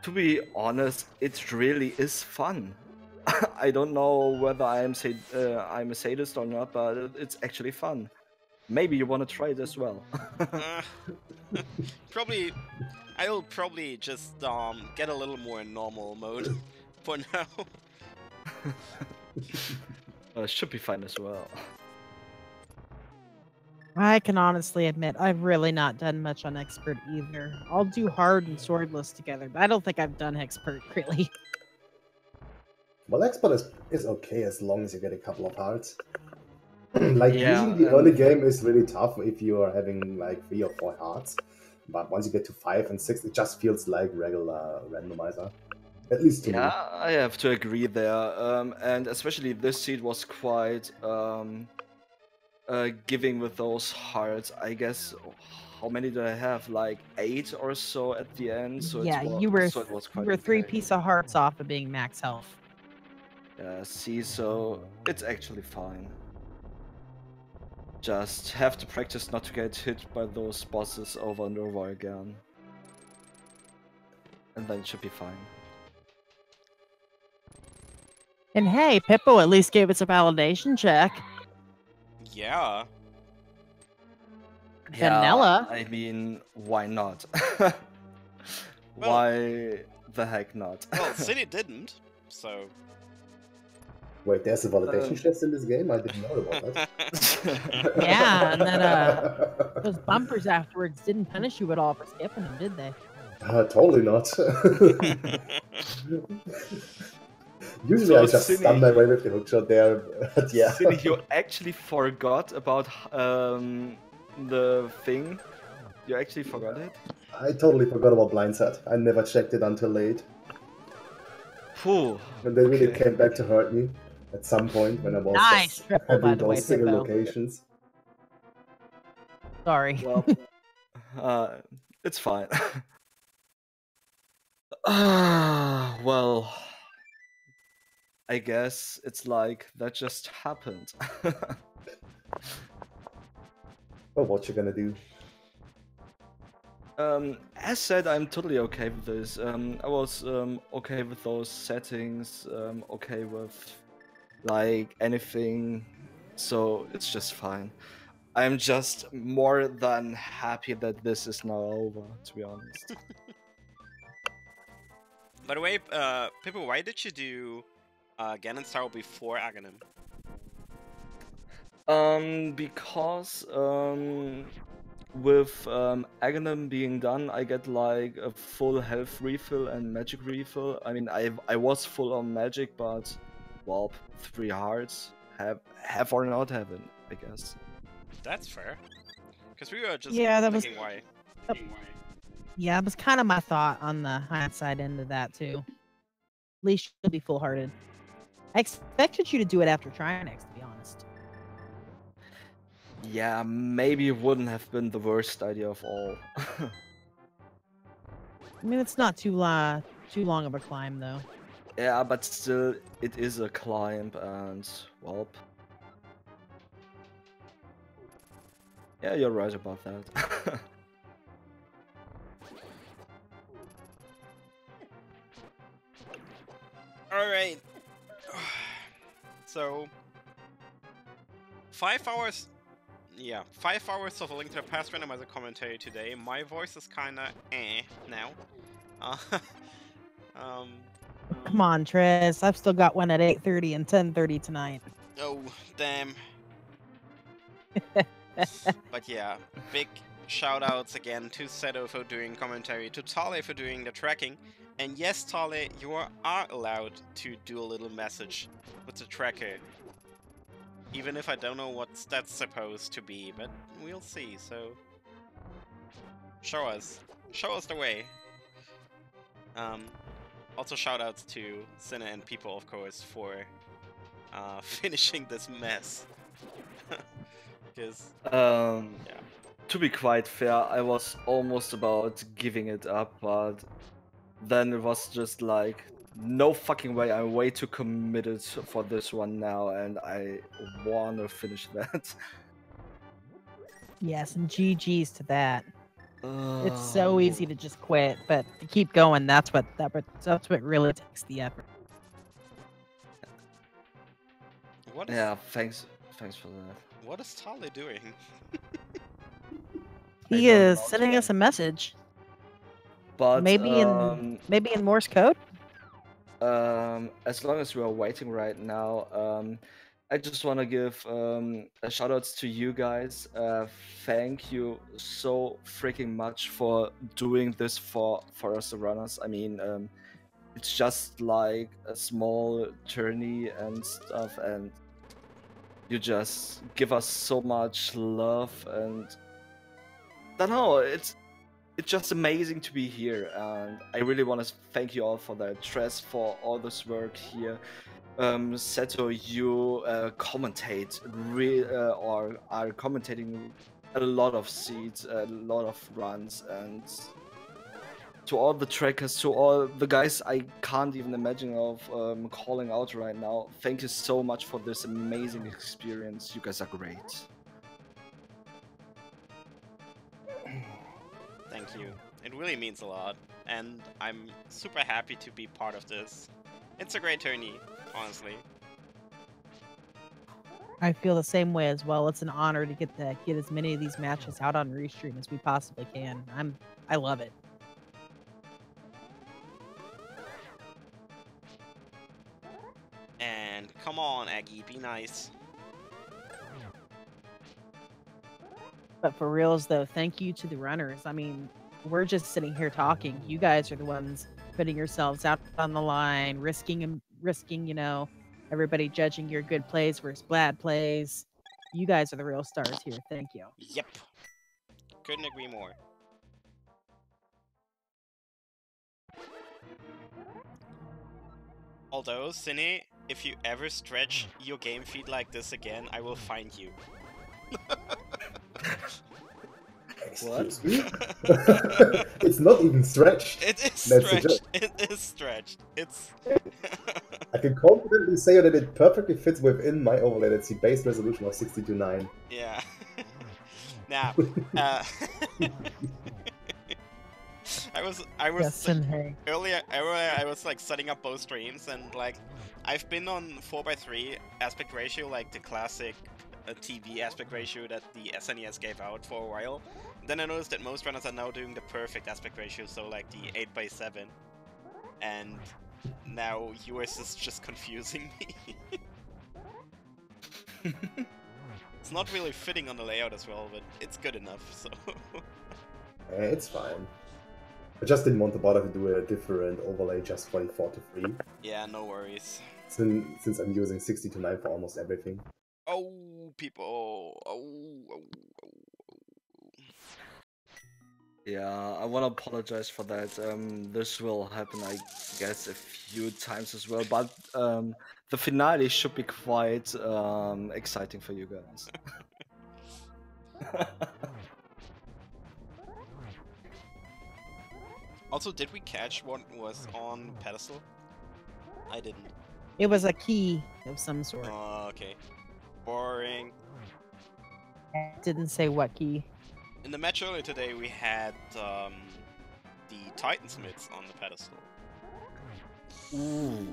to be honest, it really is fun. I don't know whether I'm a sadist or not, but it's actually fun. Maybe you want to try it as well. Probably, I'll probably just get a little more in normal mode for now. Should be fine as well. I can honestly admit I've really not done much on Expert either. I'll do hard and swordless together, but I don't think I've done Expert really. Well, Expert is okay as long as you get a couple of hearts. Like, Yeah, usually the early game is really tough if you are having like 3 or 4 hearts. But once you get to 5 and 6, it just feels like regular randomizer. At least to me. Yeah, I have to agree there. And especially this seed was quite giving with those hearts. I guess, how many did I have? Like 8 or so at the end. So Yeah, it was, you were so it was you quite were 3 okay. piece of hearts off of being max health. Yeah, see, so it's actually fine. Just have to practice not to get hit by those bosses over and over again. And then it should be fine. And hey, Pippo at least gave us a validation check. Yeah. Vanilla? Yeah, I mean, why not? Why the heck not? Well, xSinhe didn't, so... Wait, there's a validation chest in this game? I didn't know about that. Yeah, and then those bumpers afterwards didn't punish you at all for skipping them, did they? Totally not. Usually So I just xSinhe- stun my way with the hookshot there, but yeah. xSinhe, you actually forgot about the thing? You actually forgot it? I totally forgot about blindside. I never checked it until late. Phew. And they really Okay. came back to hurt me at some point when I was Nice just triple, by having the way, those single Pippo. locations. Sorry. Well, it's fine. Well, I guess it's like that just happened. Well, what you gonna do? As said, I'm totally okay with this. I was okay with those settings, okay with like anything, so it's just fine. I'm just more than happy that this is now over, to be honest. By the way, Pippo, why did you do Ganon's Tower before Aghanim? Because with Aghanim being done, I get like a full health refill and magic refill. I mean, I was full on magic, but well, 3 hearts have or not have it, I guess. That's fair. Because we were just Yeah, that was- thinking why. Yeah, it was kind of my thought on the hindsight end of that, too. At least you'll be full-hearted. I expected you to do it after Trinex, to be honest. Yeah, maybe it wouldn't have been the worst idea of all. I mean, it's not too long of a climb, though. Yeah, but still, it is a climb, and well. Yeah, you're right about that. Alright. So... 5 hours... Yeah, 5 hours of A Link to the Past randomizer commentary today. My voice is kinda now. Come on, Tris. I've still got one at 8:30 and 10:30 tonight. Oh, damn. But yeah, big shoutouts again to Seto for doing commentary, to Tale for doing the tracking. And yes, Tale, you are allowed to do a little message with the tracker. Even if I don't know what that's supposed to be, but we'll see, so... Show us the way. Also shoutouts to xSinhe and people, of course, for finishing this mess. Because, yeah. To be quite fair, I was almost about giving it up, but then it was just like, no fucking way, I'm way too committed for this one now, and I wanna finish that. Yes, and GG's to that. It's so easy to just quit, but to keep going, that's what really takes the effort. What is, Yeah, thanks for that. what is Tale doing? He is sending us a message. But Maybe in Morse code. as long as we are waiting right now, I just want to give a shout outs to you guys. Thank you so freaking much for doing this for us, the runners. I mean, it's just like a small tourney and stuff, and you just give us so much love, and I don't know, it's just amazing to be here, and I really want to thank you all for that. Tress for all this work here. Seto, you commentate or are commentating a lot of seeds, a lot of runs, and to all the trackers, to all the guys I can't even imagine of calling out right now, thank you so much for this amazing experience. You guys are great. Thank you. It really means a lot, and I'm super happy to be part of this. It's a great tourney, honestly. I feel the same way as well. It's an honor to get as many of these matches out on Restream as we possibly can. I love it. And come on, Aggie, be nice. But for reals though, thank you to the runners. I mean, we're just sitting here talking. You guys are the ones putting yourselves out on the line, risking, you know, everybody judging your good plays versus bad plays. You guys are the real stars here. Thank you. Yep. Couldn't agree more. Although, xSinhe, if you ever stretch your game feed like this again, I will find you. Excuse me? It's not even stretched. It is That's stretched. It is stretched. It's... I can confidently say that it perfectly fits within my overlay. That's the base resolution of 60:9. Yeah. Now, I was earlier I was like setting up both streams, and like I've been on 4:3 aspect ratio, like the classic TV aspect ratio that the SNES gave out for a while. Then I noticed that most runners are now doing the perfect aspect ratio, so like the 8:7, and now yours is just confusing me. It's not really fitting on the layout as well, but it's good enough, so... It's fine. I just didn't want to bother to do a different overlay just for the 4:3. Yeah, no worries. Since I'm using 60:9 for almost everything. Oh, people. Oh. Yeah, I want to apologize for that. This will happen, I guess, a few times as well, but the finale should be quite exciting for you guys. Also, did we catch what was on pedestal? I didn't. It was a key of some sort. Oh, okay. Boring. It didn't say what key. In the match earlier today, we had the Titansmiths on the pedestal. Ooh.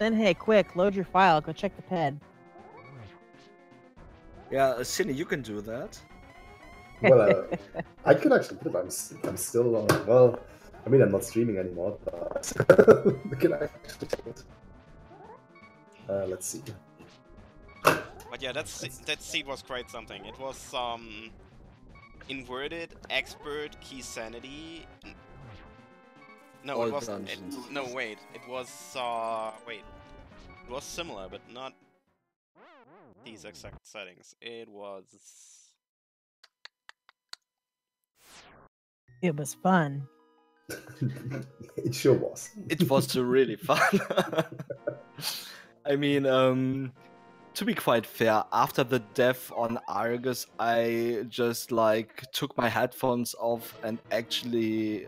Then hey, quick, load your file. Go check the ped. Yeah, xSinhe, you can do that. Well, I could actually put it. I'm still on. Well, I mean, I'm not streaming anymore, but we can actually check it. Let's see. But yeah, that seed was quite something. It was inverted expert key sanity. No, All it was. dungeons. No, wait. It was. Wait. It was similar, but not these exact settings. It was. It was fun. It sure was. It was really fun. I mean, to be quite fair, after the death on Argus, I just like took my headphones off and actually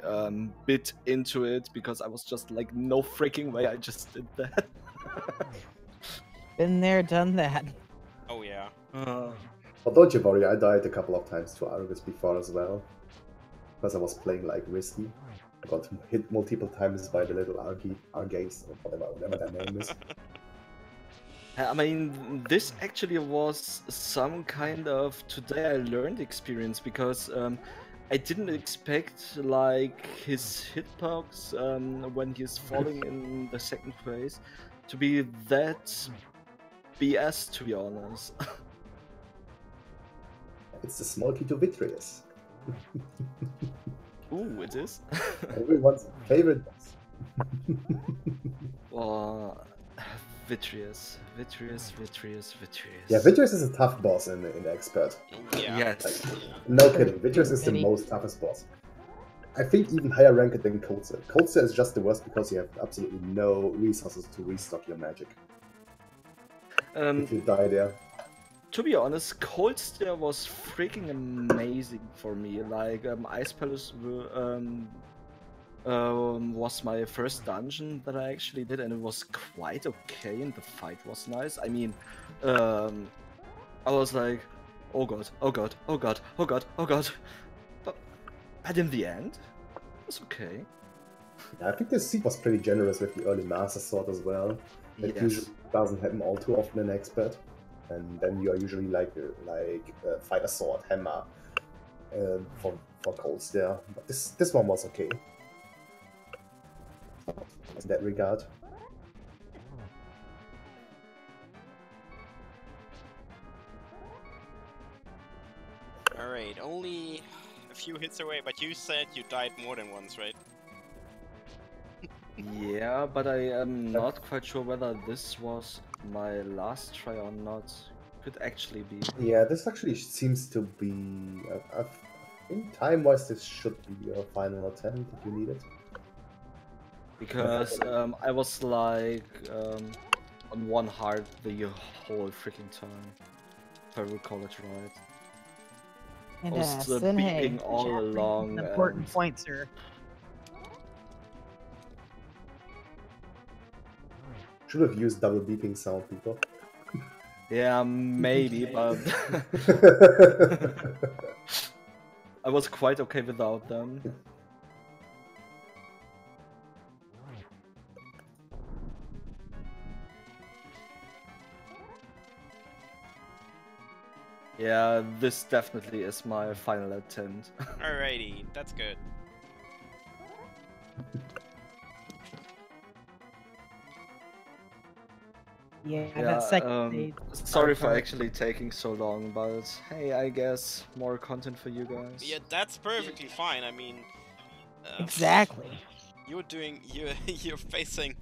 bit into it because I was just like, no freaking way, I just did that. Been there, done that. Oh yeah. But don't you worry, I died a couple of times to Argus before as well. Because I was playing like risky. I got hit multiple times by the little Argaze or whatever their name is. I mean, this actually was some kind of today I learned experience because I didn't expect like his hitbox when he's falling in the second phase to be that BS, to be honest. It's the small key to Vitreous. Ooh, it is. Everyone's favorite boss. Or Vitreous. Yeah, Vitreous is a tough boss in Expert. Yeah. Yes. No kidding, Vitreous is the most toughest boss. I think even higher ranked than Coldstare. Coldstare is just the worst because you have absolutely no resources to restock your magic. If you die there. To be honest, Coldstare was freaking amazing for me. Like, Ice Palace was my first dungeon that I actually did, and it was quite okay, and the fight was nice. I mean, I was like, oh god, oh god, oh god, oh god, oh god. But in the end, it was okay. Yeah, I think this seed was pretty generous with the early Master Sword as well. That usually doesn't happen all too often in Expert. And then you are usually like Fighter Sword, Hammer for Coldstare. But this one was okay. In that regard. Alright, only a few hits away, but you said you died more than once, right? Yeah, but I am not quite sure whether this was my last try or not. Could actually be. Yeah, this actually seems to be. I think time-wise, this should be your final attempt if you need it. Because I was like on one heart the whole freaking time, if I recall it right. And I was xSinhe, beeping all along. an important point, sir. Should have used double beeping sound, people. Yeah, maybe, but I was quite okay without them. Yeah, this definitely is my final attempt. Alrighty, that's good. Yeah, that second stage. Sorry for actually taking so long, but hey, I guess more content for you guys. Yeah, that's perfectly fine. I mean, Exactly. you're facing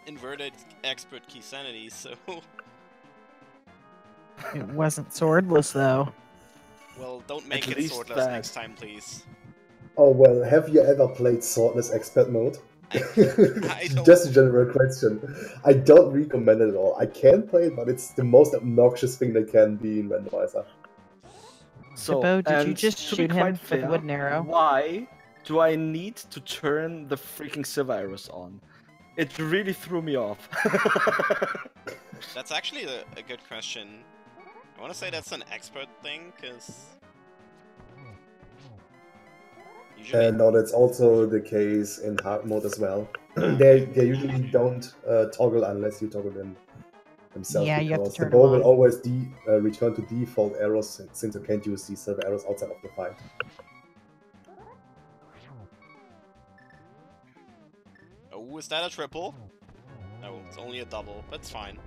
inverted expert key sanity, so It wasn't swordless though. well, don't make At it least swordless that. next time, please. Oh well, have you ever played Swordless Expert mode? I don't. Just a general question. I don't recommend it at all. I can play it, but it's the most obnoxious thing that can be in randomizer. So, Hippo, did you and just to be shoot him quite with a fair, wooden arrow? Why do I need to turn the freaking silver arrows on? It really threw me off. That's actually a good question. I want to say that's an expert thing, because usually No, that's also the case in hard mode as well. They usually don't toggle unless you toggle them themselves. Yeah, you have to because turn the bow them will on. always return to default arrows since you can't use these silver arrows outside of the fight. Oh, is that a triple? No, it's only a double. That's fine.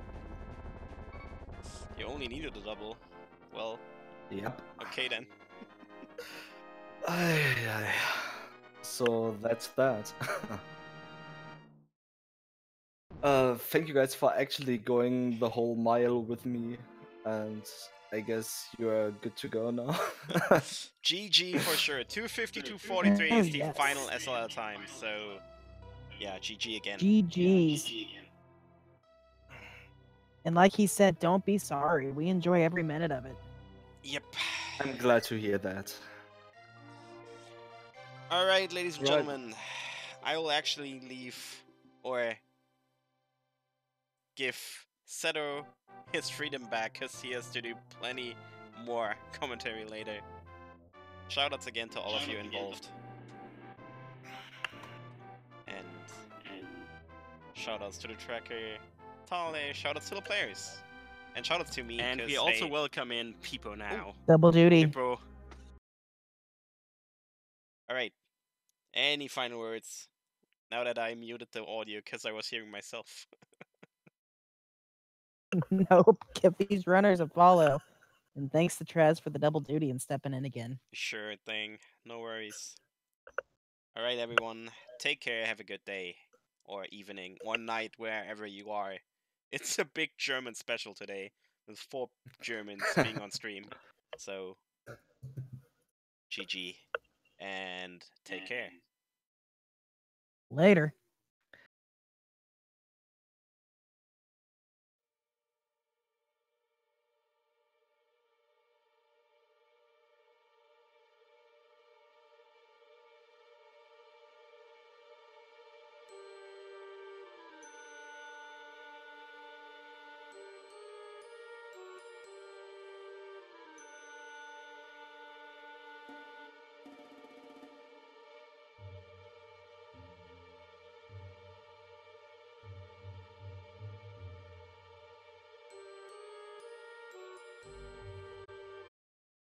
You only needed a double. Well, Yep. okay then. Ay, ay. So that's that. Thank you guys for actually going the whole mile with me, and I guess you're good to go now. GG for sure. 2:52:43 is the Yes. final SLL time. So, yeah, GG again. GG's. And like he said, don't be sorry. We enjoy every minute of it. Yep. I'm glad to hear that. All right, ladies and Right. gentlemen, I will actually leave or give Seto his freedom back because he has to do plenty more commentary later. Shoutouts again to all of you involved. And shoutouts to the tracker, Tale, shoutouts to the players. And shoutouts to me. And we also welcome in Pipo now. Double duty. Pipo. Alright. Any final words? Now that I muted the audio because I was hearing myself. Nope. Give these runners a follow. And thanks to Trez for the double duty and stepping in again. Sure thing. No worries. Alright, everyone. Take care. Have a good day. Or evening. Or night, wherever you are. It's a big German special today. With 4 Germans being on stream. So, GG. And take care. Later.